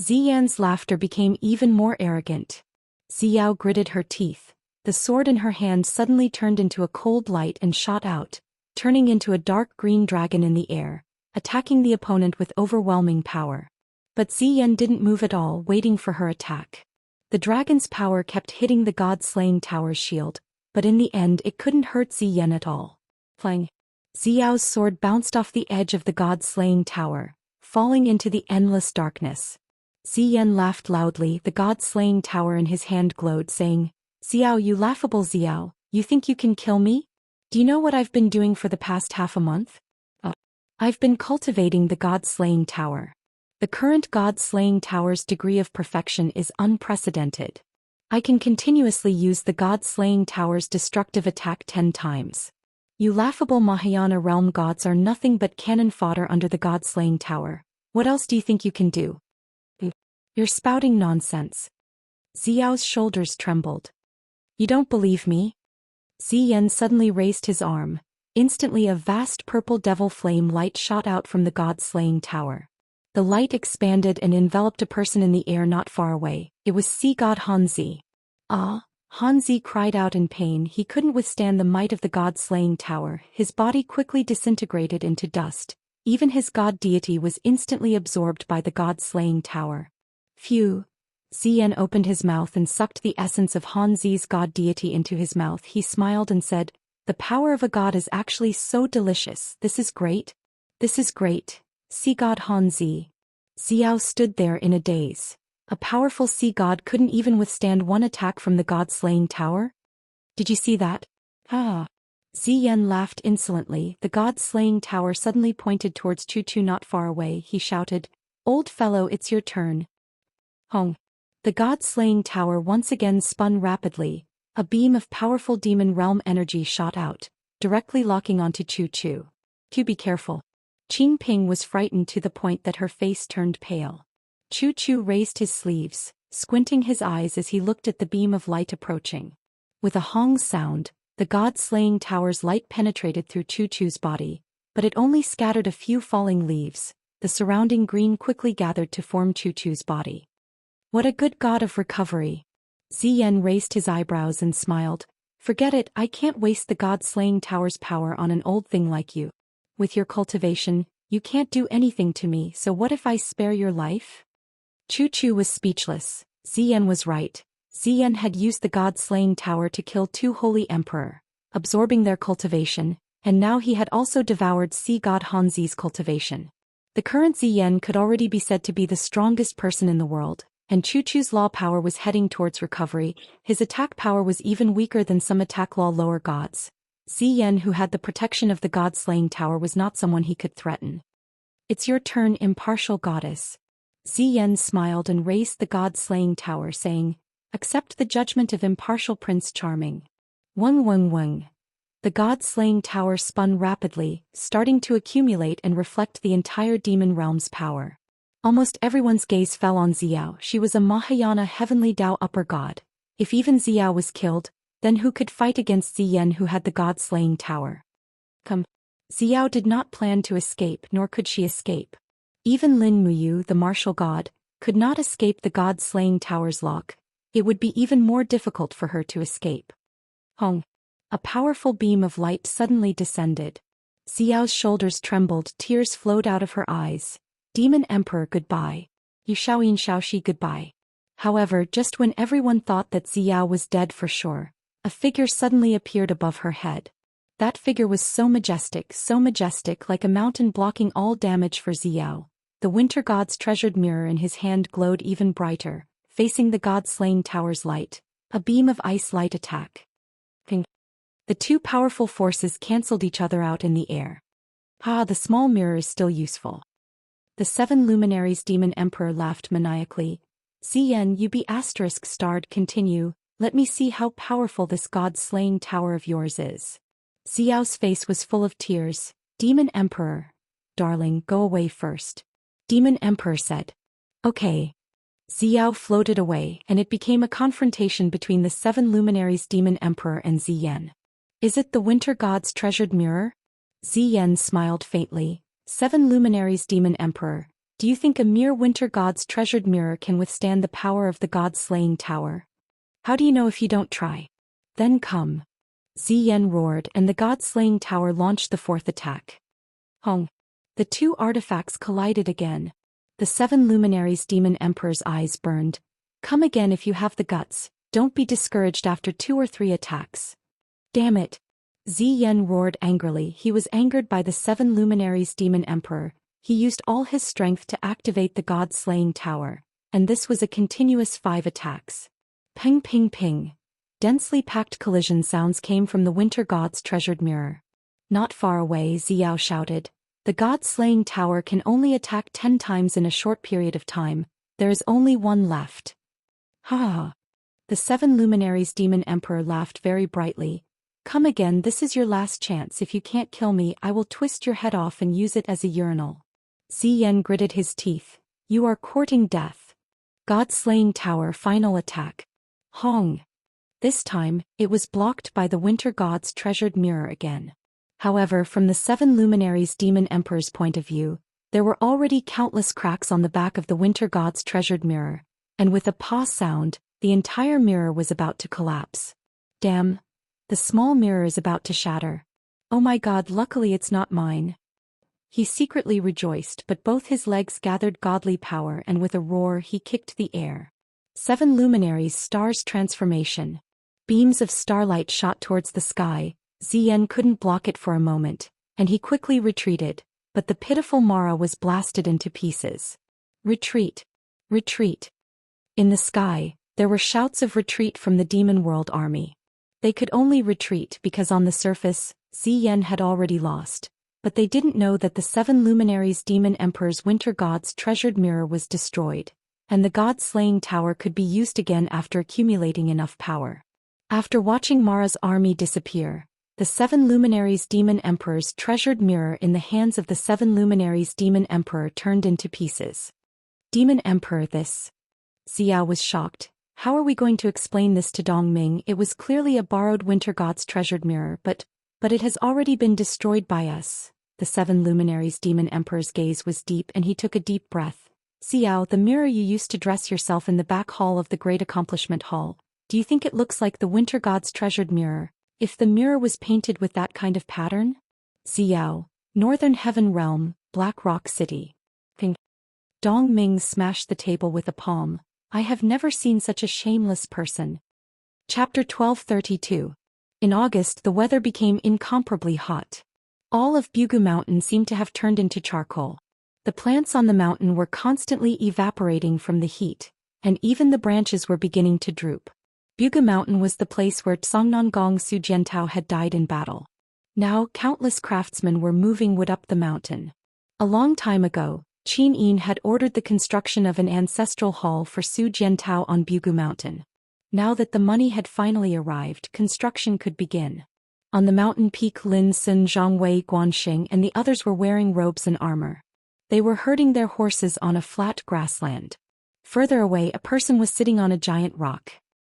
Xian's laughter became even more arrogant. Xiao gritted her teeth. The sword in her hand suddenly turned into a cold light and shot out, turning into a dark green dragon in the air, attacking the opponent with overwhelming power. But Xian didn't move at all, waiting for her attack. The dragon's power kept hitting the god-slaying tower's shield, but in the end it couldn't hurt Xian at all. Clang! Xiao's sword bounced off the edge of the god-slaying tower, falling into the endless darkness. Xian laughed loudly. The god-slaying tower in his hand glowed, saying, "Xiao, you laughable Xiao, you think you can kill me? Do you know what I've been doing for the past half a month? I've been cultivating the god-slaying tower. The current god-slaying tower's degree of perfection is unprecedented. I can continuously use the god-slaying tower's destructive attack 10 times. You laughable Mahayana realm gods are nothing but cannon fodder under the god-slaying tower. What else do you think you can do? You're spouting nonsense." Xiao's shoulders trembled. "You don't believe me?" Xian suddenly raised his arm. Instantly a vast purple devil flame light shot out from the god-slaying tower. The light expanded and enveloped a person in the air not far away. It was sea god Hanzi. "Ah!" Hanzi cried out in pain. He couldn't withstand the might of the god-slaying tower. His body quickly disintegrated into dust. Even his god deity was instantly absorbed by the god-slaying tower. Phew! Xian opened his mouth and sucked the essence of Hanzi's god deity into his mouth. He smiled and said, The power of a god is actually so delicious. This is great. This is great. Sea god Hanzi. Xiao stood there in a daze. A powerful sea god couldn't even withstand one attack from the god-slaying tower? Did you see that? Ah. Ziyan laughed insolently. The god-slaying tower suddenly pointed towards Chu not far away. He shouted, "Old fellow, it's your turn." Hong. The god-slaying tower once again spun rapidly. A beam of powerful demon realm energy shot out, directly locking onto Chu. Be careful. Qing Ping was frightened to the point that her face turned pale. Chu raised his sleeves, squinting his eyes as he looked at the beam of light approaching. With a hong sound, the god-slaying tower's light penetrated through Chu's body, but it only scattered a few falling leaves. The surrounding green quickly gathered to form Chu's body. What a good god of recovery. Ziyan raised his eyebrows and smiled. Forget it, I can't waste the god-slaying tower's power on an old thing like you. With your cultivation, you can't do anything to me, so what if I spare your life? Chu was speechless. Ziyan was right. Ziyan had used the god-slaying tower to kill 2 holy emperor, absorbing their cultivation, and now he had also devoured sea god Hanzi's cultivation. The current Ziyan could already be said to be the strongest person in the world, and Chu's law power was heading towards recovery. His attack power was even weaker than some attack law lower gods. Ziyan, who had the protection of the god-slaying tower, was not someone he could threaten. It's your turn, impartial goddess. Ziyan smiled and raised the god-slaying tower, saying, "Accept the judgment of impartial Prince Charming." Weng. The god-slaying tower spun rapidly, starting to accumulate and reflect the entire demon realm's power. Almost everyone's gaze fell on Xiao. She was a Mahayana heavenly Tao upper god. If even Xiao was killed, then who could fight against Ziyan, who had the god-slaying tower? Come. Xiao did not plan to escape, nor could she escape. Even Lin Muyu, the martial god, could not escape the god-slaying tower's lock. It would be even more difficult for her to escape. Hong. A powerful beam of light suddenly descended. Xiao's shoulders trembled, tears flowed out of her eyes. Demon Emperor, goodbye. Yu Shaoyin Shaoxi, goodbye. However, just when everyone thought that Xiao was dead for sure, a figure suddenly appeared above her head. That figure was so majestic, like a mountain, blocking all damage for Xiao. The winter god's treasured mirror in his hand glowed even brighter, facing the god-slaying tower's light. A beam of ice light attack. Ping. The 2 powerful forces cancelled each other out in the air. The small mirror is still useful. The 7 luminaries demon emperor laughed maniacally. Ziyan, you be asterisk starred, continue. Let me see how powerful this god-slaying tower of yours is. Xiao's face was full of tears. Demon Emperor. Darling, go away first. Demon Emperor said. Okay. Xiao floated away, and it became a confrontation between the 7 luminaries demon emperor and Ziyan. Is it the winter god's treasured mirror? Ziyan smiled faintly. 7 luminaries demon emperor. Do you think a mere winter god's treasured mirror can withstand the power of the god-slaying tower? How do you know if you don't try? Then come. Ziyan roared, and the god-slaying tower launched the 4th attack. Hong. The 2 artifacts collided again. The 7 luminaries demon emperor's eyes burned. Come again if you have the guts. Don't be discouraged after 2 or 3 attacks. Damn it. Ziyan roared angrily. He was angered by the 7 luminaries demon emperor. He used all his strength to activate the god-slaying tower, and this was a continuous 5 attacks. Ping ping ping. Densely packed collision sounds came from the winter god's treasured mirror. Not far away, Xiao shouted. The god-slaying tower can only attack 10 times in a short period of time. There is only 1 left. Ha! The 7 luminaries demon emperor laughed very brightly. Come again, this is your last chance. If you can't kill me, I will twist your head off and use it as a urinal. Ziyan gritted his teeth. You are courting death. God-slaying tower final attack. Hong. This time, it was blocked by the winter god's treasured mirror again. However, from the 7 luminaries demon emperor's point of view, there were already countless cracks on the back of the winter god's treasured mirror, and with a paw sound, the entire mirror was about to collapse. Damn. The small mirror is about to shatter. Oh my god, luckily it's not mine. He secretly rejoiced, but both his legs gathered godly power, and with a roar he kicked the air. 7 luminaries stars transformation. Beams of starlight shot towards the sky, Ziyan couldn't block it for a moment, and he quickly retreated, but the pitiful Mara was blasted into pieces. Retreat! Retreat! In the sky, there were shouts of retreat from the demon world army. They could only retreat because on the surface, Ziyan had already lost, but they didn't know that the 7 luminaries demon emperor's winter god's treasured mirror was destroyed, and the god-slaying tower could be used again after accumulating enough power. After watching Mara's army disappear, the 7 luminaries demon emperor's treasured mirror in the hands of the 7 luminaries demon emperor turned into pieces. Demon emperor this. Xiao was shocked. How are we going to explain this to Dongming? It was clearly a borrowed winter god's treasured mirror, but it has already been destroyed by us. The 7 luminaries demon emperor's gaze was deep and he took a deep breath. Xiao, the mirror you used to dress yourself in the back hall of the Great Accomplishment Hall, do you think it looks like the winter god's treasured mirror, if the mirror was painted with that kind of pattern? Xiao, Northern Heaven Realm, Black Rock City. Ping. Dongming smashed the table with a palm. I have never seen such a shameless person. Chapter 1232. In August the weather became incomparably hot. All of Bugu Mountain seemed to have turned into charcoal. The plants on the mountain were constantly evaporating from the heat, and even the branches were beginning to droop. Bugu Mountain was the place where Tsongnongong Su Jiantao had died in battle. Now countless craftsmen were moving wood up the mountain. A long time ago, Qin Yin had ordered the construction of an ancestral hall for Su Jiantao on Bugu Mountain. Now that the money had finally arrived, construction could begin. On the mountain peak Lin Sun, Zhangwei, Guanxing and the others were wearing robes and armor. They were herding their horses on a flat grassland. Further away a person was sitting on a giant rock.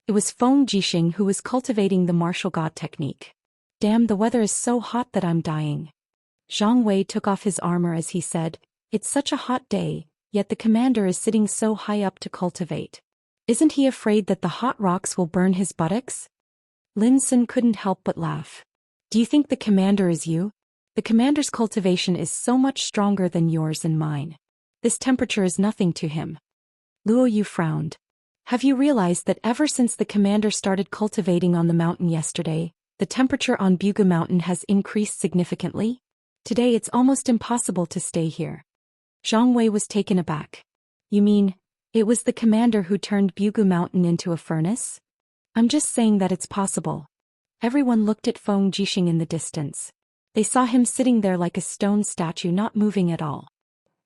It was Feng Jixing who was cultivating the martial god technique. Damn, the weather is so hot that I'm dying. Zhang Wei took off his armor as he said, it's such a hot day, yet the commander is sitting so high up to cultivate. Isn't he afraid that the hot rocks will burn his buttocks? Lin Sun couldn't help but laugh. Do you think the commander is you? The commander's cultivation is so much stronger than yours and mine. This temperature is nothing to him. Luo Yu frowned. Have you realized that ever since the commander started cultivating on the mountain yesterday, the temperature on Bugu Mountain has increased significantly? Today it's almost impossible to stay here. Zhang Wei was taken aback. You mean, it was the commander who turned Bugu Mountain into a furnace? I'm just saying that it's possible. Everyone looked at Feng Jixing in the distance. They saw him sitting there like a stone statue, not moving at all.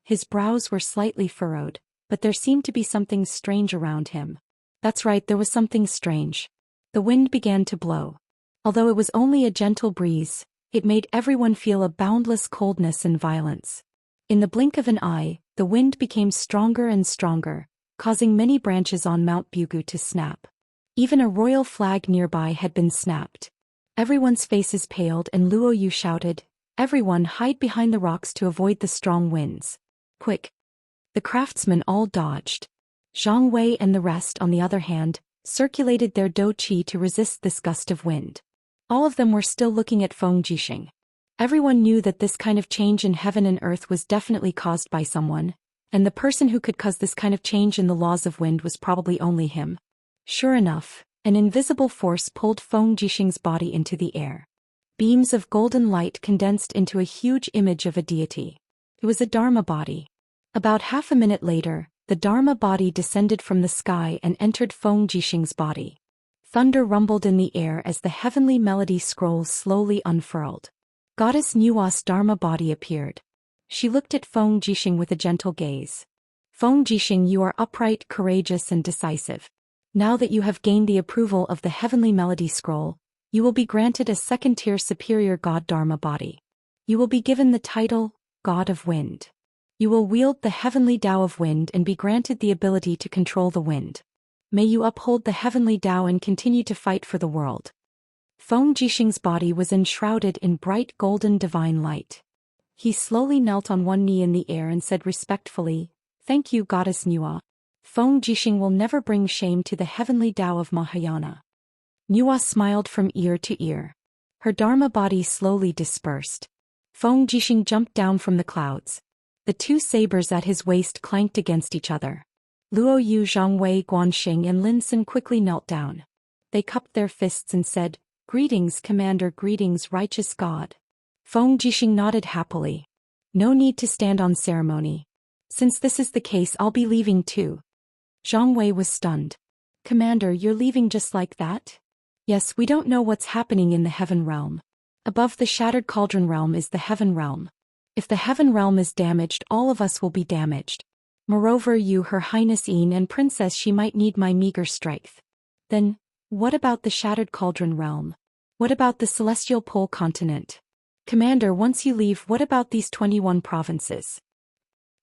His brows were slightly furrowed, but there seemed to be something strange around him. That's right, there was something strange. The wind began to blow. Although it was only a gentle breeze, it made everyone feel a boundless coldness and violence. In the blink of an eye, the wind became stronger and stronger, causing many branches on Mount Bugu to snap. Even a royal flag nearby had been snapped. Everyone's faces paled and Luo Yu shouted, everyone hide behind the rocks to avoid the strong winds. Quick! The craftsmen all dodged. Zhang Wei and the rest, on the other hand, circulated their dou qi to resist this gust of wind. All of them were still looking at Feng Jixing. Everyone knew that this kind of change in heaven and earth was definitely caused by someone, and the person who could cause this kind of change in the laws of wind was probably only him. Sure enough, an invisible force pulled Feng Jixing's body into the air. Beams of golden light condensed into a huge image of a deity. It was a Dharma body. About half a minute later, the Dharma body descended from the sky and entered Feng Jixing's body. Thunder rumbled in the air as the heavenly melody scroll slowly unfurled. Goddess Nua's Dharma body appeared. She looked at Feng Jixing with a gentle gaze. Feng Jixing, you are upright, courageous and decisive. Now that you have gained the approval of the heavenly melody scroll, you will be granted a second-tier superior god Dharma body. You will be given the title, God of Wind. You will wield the heavenly Tao of wind and be granted the ability to control the wind. May you uphold the heavenly Tao and continue to fight for the world. Feng Jixing's body was enshrouded in bright golden divine light. He slowly knelt on one knee in the air and said respectfully, Thank you, Goddess Nua. Feng Jixing will never bring shame to the heavenly Tao of Mahayana. Nua smiled from ear to ear. Her Dharma body slowly dispersed. Feng Jixing jumped down from the clouds. The two sabers at his waist clanked against each other. Luo Yu, Zhang Wei, Guanxing and Lin Sun quickly knelt down. They cupped their fists and said, Greetings, Commander, greetings, righteous God. Feng Jixing nodded happily. No need to stand on ceremony. Since this is the case, I'll be leaving too. Zhang Wei was stunned. Commander, you're leaving just like that? Yes, we don't know what's happening in the Heaven Realm. Above the Shattered Cauldron Realm is the Heaven Realm. If the Heaven Realm is damaged, all of us will be damaged. Moreover, you, Her Highness Yin and Princess, she might need my meager strength. Then, what about the Shattered Cauldron Realm? What about the Celestial Pole Continent? Commander, once you leave, what about these 21 provinces?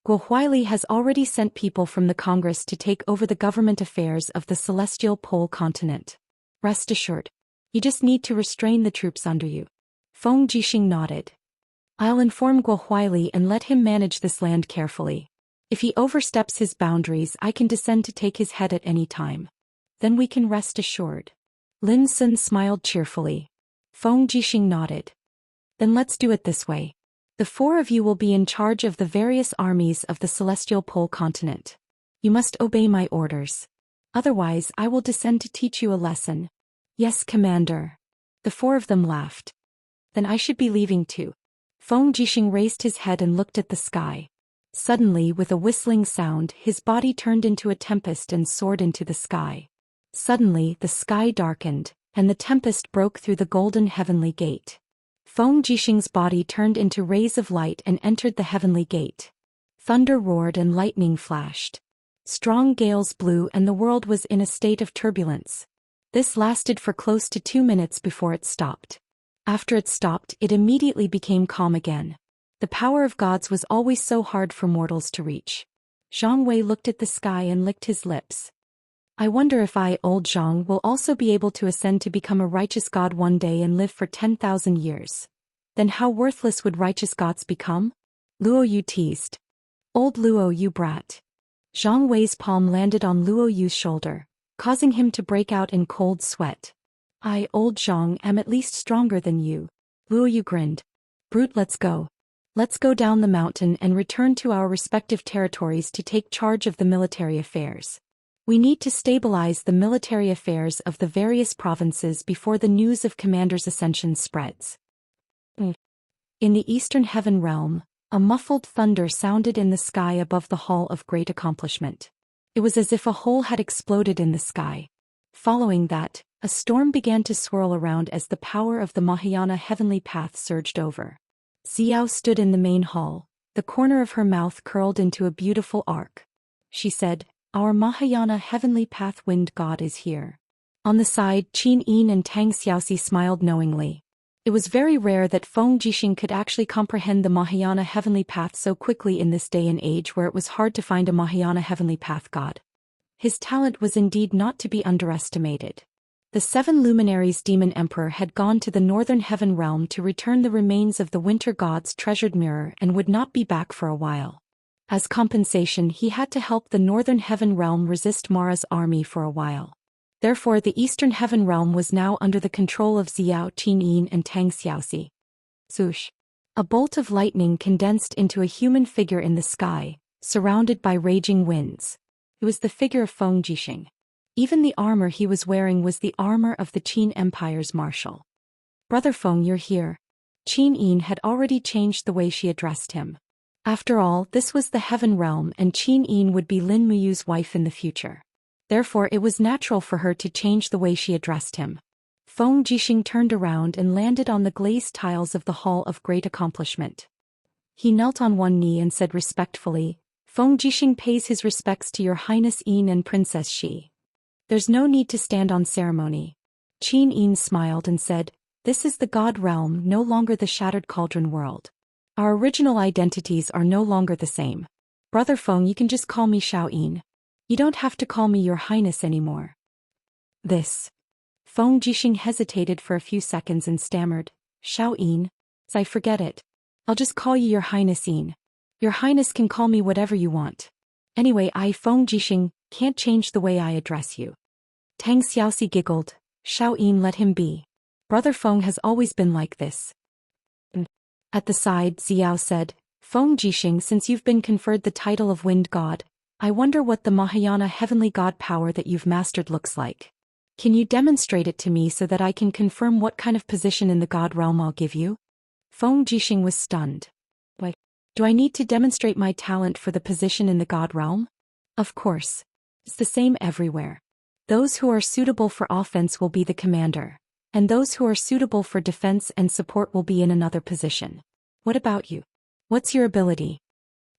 Guo Huili has already sent people from the Congress to take over the government affairs of the Celestial Pole Continent. Rest assured. You just need to restrain the troops under you. Feng Jixing nodded. I'll inform Guo Huili and let him manage this land carefully. If he oversteps his boundaries, I can descend to take his head at any time. Then we can rest assured. Lin Sun smiled cheerfully. Feng Jixing nodded. Then let's do it this way. The four of you will be in charge of the various armies of the Celestial Pole Continent. You must obey my orders. Otherwise, I will descend to teach you a lesson. Yes, Commander. The four of them laughed. Then I should be leaving too. Feng Jixing raised his head and looked at the sky. Suddenly, with a whistling sound, his body turned into a tempest and soared into the sky. Suddenly, the sky darkened, and the tempest broke through the golden heavenly gate. Feng Jixing's body turned into rays of light and entered the heavenly gate. Thunder roared and lightning flashed. Strong gales blew and the world was in a state of turbulence. This lasted for close to 2 minutes before it stopped. After it stopped, it immediately became calm again. The power of gods was always so hard for mortals to reach. Zhang Wei looked at the sky and licked his lips. I wonder if I, old Zhang, will also be able to ascend to become a righteous god one day and live for 10,000 years. Then how worthless would righteous gods become? Luo Yu teased. Old Luo Yu brat. Zhang Wei's palm landed on Luo Yu's shoulder, causing him to break out in cold sweat. I, old Zhang, am at least stronger than you. Luo Yu grinned. Brute, let's go. Let's go down the mountain and return to our respective territories to take charge of the military affairs. We need to stabilize the military affairs of the various provinces before the news of Commander's ascension spreads. In the Eastern Heaven Realm, a muffled thunder sounded in the sky above the Hall of Great Accomplishment. It was as if a hole had exploded in the sky. Following that, a storm began to swirl around as the power of the Mahayana heavenly path surged over. Xiao stood in the main hall, the corner of her mouth curled into a beautiful arc. She said, Our Mahayana heavenly path wind god is here. On the side, Qin Yin and Tang Xiaoxi smiled knowingly. It was very rare that Feng Jixing could actually comprehend the Mahayana heavenly path so quickly in this day and age where it was hard to find a Mahayana heavenly path god. His talent was indeed not to be underestimated. The 7 luminaries Demon Emperor had gone to the Northern Heaven Realm to return the remains of the Winter God's treasured mirror and would not be back for a while. As compensation, he had to help the Northern Heaven Realm resist Mara's army for a while. Therefore, the Eastern Heaven Realm was now under the control of Xiao, Qin Yin and Tang Xiaoxi. Swoosh! A bolt of lightning condensed into a human figure in the sky, surrounded by raging winds. It was the figure of Feng Jixing. Even the armor he was wearing was the armor of the Qin Empire's marshal. Brother Feng, you're here. Qin Yin had already changed the way she addressed him. After all, this was the Heaven Realm and Qin Yin would be Lin Muyu's wife in the future. Therefore, it was natural for her to change the way she addressed him. Feng Jixing turned around and landed on the glazed tiles of the Hall of Great Accomplishment. He knelt on one knee and said respectfully, Feng Jixing pays his respects to Your Highness Yin and Princess Xi. There's no need to stand on ceremony. Qin Yin smiled and said, This is the God Realm, no longer the Shattered Cauldron world. Our original identities are no longer the same. Brother Feng, you can just call me Xiao Yin. You don't have to call me Your Highness anymore. This. Feng Jixing hesitated for a few seconds and stammered, Xiao Yin. I forget it. I'll just call you Your Highness Yin. Your Highness can call me whatever you want. Anyway, I, Feng Jixing, can't change the way I address you. Tang Xiaoxi giggled, Xiao Yin, let him be. Brother Feng has always been like this. At the side, Xiao said, Feng Jixing, since you've been conferred the title of Wind God, I wonder what the Mahayana heavenly god power that you've mastered looks like. Can you demonstrate it to me so that I can confirm what kind of position in the God realm I'll give you? Feng Jixing was stunned. What? Do I need to demonstrate my talent for the position in the God realm? Of course. It's the same everywhere. Those who are suitable for offense will be the commander, and those who are suitable for defense and support will be in another position. What about you? What's your ability?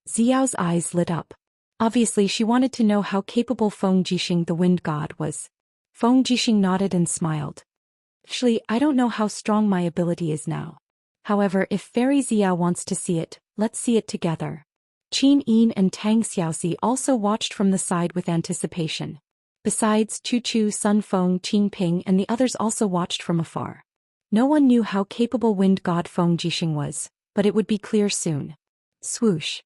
Xiao's eyes lit up. Obviously she wanted to know how capable Feng Jixing the wind god was. Feng Jixing nodded and smiled. Actually, I don't know how strong my ability is now. However, if Fairy Xiao wants to see it, let's see it together. Qin Yin and Tang Xiaoxi also watched from the side with anticipation. Besides Chu Chu, Sun Feng, Qin Ping and the others also watched from afar. No one knew how capable wind god Feng Jixing was, but it would be clear soon. Swoosh.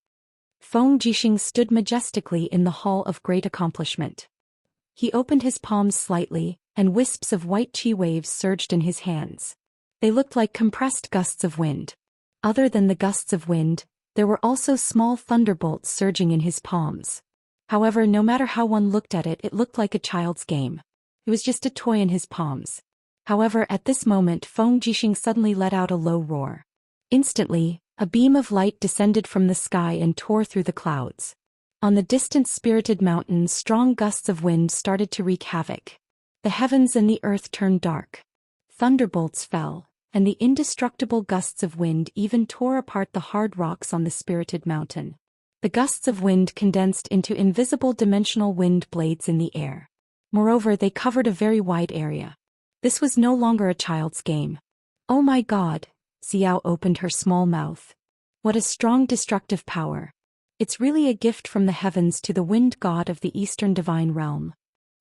Feng Jixing stood majestically in the hall of great accomplishment. He opened his palms slightly, and wisps of white qi waves surged in his hands. They looked like compressed gusts of wind. Other than the gusts of wind, there were also small thunderbolts surging in his palms. However, no matter how one looked at it, it looked like a child's game. It was just a toy in his palms. However, at this moment Feng Jixing suddenly let out a low roar. Instantly, a beam of light descended from the sky and tore through the clouds. On the distant spirited mountains, strong gusts of wind started to wreak havoc. The heavens and the earth turned dark. Thunderbolts fell, and the indestructible gusts of wind even tore apart the hard rocks on the spirited mountain. The gusts of wind condensed into invisible dimensional wind blades in the air. Moreover, they covered a very wide area. This was no longer a child's game. Oh my God! Xiao opened her small mouth. What a strong destructive power. It's really a gift from the heavens to the wind god of the eastern divine realm.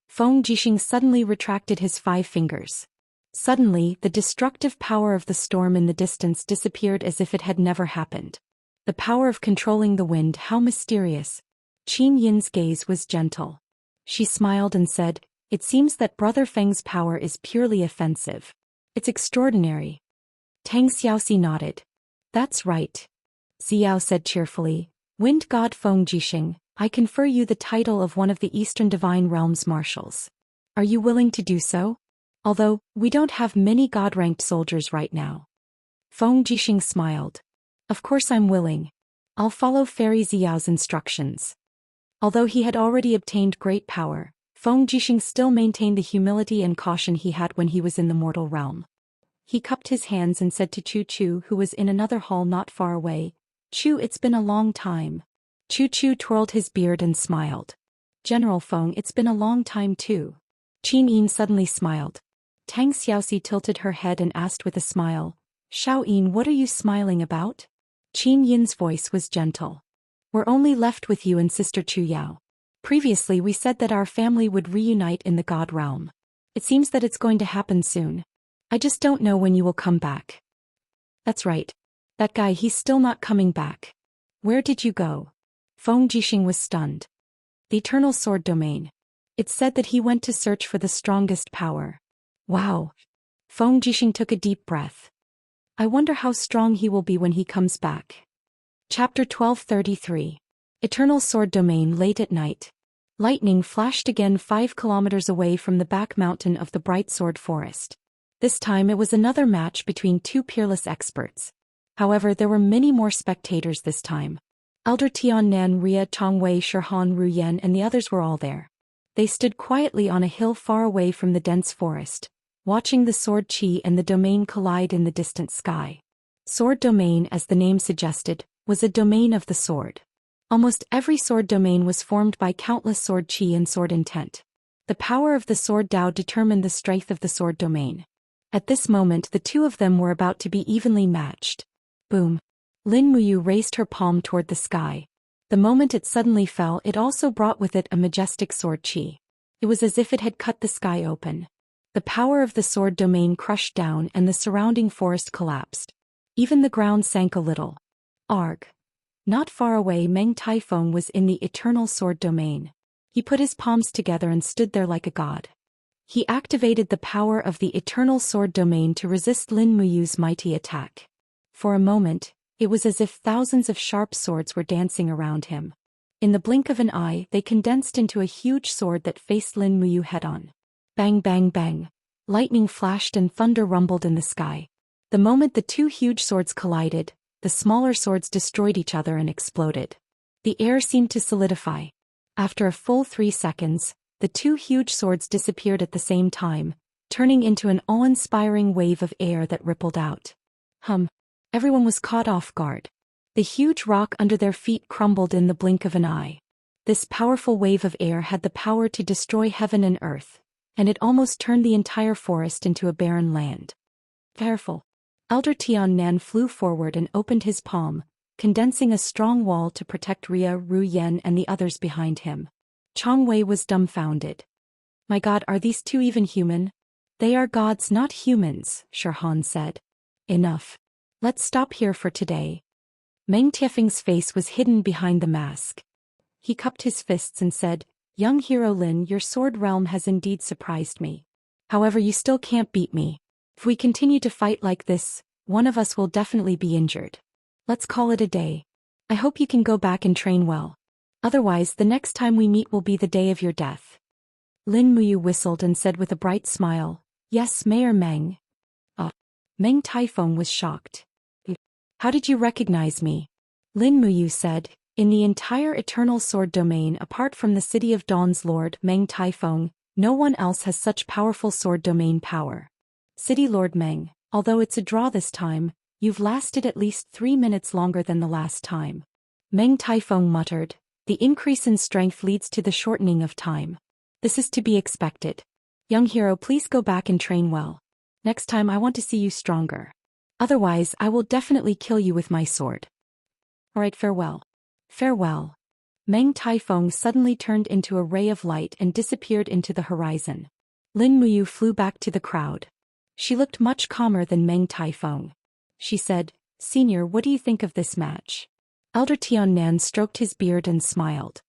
Feng Jixing suddenly retracted his 5 fingers. Suddenly, the destructive power of the storm in the distance disappeared as if it had never happened. The power of controlling the wind, how mysterious. Qin Yin's gaze was gentle. She smiled and said, "It seems that Brother Feng's power is purely offensive. It's extraordinary." Tang Xiaoxi nodded. "That's right." Xiao said cheerfully, "Wind god Feng Jixing, I confer you the title of one of the Eastern Divine Realms marshals. Are you willing to do so? Although, we don't have many god-ranked soldiers right now." Feng Jixing smiled. "Of course I'm willing. I'll follow Fairy Xiao's instructions." Although he had already obtained great power, Feng Jixing still maintained the humility and caution he had when he was in the mortal realm. He cupped his hands and said to Chu Chu, who was in another hall not far away, "Chu, it's been a long time." Chu Chu twirled his beard and smiled. "General Feng, it's been a long time too." Qin Yin suddenly smiled. Tang Xiaoxi tilted her head and asked with a smile, "Xiao Yin, what are you smiling about?" Qin Yin's voice was gentle. "We're only left with you and Sister Chu Yao. Previously we said that our family would reunite in the God realm. It seems that it's going to happen soon. I just don't know when you will come back." "That's right. That guy, he's still not coming back. Where did you go?" Feng Jixing was stunned. "The Eternal Sword Domain. It's said that he went to search for the strongest power." "Wow." Feng Jixing took a deep breath. "I wonder how strong he will be when he comes back." Chapter 1233. Eternal Sword Domain. Late at night. Lightning flashed again 5 kilometers away from the back mountain of the Bright Sword Forest. This time it was another match between 2 peerless experts. However, there were many more spectators this time. Elder Tian Nan, Ria, Chongwei, Shirhan, Ru Yan and the others were all there. They stood quietly on a hill far away from the dense forest, watching the sword chi and the domain collide in the distant sky. Sword domain, as the name suggested, was a domain of the sword. Almost every sword domain was formed by countless sword chi and sword intent. The power of the sword Dao determined the strength of the sword domain. At this moment the two of them were about to be evenly matched. Boom. Lin Muyu raised her palm toward the sky. The moment it suddenly fell, it also brought with it a majestic sword chi. It was as if it had cut the sky open. The power of the sword domain crushed down and the surrounding forest collapsed. Even the ground sank a little. Arg. Not far away, Meng Taifeng was in the eternal sword domain. He put his palms together and stood there like a god. He activated the power of the eternal sword domain to resist Lin Muyu's mighty attack. For a moment, it was as if thousands of sharp swords were dancing around him. In the blink of an eye, they condensed into a huge sword that faced Lin Muyu head-on. Bang bang bang. Lightning flashed and thunder rumbled in the sky. The moment the two huge swords collided, the smaller swords destroyed each other and exploded. The air seemed to solidify. After a full 3 seconds, the two huge swords disappeared at the same time, turning into an awe-inspiring wave of air that rippled out. Everyone was caught off guard. The huge rock under their feet crumbled in the blink of an eye. This powerful wave of air had the power to destroy heaven and earth, and it almost turned the entire forest into a barren land. Careful. Elder Tian flew forward and opened his palm, condensing a strong wall to protect Ria, Ru Yan and the others behind him. Chong Wei was dumbfounded. My god, are these two even human? They are gods, not humans, Shirhan said. Enough. Let's stop here for today. Meng Tiefeng's face was hidden behind the mask. He cupped his fists and said, Young hero Lin, your sword realm has indeed surprised me. However, you still can't beat me. If we continue to fight like this, one of us will definitely be injured. Let's call it a day. I hope you can go back and train well. Otherwise, the next time we meet will be the day of your death. Lin Muyu whistled and said with a bright smile, Yes, Mayor Meng. Meng Taifeng was shocked. How did you recognize me? Lin Muyu said, In the entire Eternal Sword domain apart from the City of Dawn's Lord Meng Taifeng, no one else has such powerful sword domain power. City Lord Meng, although it's a draw this time, you've lasted at least 3 minutes longer than the last time. Meng Taifeng muttered, The increase in strength leads to the shortening of time. This is to be expected. Young hero, please go back and train well. Next time I want to see you stronger. Otherwise, I will definitely kill you with my sword. Alright, farewell. Farewell. Meng Taifeng suddenly turned into a ray of light and disappeared into the horizon. Lin Muyu flew back to the crowd. She looked much calmer than Meng Taifeng. She said, Senior, what do you think of this match? Elder Tiannan stroked his beard and smiled.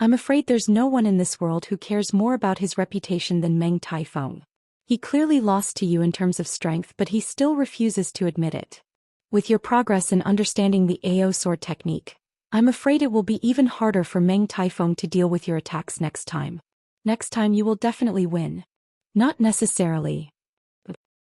I'm afraid there's no one in this world who cares more about his reputation than Meng Taifeng. He clearly lost to you in terms of strength, but he still refuses to admit it. With your progress in understanding the AO sword technique, I'm afraid it will be even harder for Meng Taifeng to deal with your attacks next time. Next time you will definitely win. Not necessarily.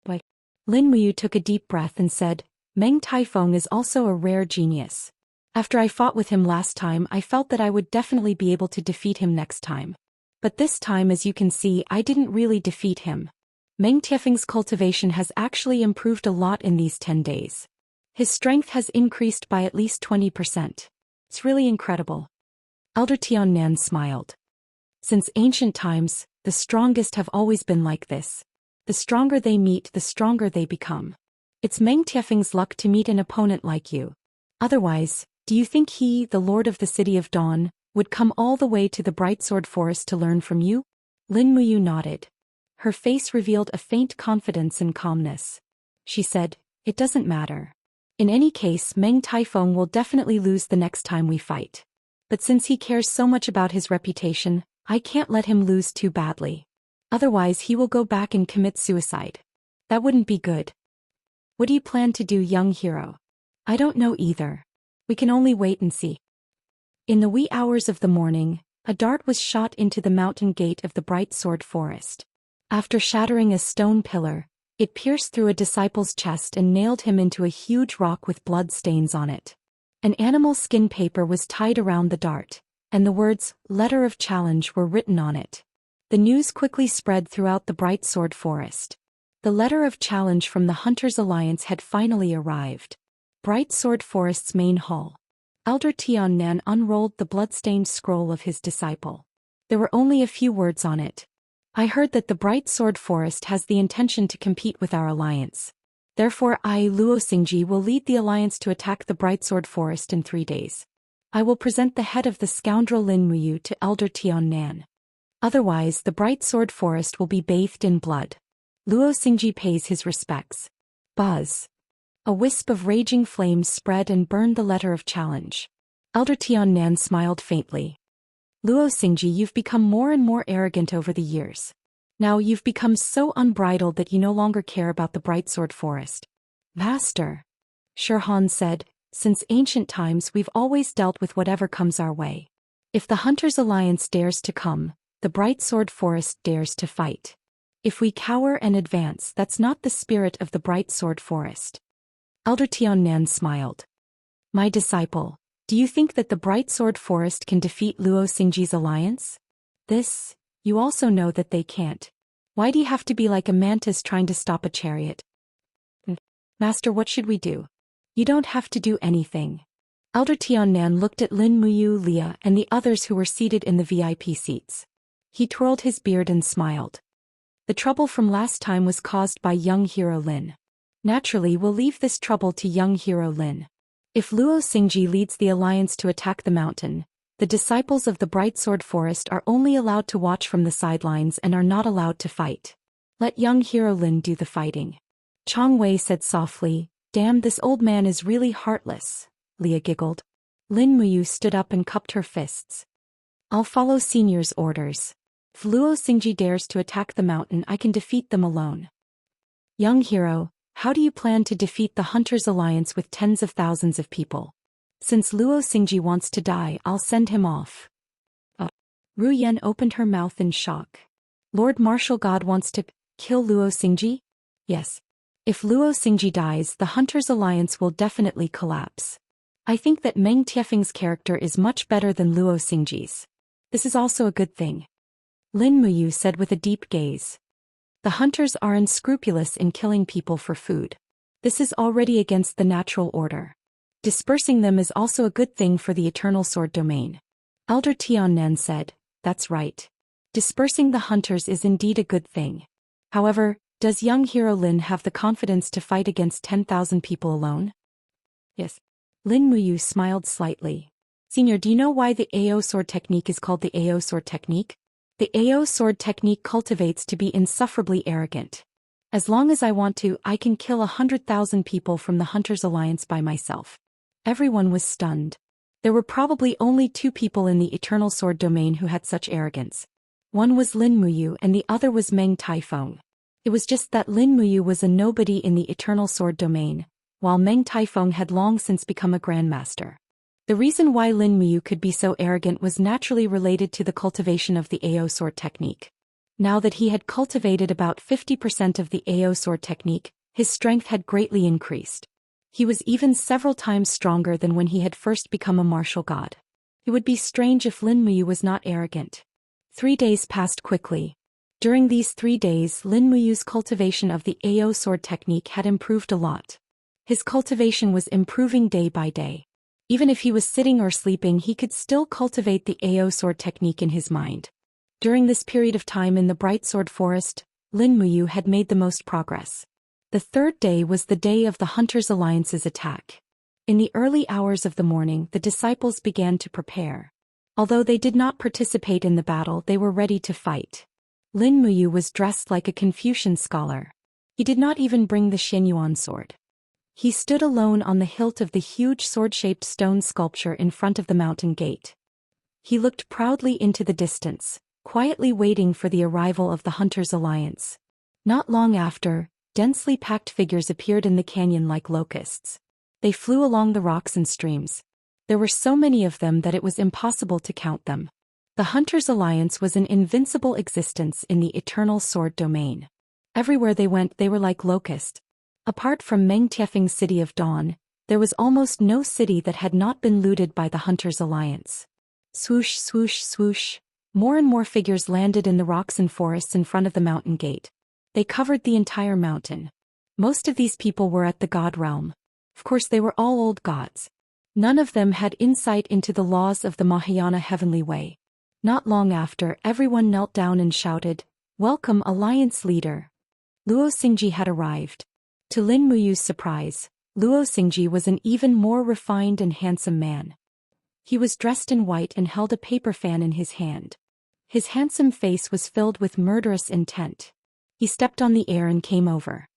But Lin Muyu took a deep breath and said, Meng Taifeng is also a rare genius. After I fought with him last time, I felt that I would definitely be able to defeat him next time. But this time, as you can see, I didn't really defeat him. Meng Tiefeng's cultivation has actually improved a lot in these 10 days. His strength has increased by at least 20%. It's really incredible. Elder Tiannan smiled. Since ancient times, the strongest have always been like this. The stronger they meet, the stronger they become. It's Meng Tiefeng's luck to meet an opponent like you. Otherwise, do you think he, the Lord of the City of Dawn, would come all the way to the Bright Sword Forest to learn from you? Lin Muyu nodded. Her face revealed a faint confidence and calmness. She said, It doesn't matter. In any case, Meng Taifeng will definitely lose the next time we fight. But since he cares so much about his reputation, I can't let him lose too badly. Otherwise he will go back and commit suicide. That wouldn't be good. What do you plan to do, young hero? I don't know either. We can only wait and see. In the wee hours of the morning, a dart was shot into the mountain gate of the Bright Sword Forest. After shattering a stone pillar, it pierced through a disciple's chest and nailed him into a huge rock with blood stains on it. An animal skin paper was tied around the dart, and the words, Letter of Challenge, were written on it. The news quickly spread throughout the Bright Sword Forest. The Letter of Challenge from the Hunters' Alliance had finally arrived. Bright Sword Forest's main hall. Elder Tiannan unrolled the blood-stained scroll of his disciple. There were only a few words on it. I heard that the Bright Sword Forest has the intention to compete with our alliance. Therefore I, Luo Xingji, will lead the alliance to attack the Bright Sword Forest in 3 days. I will present the head of the scoundrel Lin Muyu to Elder Tiannan. Otherwise, the Bright Sword Forest will be bathed in blood. Luo Xingji pays his respects. Buzz. A wisp of raging flames spread and burned the Letter of Challenge. Elder Tiannan smiled faintly. Luo Xingji, you've become more and more arrogant over the years. Now you've become so unbridled that you no longer care about the Bright Sword Forest. Master. Shirhan said, Since ancient times we've always dealt with whatever comes our way. If the Hunters' Alliance dares to come, the Bright Sword Forest dares to fight. If we cower and advance, that's not the spirit of the bright sword forest. Elder Tiannan smiled. My disciple, do you think that the bright sword forest can defeat Luo Xingji's alliance? This, you also know that they can't. Why do you have to be like a mantis trying to stop a chariot? Master, what should we do? You don't have to do anything. Elder Tiannan looked at Lin Muyu, Lia, and the others who were seated in the VIP seats. He twirled his beard and smiled. The trouble from last time was caused by young hero Lin. Naturally, we'll leave this trouble to young hero Lin. If Luo Xingji leads the alliance to attack the mountain, the disciples of the Bright Sword Forest are only allowed to watch from the sidelines and are not allowed to fight. Let young hero Lin do the fighting. Chang Wei said softly, damn, this old man is really heartless. Lia giggled. Lin Muyu stood up and cupped her fists. I'll follow senior's orders. If Luo Xingji dares to attack the mountain, I can defeat them alone. Young hero, how do you plan to defeat the Hunters' Alliance with tens of thousands of people? Since Luo Xingji wants to die, I'll send him off. Ru Yan opened her mouth in shock. Lord Martial God wants to kill Luo Xingji? Yes. If Luo Xingji dies, the Hunters' Alliance will definitely collapse. I think that Meng Tiefeng's character is much better than Luo Xingji's. This is also a good thing. Lin Muyu said with a deep gaze. The hunters are unscrupulous in killing people for food. This is already against the natural order. Dispersing them is also a good thing for the Eternal Sword domain. Elder Tiannan said, that's right. Dispersing the hunters is indeed a good thing. However, does young hero Lin have the confidence to fight against 10,000 people alone? Yes. Lin Muyu smiled slightly. Senior, do you know why the AO sword technique is called the AO sword technique? The AO sword technique cultivates to be insufferably arrogant. As long as I want to, I can kill 100,000 people from the Hunters' Alliance by myself. Everyone was stunned. There were probably only 2 people in the Eternal Sword domain who had such arrogance. One was Lin Muyu and the other was Meng Taifeng. It was just that Lin Muyu was a nobody in the Eternal Sword domain, while Meng Taifeng had long since become a grandmaster. The reason why Lin Muyu could be so arrogant was naturally related to the cultivation of the AO sword technique. Now that he had cultivated about 50% of the AO sword technique, his strength had greatly increased. He was even several times stronger than when he had first become a martial god. It would be strange if Lin Muyu was not arrogant. 3 days passed quickly. During these 3 days, Lin Muyu's cultivation of the AO sword technique had improved a lot. His cultivation was improving day by day. Even if he was sitting or sleeping, he could still cultivate the AO sword technique in his mind. During this period of time in the Bright Sword Forest, Lin Muyu had made the most progress. The 3rd day was the day of the Hunters' Alliance's attack. In the early hours of the morning, the disciples began to prepare. Although they did not participate in the battle, they were ready to fight. Lin Muyu was dressed like a Confucian scholar. He did not even bring the Xianyuan sword. He stood alone on the hilt of the huge sword-shaped stone sculpture in front of the mountain gate. He looked proudly into the distance, quietly waiting for the arrival of the Hunters' Alliance. Not long after, densely packed figures appeared in the canyon like locusts. They flew along the rocks and streams. There were so many of them that it was impossible to count them. The Hunters' Alliance was an invincible existence in the Eternal Sword domain. Everywhere they went, they were like locusts. Apart from Meng Tiefeng's City of Dawn, there was almost no city that had not been looted by the Hunters' Alliance. Swoosh, swoosh, swoosh. More and more figures landed in the rocks and forests in front of the mountain gate. They covered the entire mountain. Most of these people were at the god realm. Of course, they were all old gods. None of them had insight into the laws of the Mahayana heavenly way. Not long after, everyone knelt down and shouted, "Welcome, Alliance leader." Luo Xingji had arrived. To Lin Muyu's surprise, Luo Xingji was an even more refined and handsome man. He was dressed in white and held a paper fan in his hand. His handsome face was filled with murderous intent. He stepped on the air and came over.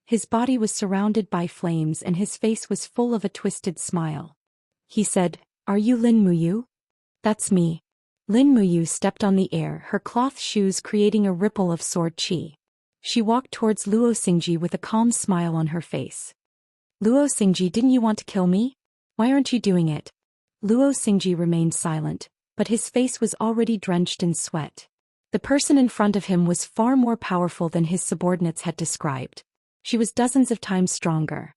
His body was surrounded by flames and his face was full of a twisted smile. He said, "Are you Lin Muyu?" "That's me." Lin Muyu stepped on the air, her cloth shoes creating a ripple of sword chi. She walked towards Luo Xingji with a calm smile on her face. "Luo Xingji, didn't you want to kill me? Why aren't you doing it?" Luo Xingji remained silent, but his face was already drenched in sweat. The person in front of him was far more powerful than his subordinates had described. She was dozens of times stronger.